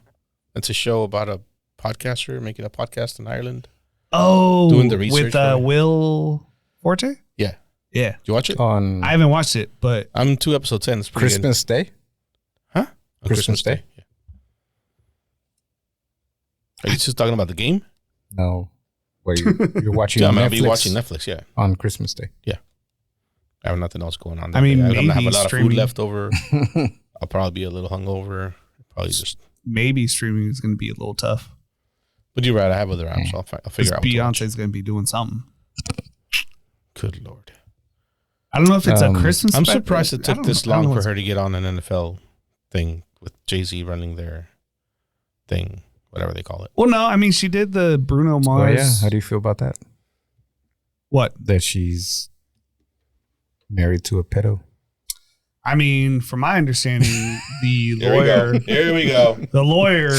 [SPEAKER 3] It's a show about a podcaster making a podcast in Ireland.
[SPEAKER 1] Oh,
[SPEAKER 3] Doing the research
[SPEAKER 1] with
[SPEAKER 3] for it.
[SPEAKER 1] Will Forte?
[SPEAKER 3] Yeah.
[SPEAKER 1] Yeah.
[SPEAKER 3] Did you watch it?
[SPEAKER 2] On
[SPEAKER 1] I haven't watched it, but
[SPEAKER 3] I'm 2 episodes in. It's pretty
[SPEAKER 2] Christmas Day?
[SPEAKER 3] good. Huh? On
[SPEAKER 2] Christmas Day?
[SPEAKER 3] Yeah. Are you just talking about the game?
[SPEAKER 2] No. What you're watching
[SPEAKER 3] Yeah,
[SPEAKER 2] on
[SPEAKER 3] I'll
[SPEAKER 2] Netflix
[SPEAKER 3] be watching Netflix, yeah.
[SPEAKER 2] on Christmas Day.
[SPEAKER 3] I have nothing else going on.
[SPEAKER 1] I mean,
[SPEAKER 3] I'm gonna have a
[SPEAKER 1] maybe
[SPEAKER 3] lot
[SPEAKER 1] streaming.
[SPEAKER 3] of food left over. I'll probably be a little hungover. Probably just.
[SPEAKER 1] maybe streaming is going to be a little tough.
[SPEAKER 3] But you're right. I have other apps. I'll figure
[SPEAKER 1] Because
[SPEAKER 3] out. What to watch.
[SPEAKER 1] Beyonce's going to be doing something.
[SPEAKER 3] Good Lord.
[SPEAKER 1] I don't know if it's a Christmas.
[SPEAKER 3] I'm
[SPEAKER 1] spe-
[SPEAKER 3] surprised it
[SPEAKER 1] I
[SPEAKER 3] took
[SPEAKER 1] don't
[SPEAKER 3] this
[SPEAKER 1] know. I don't
[SPEAKER 3] long
[SPEAKER 1] know
[SPEAKER 3] for
[SPEAKER 1] what's-
[SPEAKER 3] her to get on an NFL thing with Jay-Z running their thing, whatever they call it.
[SPEAKER 1] Well, no, I mean, she did the Bruno
[SPEAKER 2] Oh,
[SPEAKER 1] Mars.
[SPEAKER 2] yeah. How do you feel about that?
[SPEAKER 1] What?
[SPEAKER 2] That she's married to a pedo?
[SPEAKER 1] I mean, from my understanding, the lawyer,
[SPEAKER 3] Here we go.
[SPEAKER 1] the lawyer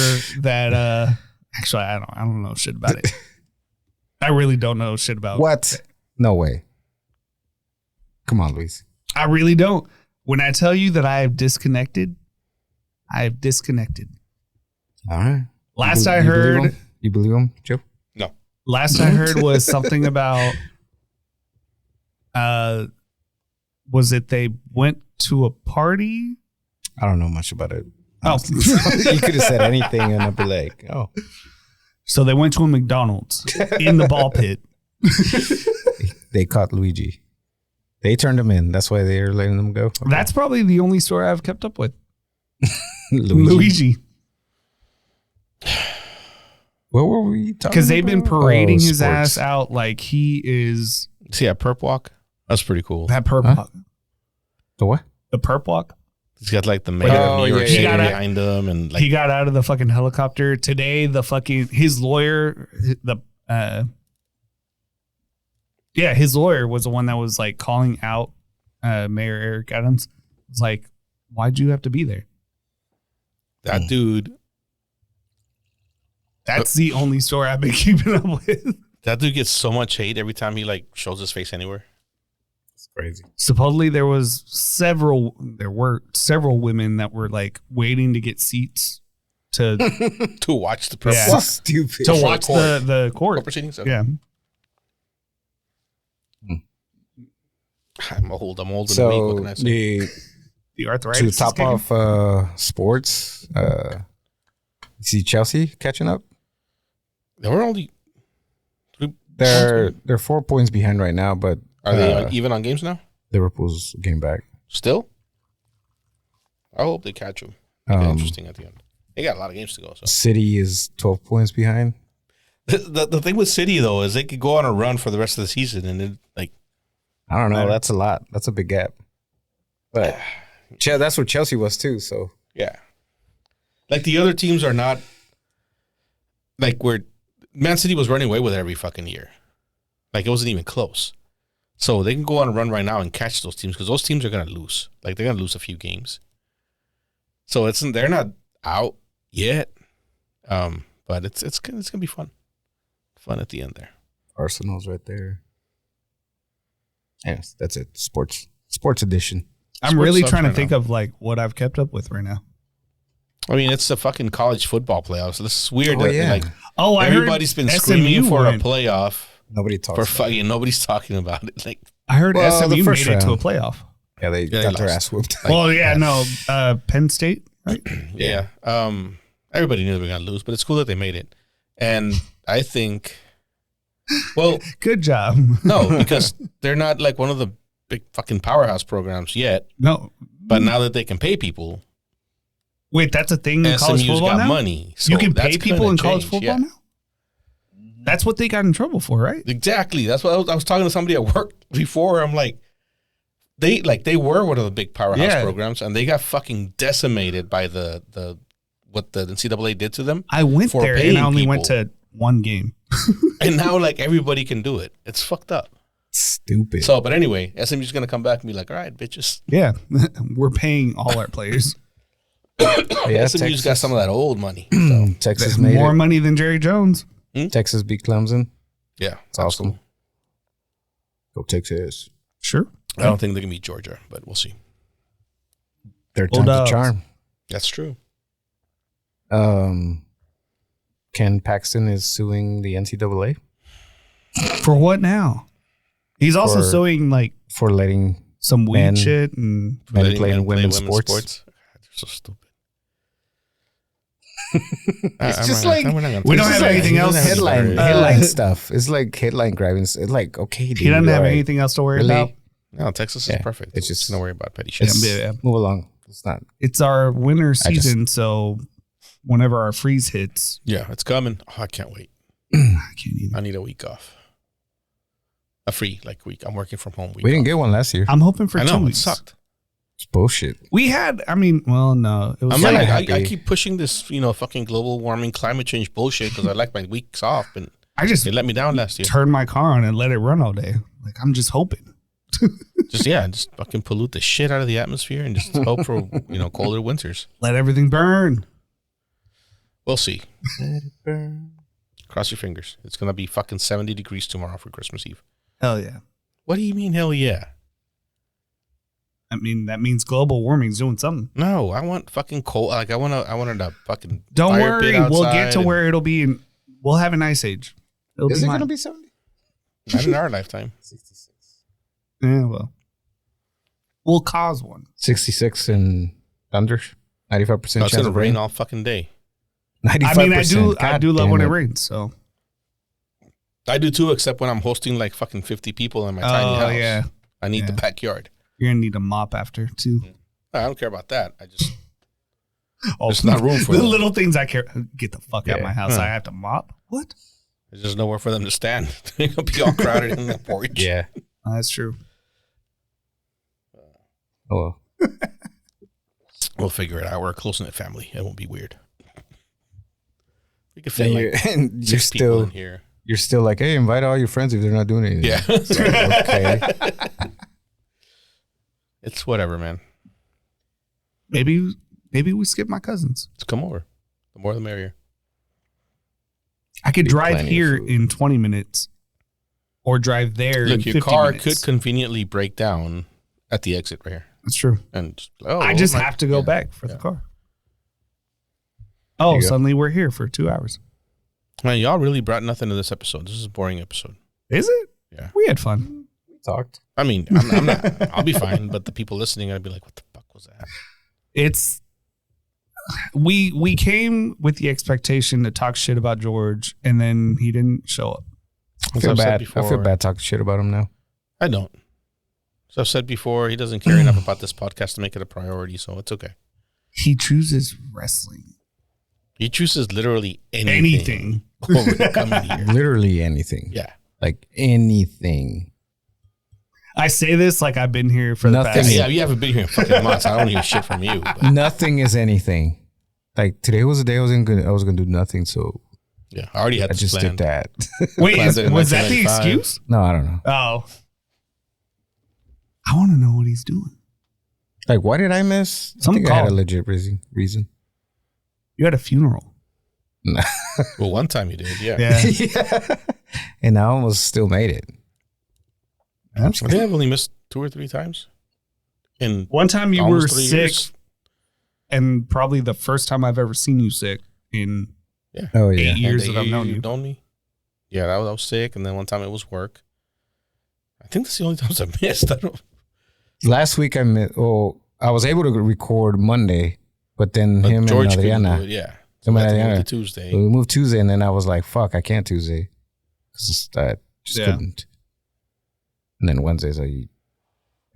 [SPEAKER 1] that actually I don't know shit about it. I really don't know shit about
[SPEAKER 2] What? No way. Come on, Luis.
[SPEAKER 1] I really don't. When I tell you that I have disconnected, I have disconnected.
[SPEAKER 2] All right.
[SPEAKER 1] Last I
[SPEAKER 2] You believe
[SPEAKER 1] heard,
[SPEAKER 2] him? You believe him, Joe?
[SPEAKER 3] No.
[SPEAKER 1] last I heard was something about was it they went to a party?
[SPEAKER 2] I don't know much about it.
[SPEAKER 1] Oh.
[SPEAKER 2] You could have said anything and I'd be like, oh.
[SPEAKER 1] So they went to a McDonald's in the ball pit.
[SPEAKER 2] They caught Luigi. They turned him in. That's why they're letting them go. Okay.
[SPEAKER 1] That's probably the only story I've kept up with.
[SPEAKER 2] Luigi. What were we talking about?
[SPEAKER 1] Because they've been parading his
[SPEAKER 2] sports.
[SPEAKER 1] ass out like he is
[SPEAKER 3] See that perp walk? That's pretty cool.
[SPEAKER 1] that perp
[SPEAKER 2] Huh?
[SPEAKER 1] walk.
[SPEAKER 2] The what?
[SPEAKER 1] The perp walk.
[SPEAKER 3] He's got like the mayor
[SPEAKER 2] Oh,
[SPEAKER 3] of New York
[SPEAKER 2] yeah,
[SPEAKER 3] City
[SPEAKER 1] yeah, yeah.
[SPEAKER 3] behind him, and like
[SPEAKER 1] He got out of the fucking helicopter today. The fucking his lawyer, his lawyer was the one that was like calling out Mayor Eric Adams. It's like, why'd you have to be there?
[SPEAKER 3] that dude.
[SPEAKER 1] That's the only story I've been keeping up with.
[SPEAKER 3] That dude gets so much hate every time he like shows his face anywhere.
[SPEAKER 2] It's crazy.
[SPEAKER 1] Supposedly there were several women that were like waiting to get seats to
[SPEAKER 3] To watch the perp
[SPEAKER 1] Yeah.
[SPEAKER 2] So
[SPEAKER 3] walk.
[SPEAKER 2] stupid.
[SPEAKER 1] to
[SPEAKER 3] For
[SPEAKER 1] watch
[SPEAKER 3] the
[SPEAKER 1] the
[SPEAKER 3] Court
[SPEAKER 1] court.
[SPEAKER 3] proceedings.
[SPEAKER 1] Yeah.
[SPEAKER 3] I'm old and weak.
[SPEAKER 2] So
[SPEAKER 3] What can I say?
[SPEAKER 1] The arthritis.
[SPEAKER 2] to
[SPEAKER 1] is
[SPEAKER 2] top
[SPEAKER 1] kicking.
[SPEAKER 2] off sports, you see Chelsea catching up.
[SPEAKER 3] They were only.
[SPEAKER 2] They're 4 points behind right now, but
[SPEAKER 3] Are they even on games now?
[SPEAKER 2] Liverpool's game back.
[SPEAKER 3] Still? I hope they catch them. Interesting at the end. They got a lot of games to go. So
[SPEAKER 2] City is 12 points behind.
[SPEAKER 3] the thing with City though is they could go on a run for the rest of the season, and it like
[SPEAKER 2] I don't know.
[SPEAKER 1] Matter.
[SPEAKER 2] That's a lot. That's a big gap. But that's what Chelsea was too. So
[SPEAKER 3] yeah, like the other teams are not like where Man City was running away with it every fucking year. Like it wasn't even close. So they can go on a run right now and catch those teams because those teams are gonna lose. Like they're gonna lose a few games. So they're not out yet, but it's gonna be fun. Fun at the end there.
[SPEAKER 2] Arsenal's right there. Yes, that's it. Sports edition.
[SPEAKER 1] I'm
[SPEAKER 3] Sports
[SPEAKER 1] really
[SPEAKER 3] sucks
[SPEAKER 1] trying to
[SPEAKER 3] right
[SPEAKER 1] think
[SPEAKER 3] now.
[SPEAKER 1] of like what I've kept up with right now.
[SPEAKER 3] I mean, it's the fucking college football playoffs. This is weird.
[SPEAKER 2] Oh,
[SPEAKER 3] that,
[SPEAKER 2] yeah.
[SPEAKER 3] like
[SPEAKER 1] Oh, I
[SPEAKER 3] everybody's
[SPEAKER 1] heard
[SPEAKER 3] been screaming
[SPEAKER 1] SMU
[SPEAKER 3] for
[SPEAKER 1] went.
[SPEAKER 3] a playoff
[SPEAKER 2] Nobody talks.
[SPEAKER 3] for
[SPEAKER 2] about
[SPEAKER 3] fucking nobody's talking about it. Like
[SPEAKER 1] I heard
[SPEAKER 2] Well, the
[SPEAKER 1] SMU
[SPEAKER 2] first
[SPEAKER 1] made it to a
[SPEAKER 2] round.
[SPEAKER 1] playoff.
[SPEAKER 2] it. Yeah, they
[SPEAKER 3] they
[SPEAKER 2] got their
[SPEAKER 3] lost.
[SPEAKER 2] ass whooped.
[SPEAKER 1] Well, yeah, no, Penn State, right?
[SPEAKER 3] yeah. Everybody knew they were gonna lose, but it's cool that they made it. And I think, well,
[SPEAKER 1] Good job.
[SPEAKER 3] no, because they're not like one of the big fucking powerhouse programs yet.
[SPEAKER 1] No,
[SPEAKER 3] But now that they can pay people,
[SPEAKER 1] wait, that's a thing in college
[SPEAKER 3] SMU's
[SPEAKER 1] football
[SPEAKER 3] got
[SPEAKER 1] now.
[SPEAKER 3] money. So
[SPEAKER 1] You can
[SPEAKER 3] that's
[SPEAKER 1] pay people
[SPEAKER 3] gonna
[SPEAKER 1] in college
[SPEAKER 3] change,
[SPEAKER 1] football
[SPEAKER 3] yeah.
[SPEAKER 1] now. That's what they got in trouble for, right?
[SPEAKER 3] Exactly. That's what I was talking to somebody at work before. I'm like, they were one of the big powerhouse
[SPEAKER 1] Yeah.
[SPEAKER 3] programs, and they got fucking decimated by the what the NCAA did to them.
[SPEAKER 1] I went
[SPEAKER 3] For
[SPEAKER 1] there and
[SPEAKER 3] paying
[SPEAKER 1] I only went
[SPEAKER 3] people.
[SPEAKER 1] to one game.
[SPEAKER 3] And now like everybody can do it. It's fucked up.
[SPEAKER 2] Stupid.
[SPEAKER 3] So, but anyway, SMU's gonna come back and be like, all right, bitches.
[SPEAKER 1] Yeah, we're paying all our players
[SPEAKER 2] yeah,
[SPEAKER 3] SMU's got some of that old money. So
[SPEAKER 2] Texas made
[SPEAKER 1] more
[SPEAKER 2] it.
[SPEAKER 1] money than Jerry Jones.
[SPEAKER 2] Texas beat Clemson.
[SPEAKER 3] yeah,
[SPEAKER 2] It's awesome. Go Texas.
[SPEAKER 1] Sure.
[SPEAKER 3] I don't think they can beat Georgia, but we'll see.
[SPEAKER 2] Third
[SPEAKER 1] Old
[SPEAKER 2] time's
[SPEAKER 1] dogs.
[SPEAKER 2] a charm.
[SPEAKER 3] That's true.
[SPEAKER 2] Ken Paxton is suing the NCAA
[SPEAKER 1] For what now? He's also
[SPEAKER 2] For-
[SPEAKER 1] suing like
[SPEAKER 2] for letting
[SPEAKER 1] some weed
[SPEAKER 2] Men.
[SPEAKER 1] shit and
[SPEAKER 2] men
[SPEAKER 3] Letting
[SPEAKER 2] play in
[SPEAKER 3] men play
[SPEAKER 2] women's sports.
[SPEAKER 3] God, they're so stupid.
[SPEAKER 2] It's just like-
[SPEAKER 1] We don't have anything else.
[SPEAKER 2] Headline stuff. It's like headline grabbing. It's like, okay, dude,
[SPEAKER 1] he doesn't have
[SPEAKER 2] alright.
[SPEAKER 1] anything else to worry
[SPEAKER 2] Really?
[SPEAKER 1] about.
[SPEAKER 3] No, Texas
[SPEAKER 2] Yeah,
[SPEAKER 3] is perfect.
[SPEAKER 2] it's
[SPEAKER 3] It's
[SPEAKER 2] just-
[SPEAKER 3] just gonna worry about petty shit.
[SPEAKER 2] It's-
[SPEAKER 1] Yeah.
[SPEAKER 2] Move along. It's not.
[SPEAKER 1] It's our winter
[SPEAKER 2] I just-
[SPEAKER 1] season, so whenever our freeze hits,
[SPEAKER 3] Yeah, it's coming. Oh, I can't wait.
[SPEAKER 1] I can't either.
[SPEAKER 3] I need a week off. A free week. I'm working from home week.
[SPEAKER 2] We didn't
[SPEAKER 3] off.
[SPEAKER 2] get one last year.
[SPEAKER 1] I'm hoping for
[SPEAKER 3] I
[SPEAKER 1] 2
[SPEAKER 3] know it
[SPEAKER 1] weeks.
[SPEAKER 3] sucked.
[SPEAKER 2] It's bullshit.
[SPEAKER 1] We had, I mean, well, no, it was
[SPEAKER 3] I'm
[SPEAKER 2] kinda
[SPEAKER 3] like,
[SPEAKER 2] happy.
[SPEAKER 3] I keep pushing this, fucking global warming, climate change bullshit because I like my weeks off, and
[SPEAKER 1] I just
[SPEAKER 3] they let me down last year.
[SPEAKER 1] turned my car on and let it run all day. Like I'm just hoping.
[SPEAKER 3] Just fucking pollute the shit out of the atmosphere and just hope for, colder winters.
[SPEAKER 1] Let everything burn.
[SPEAKER 3] We'll see. Let it burn. Cross your fingers. It's going to be fucking 70 degrees tomorrow for Christmas Eve.
[SPEAKER 1] Hell yeah.
[SPEAKER 3] What do you mean, hell yeah?
[SPEAKER 1] I mean, that means global warming's doing something.
[SPEAKER 3] No, I want fucking cold. Like, I wanted to fucking.
[SPEAKER 1] Don't worry. We'll get to where it'll be. We'll have an ice age.
[SPEAKER 2] Is it going to be 70?
[SPEAKER 3] Not in our lifetime.
[SPEAKER 2] 66.
[SPEAKER 1] Yeah, well. We'll cause one.
[SPEAKER 2] 66 and under. 95% chance
[SPEAKER 3] It's going to
[SPEAKER 2] of
[SPEAKER 3] rain
[SPEAKER 2] rain.
[SPEAKER 3] all fucking day.
[SPEAKER 2] 95%.
[SPEAKER 1] I do love when it rains, so.
[SPEAKER 3] I do too, except when I'm hosting like fucking 50 people in my tiny house.
[SPEAKER 1] Yeah.
[SPEAKER 3] I need the backyard.
[SPEAKER 1] You're going to need a mop after, too.
[SPEAKER 3] I don't care about that. I just.
[SPEAKER 1] Oh,
[SPEAKER 3] there's not room for
[SPEAKER 1] the
[SPEAKER 3] them.
[SPEAKER 1] little things I care. Get the fuck out of my house. I have to mop? What?
[SPEAKER 3] There's just nowhere for them to stand. They're going to be all crowded in the porch.
[SPEAKER 2] Yeah.
[SPEAKER 1] Oh, that's true.
[SPEAKER 2] Oh, well.
[SPEAKER 3] We'll figure it out. We're a close-knit family. It won't be weird. We could fit like
[SPEAKER 2] you're
[SPEAKER 3] six people
[SPEAKER 2] still
[SPEAKER 3] in here.
[SPEAKER 2] You're still like, hey, invite all your friends if they're not doing anything.
[SPEAKER 3] Yeah.
[SPEAKER 2] So, okay.
[SPEAKER 3] It's whatever, man.
[SPEAKER 1] Maybe we skip my cousins.
[SPEAKER 3] Just come over. The more the merrier.
[SPEAKER 1] I could drive
[SPEAKER 2] plenty of
[SPEAKER 1] here
[SPEAKER 2] food.
[SPEAKER 1] in 20 minutes or drive there in
[SPEAKER 3] Look,
[SPEAKER 1] 50
[SPEAKER 3] your car
[SPEAKER 1] minutes.
[SPEAKER 3] could conveniently break down at the exit right here.
[SPEAKER 1] That's true.
[SPEAKER 3] And
[SPEAKER 1] I just have to go back for the car. Oh, suddenly we're here for 2 hours.
[SPEAKER 3] Man, y'all really brought nothing to this episode. This is a boring episode.
[SPEAKER 1] Is it?
[SPEAKER 3] Yeah.
[SPEAKER 1] We had fun.
[SPEAKER 2] We talked.
[SPEAKER 3] I mean, I'm not. I'll be fine, but the people listening are gonna be like, "What the fuck was that?"
[SPEAKER 1] It's we came with the expectation to talk shit about George, and then he didn't show up.
[SPEAKER 2] I feel bad. I feel bad talking shit about him now.
[SPEAKER 3] I don't. So I've said before, he doesn't care enough about this podcast to make it a priority, so it's okay.
[SPEAKER 1] He chooses wrestling.
[SPEAKER 3] He chooses literally anything. Over to coming here.
[SPEAKER 2] Literally anything.
[SPEAKER 3] Yeah.
[SPEAKER 2] Like anything.
[SPEAKER 1] I say this like I've been here for
[SPEAKER 2] Nothing.
[SPEAKER 1] the past.
[SPEAKER 3] Yeah, you haven't been here in fucking months. I don't hear shit from you. But
[SPEAKER 2] Nothing is anything. Like today was the day I was gonna do nothing, so
[SPEAKER 3] yeah, I already had
[SPEAKER 2] I
[SPEAKER 3] this
[SPEAKER 2] just
[SPEAKER 3] planned.
[SPEAKER 2] did that.
[SPEAKER 1] Wait,
[SPEAKER 3] Planned it in
[SPEAKER 1] was that the
[SPEAKER 3] 1995.
[SPEAKER 1] excuse?
[SPEAKER 2] No, I don't know.
[SPEAKER 1] Oh. I want to know what he's doing.
[SPEAKER 2] Like, why did I miss? I think I had a legit reason.
[SPEAKER 1] You had a funeral.
[SPEAKER 3] Well, one time you did, yeah.
[SPEAKER 2] Yeah. And I almost still made it.
[SPEAKER 3] I think I've only missed 2 or 3 times. In
[SPEAKER 1] One time you were
[SPEAKER 3] almost 3
[SPEAKER 1] sick,
[SPEAKER 3] years.
[SPEAKER 1] and probably the first time I've ever seen you sick in
[SPEAKER 2] Oh yeah.
[SPEAKER 1] 8 years
[SPEAKER 3] And
[SPEAKER 1] that I've known you.
[SPEAKER 3] known me. Yeah, I was sick, and then one time it was work. I think that's the only times I missed. I don't.
[SPEAKER 2] Last week I was able to record Monday, but then
[SPEAKER 3] But
[SPEAKER 2] him
[SPEAKER 3] George
[SPEAKER 2] and
[SPEAKER 3] couldn't do
[SPEAKER 2] Adriana.
[SPEAKER 3] it, yeah.
[SPEAKER 2] Him
[SPEAKER 3] We
[SPEAKER 2] and
[SPEAKER 3] had to move
[SPEAKER 2] Adriana.
[SPEAKER 3] to Tuesday.
[SPEAKER 2] We moved Tuesday, and then I was like, "Fuck, I can't Tuesday," because I just
[SPEAKER 1] Yeah.
[SPEAKER 2] couldn't. And then Wednesdays I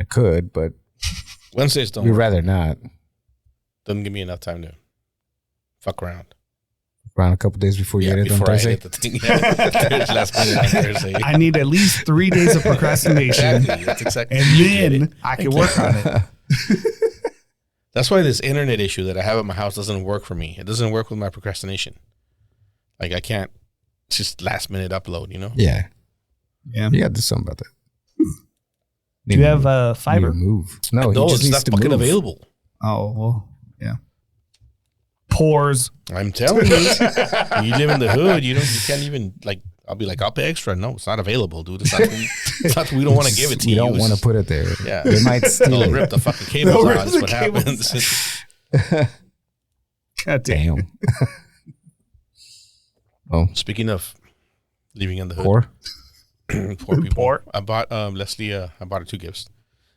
[SPEAKER 2] could, but
[SPEAKER 3] Wednesdays don't
[SPEAKER 2] we'd
[SPEAKER 3] work.
[SPEAKER 2] rather not.
[SPEAKER 3] Doesn't give me enough time to fuck around.
[SPEAKER 2] Around a couple days before you edit on
[SPEAKER 3] before I
[SPEAKER 2] Thursday.
[SPEAKER 3] edit the thing. Yeah. Last minute on Thursday.
[SPEAKER 1] I need at least 3 days of procrastination,
[SPEAKER 3] Exactly. That's exactly.
[SPEAKER 1] and
[SPEAKER 3] you get
[SPEAKER 1] then
[SPEAKER 3] it.
[SPEAKER 1] I can work on it.
[SPEAKER 3] That's why this internet issue that I have at my house doesn't work for me. It doesn't work with my procrastination. Like I can't just last minute upload, you know?
[SPEAKER 2] Yeah,
[SPEAKER 1] Yeah.
[SPEAKER 2] you got to do something about that.
[SPEAKER 1] Do you have
[SPEAKER 2] Need
[SPEAKER 1] fiber?
[SPEAKER 2] to move? No,
[SPEAKER 3] No,
[SPEAKER 2] he just
[SPEAKER 3] it's
[SPEAKER 2] needs
[SPEAKER 3] not
[SPEAKER 2] to
[SPEAKER 3] fucking
[SPEAKER 2] move.
[SPEAKER 3] available.
[SPEAKER 1] Oh, well, yeah. Pores.
[SPEAKER 3] I'm telling you. You live in the hood, you can't even like I'll be like, I'll pay extra. No, it's not available, dude. It's not we don't want to give it to
[SPEAKER 2] We
[SPEAKER 3] you.
[SPEAKER 2] don't want to put it there.
[SPEAKER 3] Yeah.
[SPEAKER 2] They might steal
[SPEAKER 3] They'll
[SPEAKER 2] it.
[SPEAKER 3] rip the fucking cables
[SPEAKER 1] They'll
[SPEAKER 3] out.
[SPEAKER 1] rip
[SPEAKER 3] That's
[SPEAKER 1] the
[SPEAKER 3] what
[SPEAKER 1] cables
[SPEAKER 3] happens.
[SPEAKER 1] God damn.
[SPEAKER 2] Damn. Oh,
[SPEAKER 3] Speaking of living in the hood.
[SPEAKER 2] poor.
[SPEAKER 3] Poor people.
[SPEAKER 1] Poor?
[SPEAKER 3] I bought Leslie. I bought her 2 gifts.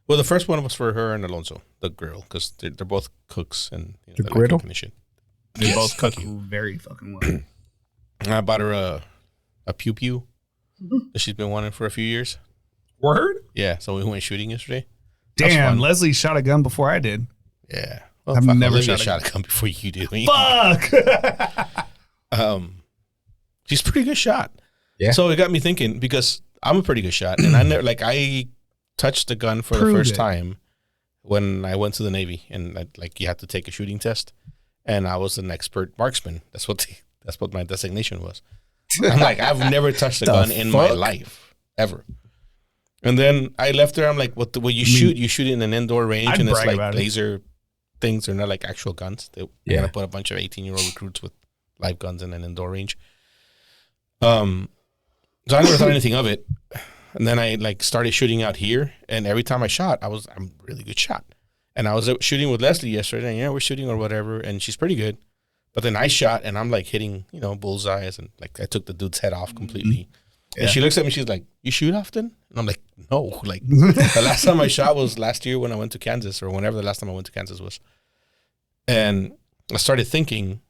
[SPEAKER 3] Well, the first one was for her and Alonso, the grill, because they're both cooks and
[SPEAKER 2] The
[SPEAKER 3] they
[SPEAKER 2] griddle?
[SPEAKER 3] like cooking and shit.
[SPEAKER 1] They
[SPEAKER 3] Yes,
[SPEAKER 1] both cook
[SPEAKER 3] thank you.
[SPEAKER 1] very fucking well.
[SPEAKER 3] And I bought her a pew pew that she's been wanting for a few years.
[SPEAKER 1] Word?
[SPEAKER 3] Yeah, so we went shooting yesterday. That's
[SPEAKER 1] Damn,
[SPEAKER 3] fun.
[SPEAKER 1] Leslie shot a gun before I did.
[SPEAKER 3] Yeah, well,
[SPEAKER 1] I've
[SPEAKER 3] fuck,
[SPEAKER 1] never
[SPEAKER 3] Olivia
[SPEAKER 1] shot a
[SPEAKER 3] shot a gun before you did.
[SPEAKER 1] Fuck!
[SPEAKER 3] She's a pretty good shot.
[SPEAKER 2] Yeah.
[SPEAKER 3] So it got me thinking because I'm a pretty good shot, and I never I touched the gun for the
[SPEAKER 1] Prove
[SPEAKER 3] first
[SPEAKER 1] it.
[SPEAKER 3] time when I went to the Navy, and you had to take a shooting test, and I was an expert marksman. That's what my designation was. I'm like, I've never touched a gun in my
[SPEAKER 2] fuck?
[SPEAKER 3] life ever. And then I left there. I'm like, what you shoot? You shoot it in an indoor range,
[SPEAKER 1] I'd
[SPEAKER 3] and it's
[SPEAKER 1] brag
[SPEAKER 3] like
[SPEAKER 1] about it.
[SPEAKER 3] laser things. They're not like actual guns. They're gonna put a bunch of 18-year-old recruits with live guns in an indoor range. So I never thought anything of it. And then I like started shooting out here, and every time I shot, I'm a really good shot. And I was shooting with Leslie yesterday, and we're shooting or whatever, and she's pretty good. But then I shot, and I'm like hitting, bullseyes, and like I took the dude's head off completely. Yeah. And she looks at me, she's like, "You shoot often?" And I'm like, "No." Like the last time I shot was last year when I went to Kansas, or whenever the last time I went to Kansas was. And I started thinking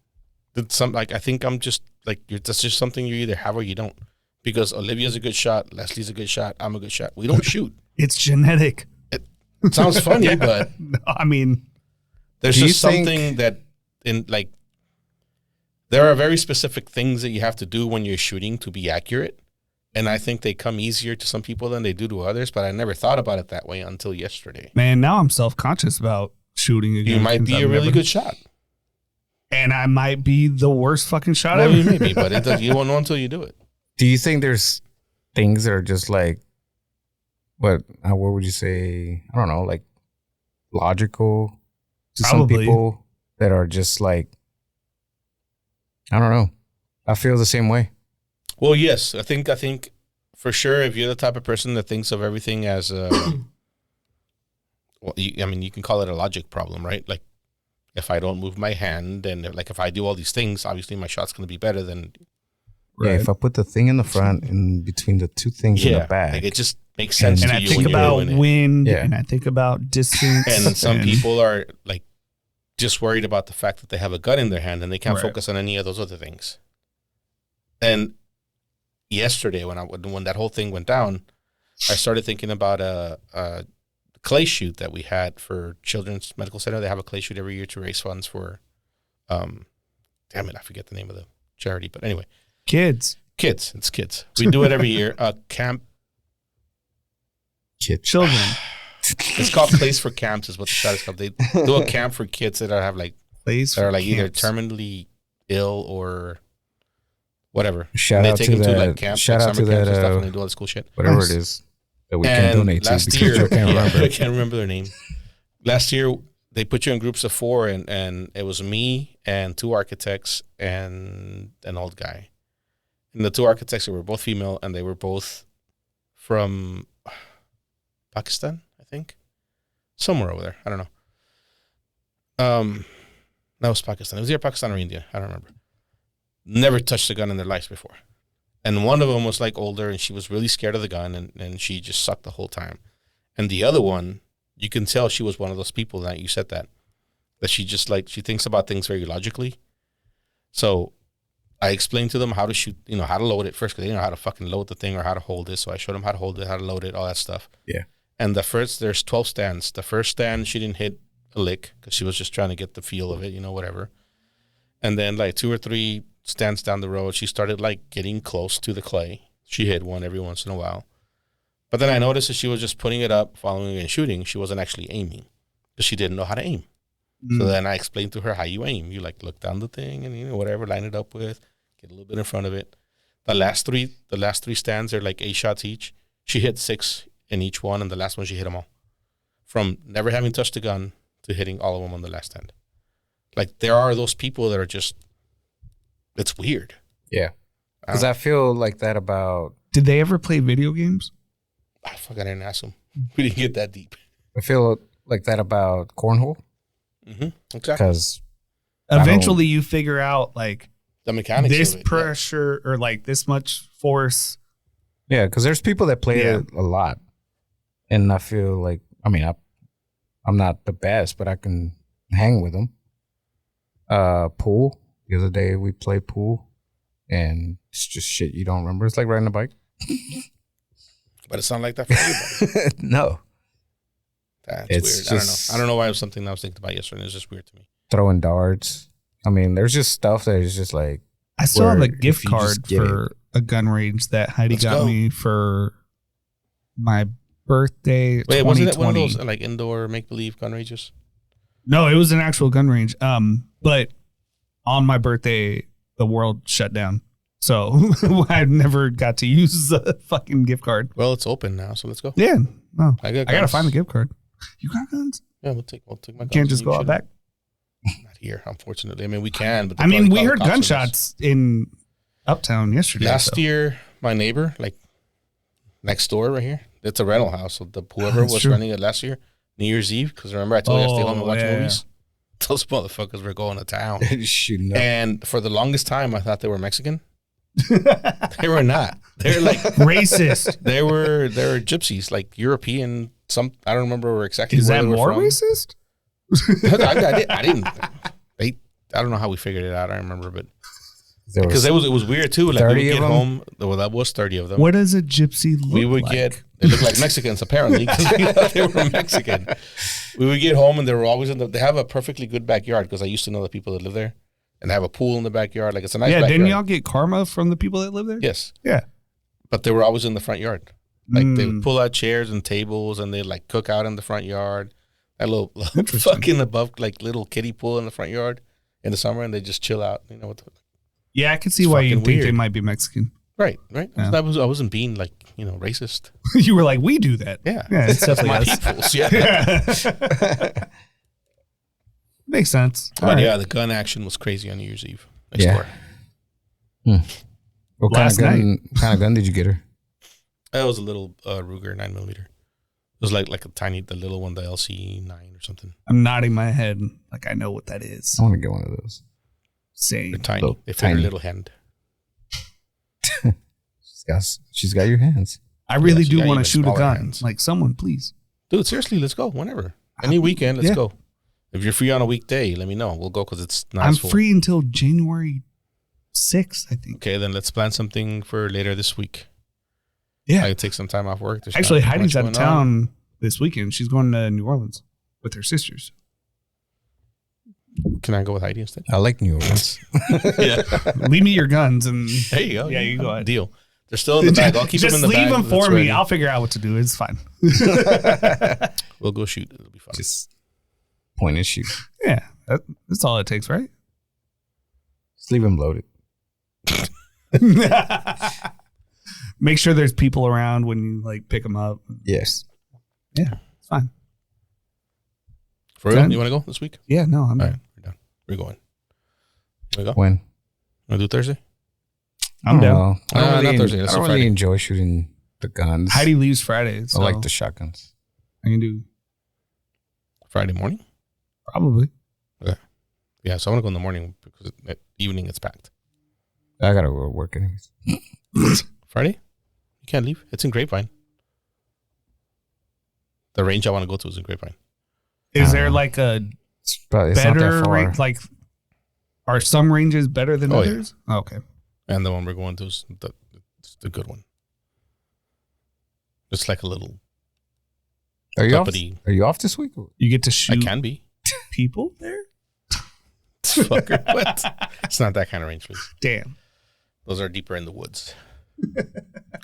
[SPEAKER 3] that I think I'm just like, that's just something you either have or you don't. Because Olivia's a good shot, Leslie's a good shot, I'm a good shot. We don't shoot.
[SPEAKER 1] It's genetic.
[SPEAKER 3] It sounds funny, but
[SPEAKER 1] no, I mean,
[SPEAKER 3] there's just something that there are very specific things that you have to do when you're shooting to be accurate. And I think they come easier to some people than they do to others, but I never thought about it that way until yesterday.
[SPEAKER 1] Man, now I'm self-conscious about shooting again.
[SPEAKER 3] You might be a really good shot.
[SPEAKER 1] And I might be the worst fucking shot
[SPEAKER 3] well,
[SPEAKER 1] ever.
[SPEAKER 3] You may be, but you won't know until you do it.
[SPEAKER 2] Do you think there's things that are just like, what would you say? I don't know, like logical to some people that are just like, I don't know. I feel the same way.
[SPEAKER 3] Well, yes, I think for sure, if you're the type of person that thinks of everything as you can call it a logic problem, right? Like, if I don't move my hand and like if I do all these things, obviously my shot's going to be better than.
[SPEAKER 2] Right. Yeah, if I put the thing in the front and between the two things in the back,
[SPEAKER 3] like it just makes sense.
[SPEAKER 1] And
[SPEAKER 3] to
[SPEAKER 1] I
[SPEAKER 3] you
[SPEAKER 1] think
[SPEAKER 3] when
[SPEAKER 1] about
[SPEAKER 3] you're doing
[SPEAKER 1] wind, and I think about distance.
[SPEAKER 3] And some people are like just worried about the fact that they have a gun in their hand and they can't focus on any of those other things. And yesterday, when that whole thing went down, I started thinking about a clay shoot that we had for Children's Medical Center. They have a clay shoot every year to raise funds for, damn it, I forget the name of the charity, but anyway.
[SPEAKER 1] Kids.
[SPEAKER 3] It's kids. We do it every year. Camp.
[SPEAKER 1] Children.
[SPEAKER 3] It's called Place for Camps is what the shot is called. They do a camp for kids that have like, either terminally ill or whatever.
[SPEAKER 2] Shout out to that. Shout out to that.
[SPEAKER 3] And they do all this cool shit.
[SPEAKER 2] Whatever it is that we can donate to.
[SPEAKER 3] Last year, I can't remember their name. Last year, they put you in groups of 4, and it was me and 2 architects and an old guy. And the 2 architects were both female, and they were both from Pakistan, I think. Somewhere over there. I don't know. That was Pakistan. It was either Pakistan or India. I don't remember. Never touched a gun in their lives before. And one of them was like older, and she was really scared of the gun, and she just sucked the whole time. And the other one, you can tell she was one of those people that you said that she just like, she thinks about things very logically. So I explained to them how to shoot, how to load it first, because they didn't know how to fucking load the thing or how to hold it. So I showed them how to hold it, how to load it, all that stuff.
[SPEAKER 2] Yeah.
[SPEAKER 3] And there's 12 stands. The first stand, she didn't hit a lick because she was just trying to get the feel of it, whatever. And then like 2 or 3 stands down the road, she started like getting close to the clay. She hit one every once in a while. But then I noticed that she was just putting it up, following and shooting. She wasn't actually aiming because she didn't know how to aim. So then I explained to her how you aim. You like look down the thing and whatever, line it up with, get a little bit in front of it. The last three stands are like 8 shots each. She hit 6 in each one, and the last one she hit them all. From never having touched a gun to hitting all of them on the last stand. Like there are those people that are just, it's weird.
[SPEAKER 2] Yeah, because I feel like that about.
[SPEAKER 1] Did they ever play video games?
[SPEAKER 3] I didn't ask them. We didn't get that deep.
[SPEAKER 2] I feel like that about cornhole.
[SPEAKER 3] Mm-hmm. Exactly.
[SPEAKER 2] Because
[SPEAKER 1] eventually you figure out like
[SPEAKER 3] the mechanics.
[SPEAKER 1] This
[SPEAKER 3] of it,
[SPEAKER 1] pressure or like this much force.
[SPEAKER 2] Yeah, because there's people that play it a lot, and I feel like I'm not the best, but I can hang with them. Pool. The other day we played pool, and it's just shit you don't remember. It's like riding a bike.
[SPEAKER 3] But it's not like that for everybody.
[SPEAKER 2] No.
[SPEAKER 3] That's
[SPEAKER 2] it's
[SPEAKER 3] weird.
[SPEAKER 2] Just,
[SPEAKER 3] I don't know why it was something that I was thinking about yesterday. It's just weird to me.
[SPEAKER 2] Throwing darts. There's just stuff that is just like.
[SPEAKER 1] I still have a gift card for a gun range that Heidi got me for my birthday.
[SPEAKER 3] Wait, wasn't it one of those like indoor make-believe gun ranges?
[SPEAKER 1] No, it was an actual gun range. But on my birthday, the world shut down. So I never got to use the fucking gift card.
[SPEAKER 3] Well, it's open now, so let's go.
[SPEAKER 1] Yeah. No.
[SPEAKER 3] I
[SPEAKER 1] I gotta
[SPEAKER 3] guns.
[SPEAKER 1] find the gift card. You got guns?
[SPEAKER 3] Yeah, we'll take my guns.
[SPEAKER 1] Can't just
[SPEAKER 3] and
[SPEAKER 1] go
[SPEAKER 3] you
[SPEAKER 1] out
[SPEAKER 3] should-
[SPEAKER 1] back.
[SPEAKER 3] Not here, unfortunately. I mean, we can, but
[SPEAKER 1] I mean, we heard gunshots in Uptown yesterday.
[SPEAKER 3] Last year, my neighbor, like next door right here, it's a rental house. So whoever
[SPEAKER 1] That's
[SPEAKER 3] was
[SPEAKER 1] true.
[SPEAKER 3] renting it last year, New Year's Eve, because remember I told you I stay home and watch
[SPEAKER 1] yeah.
[SPEAKER 3] movies? Those motherfuckers were going to town.
[SPEAKER 2] Shooting up.
[SPEAKER 3] And for the longest time, I thought they were Mexican. They were not. They're like
[SPEAKER 1] Racist.
[SPEAKER 3] they were gypsies, like European. I don't remember exactly
[SPEAKER 1] Is
[SPEAKER 3] where
[SPEAKER 1] that
[SPEAKER 3] they were
[SPEAKER 1] more
[SPEAKER 3] from.
[SPEAKER 1] racist?
[SPEAKER 3] I didn't. I don't know how we figured it out. I remember, but
[SPEAKER 2] There
[SPEAKER 3] because it was weird too. Like we
[SPEAKER 2] 30
[SPEAKER 3] would get
[SPEAKER 2] of them?
[SPEAKER 3] home. Well, that was 30 of them.
[SPEAKER 1] What does a gypsy look
[SPEAKER 3] We would
[SPEAKER 1] like?
[SPEAKER 3] get. They looked like Mexicans apparently because we thought they were Mexican. We would get home and they were always They have a perfectly good backyard because I used to know the people that live there, and they have a pool in the backyard. Like it's a nice.
[SPEAKER 1] Yeah,
[SPEAKER 3] backyard.
[SPEAKER 1] didn't y'all get karma from the people that live there?
[SPEAKER 3] Yes,
[SPEAKER 1] Yeah.
[SPEAKER 3] but they were always in the front yard. Like they
[SPEAKER 1] Mm.
[SPEAKER 3] would pull out chairs and tables and they'd like cook out in the front yard. That little
[SPEAKER 1] Interesting.
[SPEAKER 3] fucking above like little kiddie pool in the front yard in the summer, and they just chill out. You know what?
[SPEAKER 1] Yeah, I can see
[SPEAKER 3] It's
[SPEAKER 1] why you
[SPEAKER 3] fucking
[SPEAKER 1] think they
[SPEAKER 3] weird.
[SPEAKER 1] might be Mexican.
[SPEAKER 3] Right.
[SPEAKER 1] Yeah.
[SPEAKER 3] I wasn't being like racist.
[SPEAKER 1] You were like, we do that.
[SPEAKER 3] Yeah,
[SPEAKER 1] it's definitely
[SPEAKER 3] my
[SPEAKER 1] us.
[SPEAKER 3] peoples. Yeah.
[SPEAKER 1] Makes sense. All
[SPEAKER 3] But
[SPEAKER 1] right.
[SPEAKER 3] yeah, the gun action was crazy on New Year's Eve next
[SPEAKER 2] Yeah.
[SPEAKER 3] door.
[SPEAKER 2] What
[SPEAKER 1] Last
[SPEAKER 2] kind of gun did you get her?
[SPEAKER 3] That was a little Ruger 9mm. It was like the little one, the LC9 or something.
[SPEAKER 1] I'm nodding my head like I know what that is.
[SPEAKER 2] I want to get one of those.
[SPEAKER 1] Same.
[SPEAKER 3] They're tiny.
[SPEAKER 2] Little
[SPEAKER 3] They fit her
[SPEAKER 2] tiny.
[SPEAKER 3] little hand.
[SPEAKER 2] She's got your hands.
[SPEAKER 1] I really
[SPEAKER 3] Yeah,
[SPEAKER 1] do
[SPEAKER 3] yeah,
[SPEAKER 1] want to
[SPEAKER 3] even
[SPEAKER 1] shoot a
[SPEAKER 3] smaller
[SPEAKER 1] gun.
[SPEAKER 3] hands.
[SPEAKER 1] Like someone, please.
[SPEAKER 3] Dude, seriously, let's go whenever. Any weekend, let's
[SPEAKER 1] Yeah.
[SPEAKER 3] go. If you're free on a weekday, let me know. We'll go because it's not
[SPEAKER 1] I'm
[SPEAKER 3] as full.
[SPEAKER 1] free until January 6th, I think.
[SPEAKER 3] Okay, then let's plan something for later this week.
[SPEAKER 1] Yeah.
[SPEAKER 3] I can take some time off work. There's
[SPEAKER 1] Actually,
[SPEAKER 3] not
[SPEAKER 1] Heidi's
[SPEAKER 3] much
[SPEAKER 1] out of
[SPEAKER 3] going on.
[SPEAKER 1] town this weekend. She's going to New Orleans with her sisters.
[SPEAKER 3] Can I go with Heidi instead?
[SPEAKER 2] I like New Orleans.
[SPEAKER 3] Yeah.
[SPEAKER 1] Leave me your guns and
[SPEAKER 3] There you go.
[SPEAKER 1] Yeah, you go ahead.
[SPEAKER 3] Deal. They're still in the bag. I'll keep
[SPEAKER 1] just
[SPEAKER 3] them in the bag.
[SPEAKER 1] leave them
[SPEAKER 3] That's
[SPEAKER 1] for me.
[SPEAKER 3] ready.
[SPEAKER 1] I'll figure out what to do. It's fine.
[SPEAKER 3] We'll go shoot. It'll be fun.
[SPEAKER 2] Just point and shoot.
[SPEAKER 1] Yeah, that's all it takes, right?
[SPEAKER 2] Just leave them loaded.
[SPEAKER 1] Make sure there's people around when you like pick them up.
[SPEAKER 2] Yes.
[SPEAKER 1] Yeah, it's fine.
[SPEAKER 3] For real?
[SPEAKER 1] Done.
[SPEAKER 3] You want to go this week?
[SPEAKER 1] Yeah, no, I'm
[SPEAKER 3] All right, we're done. We're going. We go.
[SPEAKER 2] When?
[SPEAKER 3] Want to do Thursday?
[SPEAKER 1] I'm down.
[SPEAKER 2] know. I don't
[SPEAKER 3] not
[SPEAKER 2] really,
[SPEAKER 3] Thursday, let's
[SPEAKER 2] I
[SPEAKER 3] do
[SPEAKER 2] don't really
[SPEAKER 3] Friday.
[SPEAKER 2] enjoy shooting the guns.
[SPEAKER 1] Heidi leaves Friday. So
[SPEAKER 2] I like the shotguns.
[SPEAKER 1] I can do
[SPEAKER 3] Friday morning?
[SPEAKER 1] probably.
[SPEAKER 3] Yeah, so I want to go in the morning because at evening it's packed.
[SPEAKER 2] I gotta go to work anyways.
[SPEAKER 3] Friday? You can't leave. It's in Grapevine. The range I want to go to is in Grapevine.
[SPEAKER 1] Is there like a
[SPEAKER 2] It's not
[SPEAKER 1] better
[SPEAKER 2] that far.
[SPEAKER 1] range? Like, are some ranges better than
[SPEAKER 3] Oh, yeah.
[SPEAKER 1] others? Oh, okay.
[SPEAKER 3] And the one we're going to is it's the good one. It's like a little
[SPEAKER 2] Are you off?
[SPEAKER 3] uppity.
[SPEAKER 2] Are you off this week?
[SPEAKER 1] You get to
[SPEAKER 3] I
[SPEAKER 1] shoot
[SPEAKER 3] can be.
[SPEAKER 1] people there?
[SPEAKER 3] Fucker. What? It's not that kind of range, please.
[SPEAKER 1] Damn.
[SPEAKER 3] Those are deeper in the woods.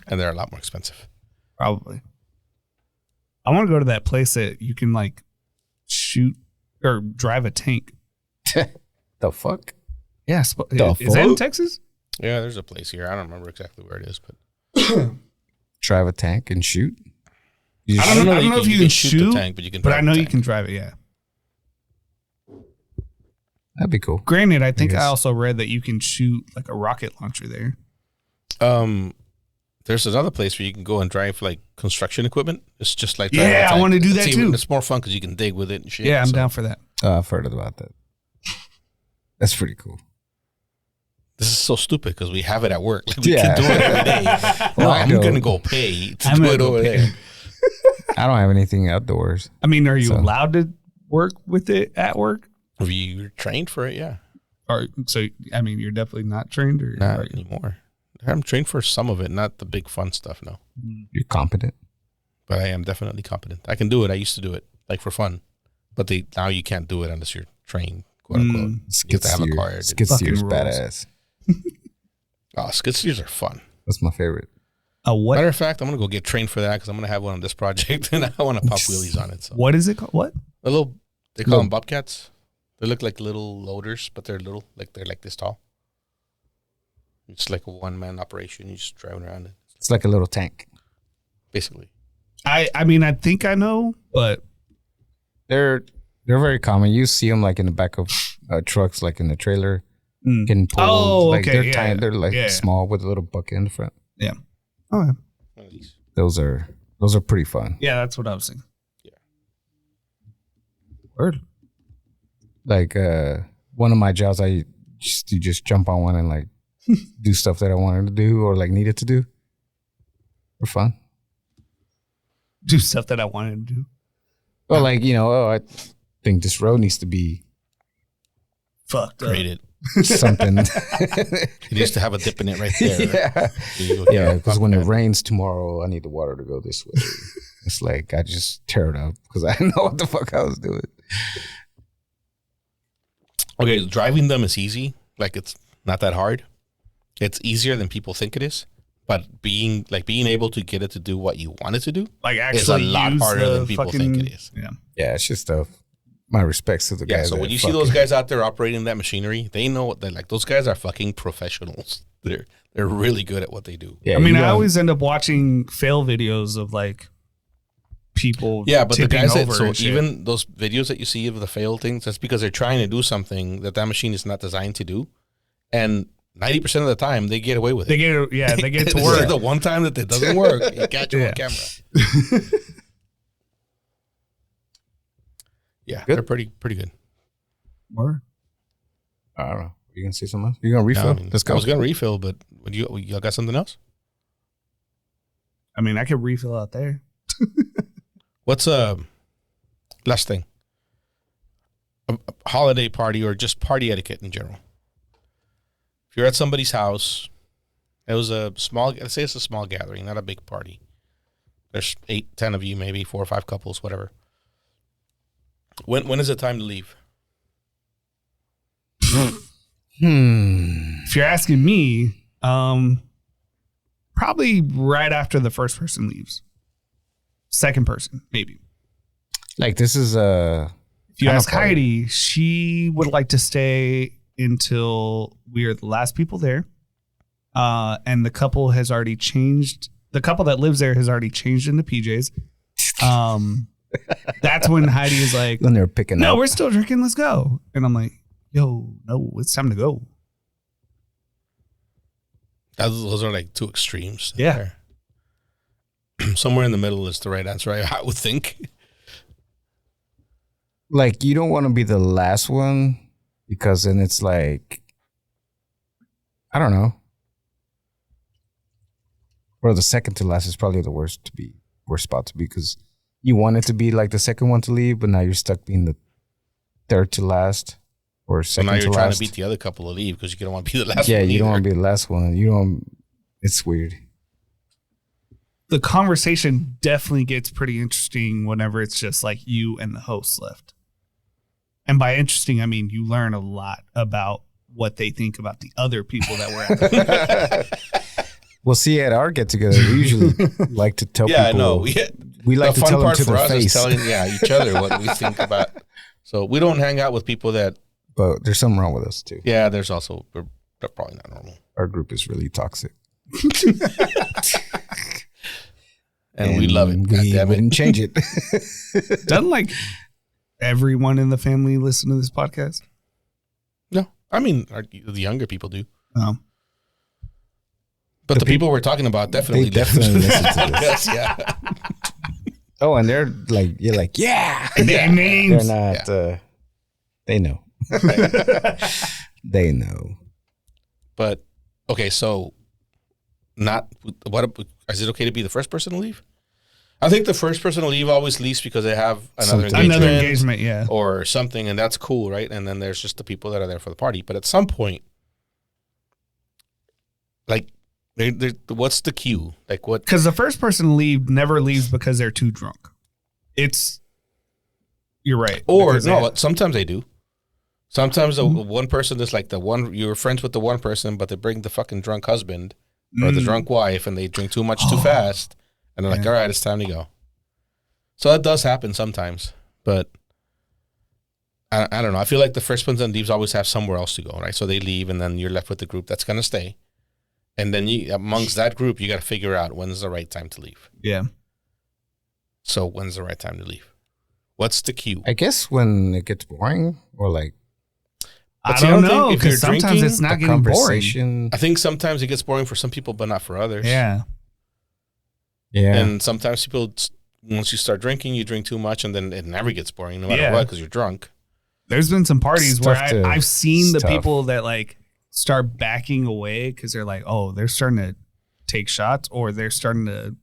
[SPEAKER 3] And they're a lot more expensive.
[SPEAKER 1] Probably. I want to go to that place that you can like shoot or drive a tank.
[SPEAKER 2] The fuck?
[SPEAKER 1] Yeah,
[SPEAKER 2] The
[SPEAKER 1] is that in
[SPEAKER 2] fuck?
[SPEAKER 1] Texas?
[SPEAKER 3] Yeah, there's a place here. I don't remember exactly where it is, but
[SPEAKER 2] Drive a tank and shoot? You
[SPEAKER 1] I
[SPEAKER 2] just-
[SPEAKER 1] don't know
[SPEAKER 3] that
[SPEAKER 1] if you can shoot,
[SPEAKER 3] the tank, but you can.
[SPEAKER 1] But
[SPEAKER 3] drive
[SPEAKER 1] I know
[SPEAKER 3] the
[SPEAKER 1] you
[SPEAKER 3] tank.
[SPEAKER 1] can drive it. Yeah.
[SPEAKER 2] That'd be cool.
[SPEAKER 1] Granted, I think I
[SPEAKER 2] Yes.
[SPEAKER 1] also read that you can shoot like a rocket launcher there.
[SPEAKER 3] There's another place where you can go and drive like construction equipment. It's just like
[SPEAKER 1] Yeah,
[SPEAKER 3] driving a
[SPEAKER 1] I
[SPEAKER 3] tank.
[SPEAKER 1] wanna do that
[SPEAKER 3] It's
[SPEAKER 1] too.
[SPEAKER 3] It's more fun because you can dig with it and shit.
[SPEAKER 1] Yeah, I'm
[SPEAKER 3] so
[SPEAKER 1] down for that.
[SPEAKER 2] I've heard about that. That's pretty cool.
[SPEAKER 3] This is so stupid because we have it at work. Like, we
[SPEAKER 2] Yeah.
[SPEAKER 3] can do it every day.
[SPEAKER 2] Well,
[SPEAKER 3] No,
[SPEAKER 2] I
[SPEAKER 3] I'm
[SPEAKER 2] know.
[SPEAKER 3] gonna go pay to
[SPEAKER 1] I'm
[SPEAKER 3] do
[SPEAKER 1] gonna
[SPEAKER 3] it
[SPEAKER 1] go
[SPEAKER 3] over
[SPEAKER 1] pay.
[SPEAKER 3] there.
[SPEAKER 2] I don't have anything outdoors.
[SPEAKER 1] I mean, are you
[SPEAKER 2] So-
[SPEAKER 1] allowed to work with it at work?
[SPEAKER 3] If you're trained for it, yeah.
[SPEAKER 1] Or so? I mean, you're definitely not trained, or
[SPEAKER 3] Not
[SPEAKER 1] are you?
[SPEAKER 3] anymore. I'm trained for some of it, not the big fun stuff. No,
[SPEAKER 2] You're competent.
[SPEAKER 3] but I am definitely competent. I can do it. I used to do it like for fun, but now you can't do it unless you're trained, quote unquote. You have to have a card.
[SPEAKER 2] Skid steer's
[SPEAKER 1] Fucking rules.
[SPEAKER 2] badass.
[SPEAKER 3] Oh, skid steers are fun.
[SPEAKER 2] That's my favorite.
[SPEAKER 1] A what?
[SPEAKER 3] Matter of fact, I'm gonna go get trained for that because I'm gonna have one on this project and I want to pop wheelies on it. So
[SPEAKER 1] What is it called? What?
[SPEAKER 3] a little, they call them bobcats. They look like little loaders, but they're little, like they're like this tall. It's like a one-man operation. You just driving around it.
[SPEAKER 2] It's like a little tank.
[SPEAKER 3] Basically.
[SPEAKER 1] I mean, I think I know, but
[SPEAKER 2] They're very common. You see them like in the back of trucks, like in the trailer, getting pulled.
[SPEAKER 1] Oh,
[SPEAKER 2] like
[SPEAKER 1] okay,
[SPEAKER 2] they're
[SPEAKER 1] yeah.
[SPEAKER 2] tiny. They're like
[SPEAKER 1] Yeah.
[SPEAKER 2] small with a little bucket in the front.
[SPEAKER 1] yeah. Okay.
[SPEAKER 3] One of these.
[SPEAKER 2] Those are pretty fun.
[SPEAKER 1] Yeah, that's what I was thinking.
[SPEAKER 3] Yeah.
[SPEAKER 1] Word.
[SPEAKER 2] Like one of my jobs, I used to just jump on one and like do stuff that I wanted to do or like needed to do for fun.
[SPEAKER 1] Do stuff that I wanted to do.
[SPEAKER 2] Or like, I think this road needs to be
[SPEAKER 1] Fucked up.
[SPEAKER 3] Created.
[SPEAKER 2] something.
[SPEAKER 3] It used to have a dip in it right there.
[SPEAKER 2] Yeah.
[SPEAKER 3] You go,
[SPEAKER 2] Yeah, because when it
[SPEAKER 3] fuck
[SPEAKER 2] rains tomorrow, I need the water to go this way. It's like I just tear it up because I know what the fuck I was doing.
[SPEAKER 3] that. Okay, driving them is easy. Like, it's not that hard. It's easier than people think it is. But being able to get it to do what you want it to do
[SPEAKER 1] Like
[SPEAKER 3] is a
[SPEAKER 1] actually
[SPEAKER 3] lot
[SPEAKER 1] use
[SPEAKER 3] harder
[SPEAKER 1] the
[SPEAKER 3] than people
[SPEAKER 1] fucking,
[SPEAKER 3] think it is.
[SPEAKER 1] Yeah.
[SPEAKER 2] Yeah, it's just my respects to the
[SPEAKER 3] Yeah,
[SPEAKER 2] guys.
[SPEAKER 3] so
[SPEAKER 2] that
[SPEAKER 3] when you see
[SPEAKER 2] fucking-
[SPEAKER 3] those guys out there operating that machinery, they know what they're like. Those guys are fucking professionals. They're really good at what they do.
[SPEAKER 2] yeah,
[SPEAKER 1] I mean,
[SPEAKER 2] you
[SPEAKER 1] I
[SPEAKER 2] gotta-
[SPEAKER 1] always end up watching fail videos of like people.
[SPEAKER 3] Yeah, but the
[SPEAKER 1] tipping
[SPEAKER 3] guys that
[SPEAKER 1] over
[SPEAKER 3] so
[SPEAKER 1] and shit.
[SPEAKER 3] even those videos that you see of the failed things, that's because they're trying to do something that machine is not designed to do, and 90% of the time they get away with
[SPEAKER 1] they
[SPEAKER 3] it.
[SPEAKER 1] they get to
[SPEAKER 3] It's
[SPEAKER 1] work.
[SPEAKER 3] like the one time that it doesn't work, you catch them
[SPEAKER 1] Yeah.
[SPEAKER 3] on camera. Yeah,
[SPEAKER 2] Good.
[SPEAKER 3] they're pretty good.
[SPEAKER 1] Word.
[SPEAKER 2] I don't know. You gonna say something else? You gonna refill?
[SPEAKER 3] I mean,
[SPEAKER 2] Let's go.
[SPEAKER 3] I was gonna refill, but would y'all got something else?
[SPEAKER 1] I mean, I could refill out there.
[SPEAKER 3] What's last thing? A holiday party or just party etiquette in general. If you're at somebody's house, it was a small. Let's say it's a small gathering, not a big party. There's 8, 10 of you, maybe 4 or 5 couples, whatever. When is it time to leave?
[SPEAKER 1] If you're asking me, probably right after the first person leaves. Second person, maybe.
[SPEAKER 2] Like this is
[SPEAKER 1] If you
[SPEAKER 2] Kinda
[SPEAKER 1] ask
[SPEAKER 2] party.
[SPEAKER 1] Heidi, she would like to stay until we are the last people there. And the couple has already changed. The couple that lives there has already changed into PJs. That's when Heidi is like,
[SPEAKER 2] when they're picking
[SPEAKER 1] no,
[SPEAKER 2] up.
[SPEAKER 1] we're still drinking. Let's go. And I'm like, yo, no, it's time to go.
[SPEAKER 3] Those are like two extremes.
[SPEAKER 1] Yeah.
[SPEAKER 3] There. Somewhere in the middle is the right answer, I would think.
[SPEAKER 2] Like you don't want to be the last one because then it's like I don't know. Or the second to last is probably the worst spot to be because you want it to be like the second one to leave, but now you're stuck being the third to last or
[SPEAKER 3] So
[SPEAKER 2] second
[SPEAKER 3] now you're
[SPEAKER 2] to
[SPEAKER 3] trying
[SPEAKER 2] last.
[SPEAKER 3] to beat the other couple to leave because you don't want to be the last
[SPEAKER 2] Yeah,
[SPEAKER 3] one.
[SPEAKER 2] you don't
[SPEAKER 3] either.
[SPEAKER 2] want to be the last one. You don't. It's weird.
[SPEAKER 1] The conversation definitely gets pretty interesting whenever it's just like you and the host left. And by interesting, I mean you learn a lot about what they think about the other people that were at the
[SPEAKER 2] Well, see, at our get together, we usually like to tell
[SPEAKER 3] Yeah, I
[SPEAKER 2] people.
[SPEAKER 3] know.
[SPEAKER 2] We like
[SPEAKER 3] The
[SPEAKER 2] to
[SPEAKER 3] fun
[SPEAKER 2] tell them
[SPEAKER 3] part
[SPEAKER 2] to
[SPEAKER 3] for
[SPEAKER 2] their
[SPEAKER 3] us is
[SPEAKER 2] face.
[SPEAKER 3] telling each other what we think about. So we don't hang out with people that.
[SPEAKER 2] But there's something wrong with us too.
[SPEAKER 3] Yeah, there's also they're probably not normal,
[SPEAKER 2] Our group is really toxic.
[SPEAKER 3] and we love it. God
[SPEAKER 2] We
[SPEAKER 3] damn it.
[SPEAKER 2] wouldn't change it.
[SPEAKER 1] Doesn't like everyone in the family listen to this podcast?
[SPEAKER 3] No, I mean the younger people do,
[SPEAKER 1] Um,
[SPEAKER 3] but the people we're talking about definitely
[SPEAKER 2] They definitely listen to this.
[SPEAKER 3] Yes, yeah.
[SPEAKER 2] Oh, and they're like, you're like, yeah.
[SPEAKER 1] name
[SPEAKER 2] They're
[SPEAKER 1] names.
[SPEAKER 2] not. They know. They know.
[SPEAKER 3] But okay, so not what is it okay to be the first person to leave? I think the first person to leave always leaves because they have another
[SPEAKER 2] Something.
[SPEAKER 3] engagement,
[SPEAKER 1] Another engagement, yeah.
[SPEAKER 3] or something, and that's cool, right? And then there's just the people that are there for the party. But at some point, like, what's the cue? Like, what?
[SPEAKER 1] Because the first person to leave never leaves because they're too drunk. You're right.
[SPEAKER 3] Or
[SPEAKER 1] Because
[SPEAKER 3] no,
[SPEAKER 1] they-
[SPEAKER 3] sometimes they do. Sometimes the one person is like the one you're friends with the one person, but they bring the fucking drunk husband or the drunk wife, and they drink too much too fast, and they're like,
[SPEAKER 1] Yeah.
[SPEAKER 3] "All right, it's time to go." So that does happen sometimes, but I don't know. I feel like the first person that leaves always have somewhere else to go, right? So they leave, and then you're left with the group that's gonna stay, And then amongst that group, you got to figure out when's the right time to leave.
[SPEAKER 1] Yeah.
[SPEAKER 3] So when's the right time to leave? What's the cue?
[SPEAKER 2] I guess when it gets boring or like
[SPEAKER 1] I don't know,
[SPEAKER 3] if you're
[SPEAKER 1] because sometimes
[SPEAKER 3] drinking,
[SPEAKER 1] it's not
[SPEAKER 2] the
[SPEAKER 1] getting boring.
[SPEAKER 2] conversation.
[SPEAKER 3] I think sometimes it gets boring for some people, but not for others.
[SPEAKER 1] Yeah.
[SPEAKER 2] Yeah.
[SPEAKER 3] And sometimes people, once you start drinking, you drink too much, and then it never gets boring, no matter what, because you're drunk.
[SPEAKER 1] There's been some parties where I've seen the
[SPEAKER 2] tough.
[SPEAKER 1] people that like start backing away because they're like, oh, they're starting to take shots or they're starting to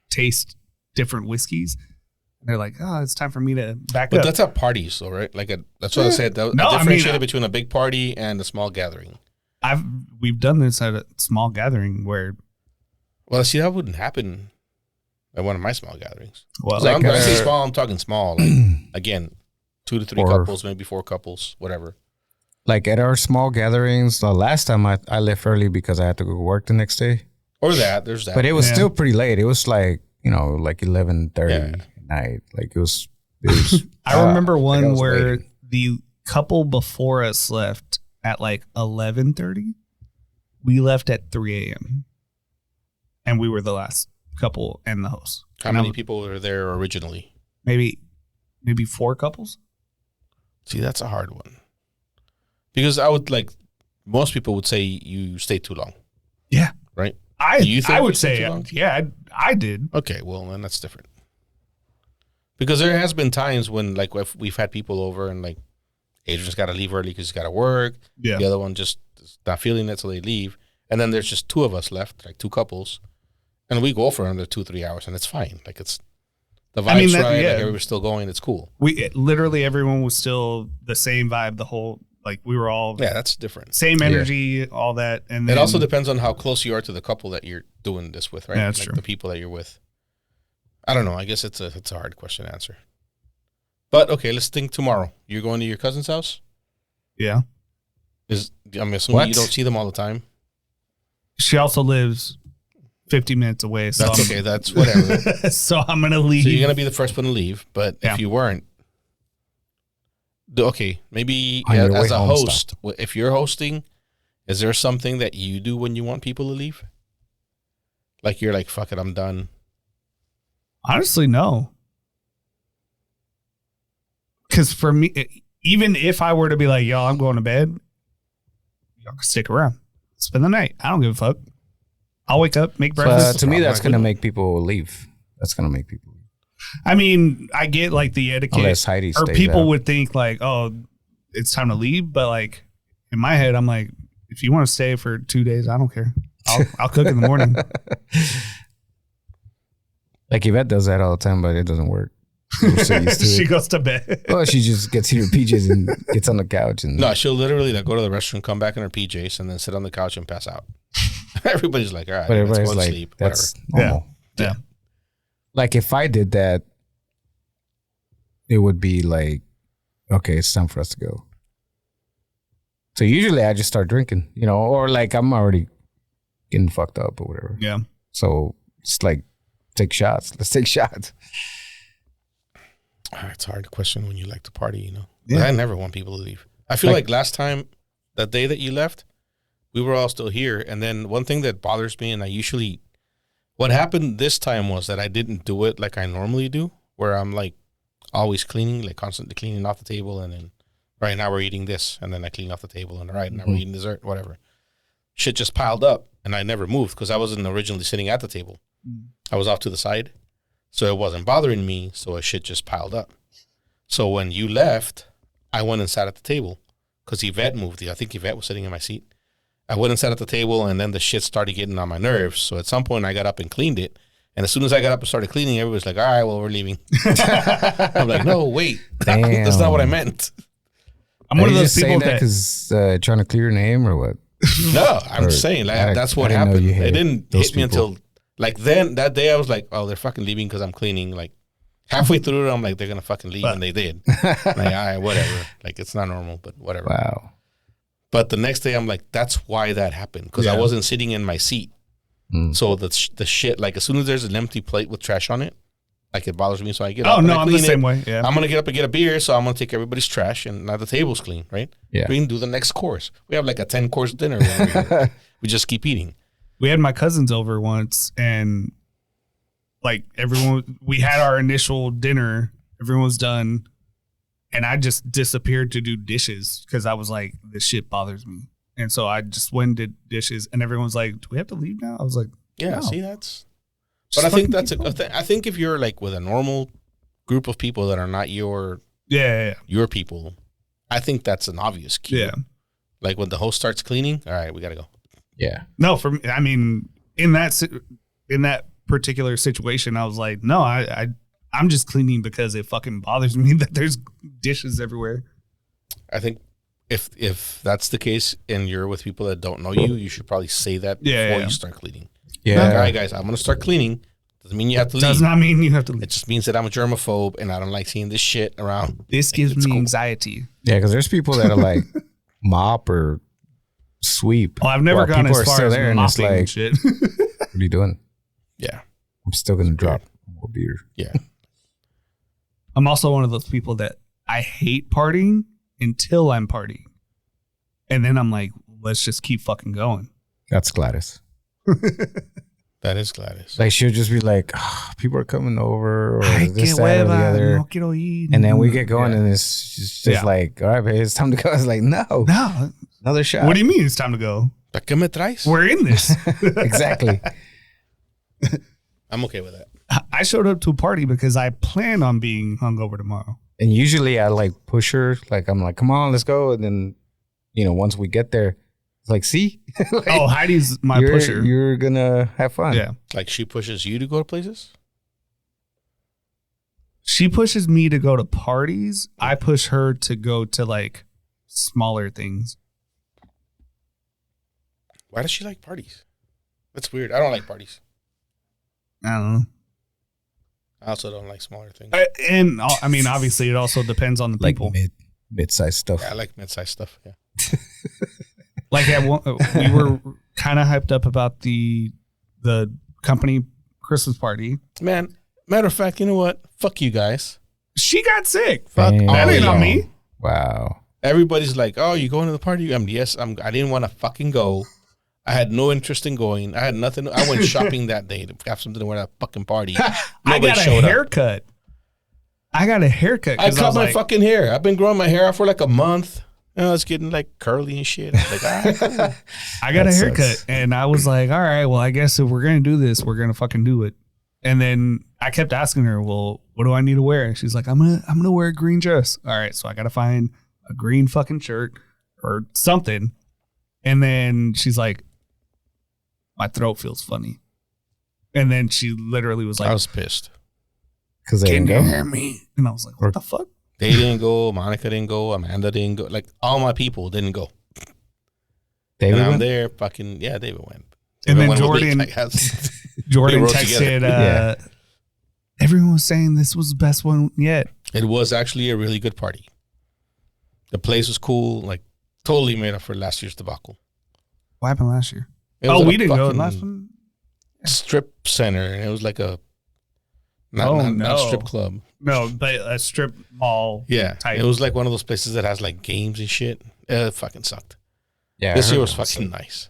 [SPEAKER 1] taste different whiskeys. And they're like, oh, it's time for me to back up.
[SPEAKER 3] But that's at parties, though, right? Like that's what I said. I differentiated between a big party and a small gathering.
[SPEAKER 1] We've done this at a small gathering where.
[SPEAKER 3] Well, see, that wouldn't happen at one of my small gatherings.
[SPEAKER 1] Well,
[SPEAKER 3] So when I say small, I'm talking small. Like, again, 2 to 3 couples, maybe 4 couples, whatever.
[SPEAKER 2] Like at our small gatherings, the last time I left early because I had to go work the next day.
[SPEAKER 3] Or that, there's that.
[SPEAKER 2] But it was still pretty late. It was like, like 11:30 at night. Like it was
[SPEAKER 1] I remember one
[SPEAKER 2] was
[SPEAKER 1] where
[SPEAKER 2] waiting.
[SPEAKER 1] the couple before us left at like 11:30. We left at 3 a.m. And we were the last couple and the host.
[SPEAKER 3] How many people were there originally?
[SPEAKER 1] Maybe 4 couples.
[SPEAKER 3] See, that's a hard one. Because I would most people would say you stayed too long.
[SPEAKER 1] Yeah.
[SPEAKER 3] Right?
[SPEAKER 1] I would
[SPEAKER 3] you stayed
[SPEAKER 1] say,
[SPEAKER 3] too long?
[SPEAKER 1] yeah, I did.
[SPEAKER 3] Okay, well, then that's different. Because there has been times when, like, we've had people over and, like, Adrian's got to leave early because he's got to work.
[SPEAKER 1] Yeah.
[SPEAKER 3] The other one just is not feeling it, so they leave. And then there's just 2 of us left, like 2 couples. And we go for another 2-3 hours, and it's fine. Like, it's the vibe's right. Like, everybody's still going. It's cool.
[SPEAKER 1] Literally everyone was still the same vibe. The whole, like, we were all
[SPEAKER 3] that's different.
[SPEAKER 1] same energy, all that. And then,
[SPEAKER 3] it also depends on how close you are to the couple that you're doing this with, right?
[SPEAKER 1] Yeah, that's true.
[SPEAKER 3] The people that you're with. I don't know. I guess it's a hard question to answer. But okay, let's think tomorrow. You're going to your cousin's house?
[SPEAKER 1] Yeah.
[SPEAKER 3] I'm assuming you don't see them all the time.
[SPEAKER 1] She also lives 50 minutes away. So
[SPEAKER 3] That's okay. That's whatever.
[SPEAKER 1] So I'm going to leave.
[SPEAKER 3] So you're going to be the first one to leave. But if you weren't, okay, maybe as a host, if you're hosting, is there something that you do when you want people to leave? Like you're like, fuck it, I'm done.
[SPEAKER 1] Honestly, no. Because for me, even if I were to be like, yo, I'm going to bed, y'all can stick around. Spend the night. I don't give a fuck. I'll wake up, make breakfast.
[SPEAKER 2] To me, that's going to make people leave. That's going to make people leave.
[SPEAKER 1] I mean, I get like the etiquette.
[SPEAKER 2] Unless Heidi
[SPEAKER 1] or
[SPEAKER 2] stays
[SPEAKER 1] people
[SPEAKER 2] out.
[SPEAKER 1] would think like, oh, it's time to leave. But like in my head, I'm like, if you want to stay for 2 days, I don't care. I'll cook in the morning.
[SPEAKER 2] Like Yvette does that all the time, but it doesn't work. We're so used to
[SPEAKER 1] She
[SPEAKER 2] it.
[SPEAKER 1] goes to bed.
[SPEAKER 2] Well, she just gets in her PJs and gets on the couch. And
[SPEAKER 3] No, she'll literally go to the restroom, come back in her PJs, and then sit on the couch and pass out. Everybody's like, all right,
[SPEAKER 2] but
[SPEAKER 3] let's
[SPEAKER 2] everybody's
[SPEAKER 3] go to
[SPEAKER 2] like,
[SPEAKER 3] sleep.
[SPEAKER 2] that's
[SPEAKER 3] Whatever.
[SPEAKER 2] normal.
[SPEAKER 1] Yeah.
[SPEAKER 2] Like if I did that, it would be like, okay, it's time for us to go. So usually I just start drinking, or like I'm already getting fucked up or whatever.
[SPEAKER 1] Yeah.
[SPEAKER 2] So it's like, take shots. Let's take shots.
[SPEAKER 3] It's hard to question when you like to party,
[SPEAKER 1] Yeah.
[SPEAKER 3] But I never want people to leave. I feel like last time, that day that you left, we were all still here. And then one thing that bothers me, and what happened this time was that I didn't do it like I normally do, where I'm like always cleaning, like constantly cleaning off the table. And then right now we're eating this, and then I clean off the table, and now we're eating dessert, whatever. Shit just piled up, and I never moved because I wasn't originally sitting at the table. I was off to the side, so it wasn't bothering me, so shit just piled up. So when you left, I went and sat at the table because Yvette moved. I think Yvette was sitting in my seat. I went and sat at the table, and then the shit started getting on my nerves. So at some point, I got up and cleaned it. And as soon as I got up and started cleaning, everybody's like, all right, well, we're leaving. I'm like, no, wait. That's not what I meant.
[SPEAKER 1] I'm one of those people
[SPEAKER 2] that because trying to clear your name or what?
[SPEAKER 3] No, I'm just saying that's what happened. It didn't hit me until then that day. I was like, oh, they're fucking leaving because I'm cleaning. Like halfway through it, I'm like, they're gonna fucking leave, and they did. Like, all right, whatever. Like it's not normal, but whatever.
[SPEAKER 2] Wow.
[SPEAKER 3] But the next day, I'm like, that's why that happened because I wasn't sitting in my seat. So the shit, like as soon as there's an empty plate with trash on it, like it bothers me. So I get up.
[SPEAKER 1] Oh
[SPEAKER 3] and
[SPEAKER 1] no,
[SPEAKER 3] I
[SPEAKER 1] I'm the
[SPEAKER 3] clean
[SPEAKER 1] same
[SPEAKER 3] it.
[SPEAKER 1] way. Yeah.
[SPEAKER 3] I'm gonna get up and get a beer, so I'm gonna take everybody's trash, and now the table's clean, right?
[SPEAKER 2] Yeah.
[SPEAKER 3] We can do the next course. We have like a 10-course dinner. When we just keep eating.
[SPEAKER 1] We had my cousins over once, and like we had our initial dinner. Everyone was done, and I just disappeared to do dishes because I was like, this shit bothers me. And so I just went and did dishes, and everyone's like, do we have to leave now? I was like,
[SPEAKER 3] Yeah,
[SPEAKER 1] no.
[SPEAKER 3] see, that's...
[SPEAKER 1] Just
[SPEAKER 3] But I think
[SPEAKER 1] fucking
[SPEAKER 3] that's I think if you're like with a normal group of people that are not your people, I think that's an obvious cue.
[SPEAKER 1] Yeah.
[SPEAKER 3] Like when the host starts cleaning, all right, we got to go.
[SPEAKER 2] Yeah.
[SPEAKER 1] No, for me, I mean, in that particular situation, I was like, no, I'm just cleaning because it fucking bothers me that there's dishes everywhere.
[SPEAKER 3] I think if that's the case and you're with people that don't know you, you should probably say that before you start cleaning.
[SPEAKER 2] Yeah.
[SPEAKER 3] Like, all right, guys, I'm going to start cleaning. Doesn't mean you have to leave.
[SPEAKER 1] Does not mean you have to leave.
[SPEAKER 3] It just means that I'm a germaphobe and I don't like seeing this shit around.
[SPEAKER 1] This gives
[SPEAKER 3] It's
[SPEAKER 1] me
[SPEAKER 3] cool.
[SPEAKER 1] anxiety.
[SPEAKER 2] Yeah, because there's people that are like mop or sweep.
[SPEAKER 1] Oh, I've never
[SPEAKER 2] while
[SPEAKER 1] gone
[SPEAKER 2] people
[SPEAKER 1] as
[SPEAKER 2] are
[SPEAKER 1] far
[SPEAKER 2] still
[SPEAKER 1] as
[SPEAKER 2] there, and it's
[SPEAKER 1] mopping and
[SPEAKER 2] like,
[SPEAKER 1] shit.
[SPEAKER 2] what are you doing?
[SPEAKER 3] Yeah.
[SPEAKER 2] I'm still gonna drop more beer.
[SPEAKER 3] Yeah.
[SPEAKER 1] I'm also one of those people that I hate partying until I'm partying. And then I'm like, let's just keep fucking going.
[SPEAKER 2] That's Gladys.
[SPEAKER 3] That is Gladys.
[SPEAKER 2] Like she'll just be like, oh, people are coming over, or
[SPEAKER 1] Ay,
[SPEAKER 2] this,
[SPEAKER 1] qué
[SPEAKER 2] that, or the
[SPEAKER 1] hueva,
[SPEAKER 2] other.
[SPEAKER 1] no quiero ir.
[SPEAKER 2] And then we get going,
[SPEAKER 1] Yeah.
[SPEAKER 2] and it's just like, all right, babe, it's time to go. It's like, no,
[SPEAKER 1] No.
[SPEAKER 2] another shot.
[SPEAKER 1] What do you mean it's time to go?
[SPEAKER 3] ¿Para qué me traes?
[SPEAKER 1] We're in this.
[SPEAKER 2] Exactly.
[SPEAKER 3] I'm okay with that.
[SPEAKER 1] I showed up to a party because I plan on being hungover tomorrow.
[SPEAKER 2] And usually I like push her. Like I'm like, come on, let's go. And then, once we get there, it's like, see, like,
[SPEAKER 1] Oh, Heidi's my
[SPEAKER 2] you're,
[SPEAKER 1] pusher.
[SPEAKER 2] You're gonna have fun.
[SPEAKER 1] Yeah.
[SPEAKER 3] Like she pushes you to go to places?
[SPEAKER 1] She pushes me to go to parties. I push her to go to like smaller things.
[SPEAKER 3] Why does she like parties? That's weird. I don't like parties.
[SPEAKER 1] I don't know.
[SPEAKER 3] I also don't like smaller things.
[SPEAKER 1] I mean, obviously, it also depends on the
[SPEAKER 2] Like
[SPEAKER 1] people.
[SPEAKER 2] mid-sized stuff.
[SPEAKER 3] Yeah, I like mid-sized stuff. Yeah.
[SPEAKER 1] Like at one, we were kind of hyped up about the company Christmas party.
[SPEAKER 3] Man, matter of fact, you know what? Fuck you guys.
[SPEAKER 1] She got sick.
[SPEAKER 3] Fuck
[SPEAKER 2] Damn.
[SPEAKER 3] all
[SPEAKER 1] That ain't on
[SPEAKER 3] y'all.
[SPEAKER 1] me.
[SPEAKER 2] Wow.
[SPEAKER 3] Everybody's like, "Oh, you going to the party?" Yes, I didn't want to fucking go. I had no interest in going. I had nothing. I went shopping that day to have something to wear at a fucking party.
[SPEAKER 1] I
[SPEAKER 3] Nobody
[SPEAKER 1] got a
[SPEAKER 3] showed up.
[SPEAKER 1] haircut. I got a haircut.
[SPEAKER 3] I
[SPEAKER 1] 'cause
[SPEAKER 3] cut
[SPEAKER 1] was
[SPEAKER 3] my
[SPEAKER 1] like,
[SPEAKER 3] fucking hair. I've been growing my hair out for like a month. It's getting like curly and shit. I was like, all right, cool.
[SPEAKER 1] I got
[SPEAKER 2] That
[SPEAKER 1] a haircut,
[SPEAKER 2] sucks.
[SPEAKER 1] and I was like, all right, well, I guess if we're gonna do this, we're gonna fucking do it. And then I kept asking her, well, what do I need to wear? And she's like, I'm gonna wear a green dress. All right, so I gotta find a green fucking shirt or something. And then she's like, my throat feels funny. And then she literally was like,
[SPEAKER 3] I was pissed.
[SPEAKER 2] Because they
[SPEAKER 1] can
[SPEAKER 2] didn't
[SPEAKER 1] you
[SPEAKER 2] go.
[SPEAKER 1] hear me? And I was like, what the fuck?
[SPEAKER 3] They didn't go. Monica didn't go. Amanda didn't go. Like all my people didn't go.
[SPEAKER 2] David
[SPEAKER 3] and I'm
[SPEAKER 2] went?
[SPEAKER 3] there. Fucking yeah, David went.
[SPEAKER 1] And then
[SPEAKER 3] David went with me.
[SPEAKER 1] Jordan-
[SPEAKER 3] Like, has-
[SPEAKER 1] Jordan
[SPEAKER 3] We rode
[SPEAKER 1] texted,
[SPEAKER 3] together.
[SPEAKER 2] Yeah.
[SPEAKER 1] everyone was saying this was the best one yet.
[SPEAKER 3] It was actually a really good party. The place was cool. Like totally made up for last year's debacle.
[SPEAKER 1] What happened last year?
[SPEAKER 3] It was
[SPEAKER 1] Oh,
[SPEAKER 3] at
[SPEAKER 1] we
[SPEAKER 3] a
[SPEAKER 1] didn't go
[SPEAKER 3] fucking
[SPEAKER 1] last one.
[SPEAKER 3] strip center, and it was like a not,
[SPEAKER 1] Oh,
[SPEAKER 3] not, not
[SPEAKER 1] no.
[SPEAKER 3] strip club.
[SPEAKER 1] No, but a strip mall.
[SPEAKER 3] Yeah,
[SPEAKER 1] type.
[SPEAKER 3] it was like one of those places that has like games and shit. It fucking sucked.
[SPEAKER 2] Yeah. I
[SPEAKER 3] This
[SPEAKER 2] heard
[SPEAKER 3] year was
[SPEAKER 2] that.
[SPEAKER 3] fucking nice.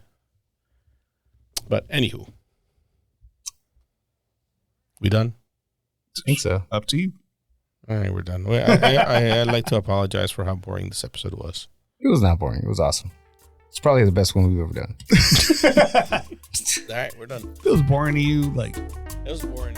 [SPEAKER 3] But anywho, we done?
[SPEAKER 2] I think so.
[SPEAKER 1] Up to you.
[SPEAKER 3] All right, we're done. I'd like to apologize for how boring this episode was.
[SPEAKER 2] It was not boring. It was awesome. It's probably the best one we've ever done.
[SPEAKER 3] All right, we're done.
[SPEAKER 1] It was boring to you, like
[SPEAKER 3] It was boring.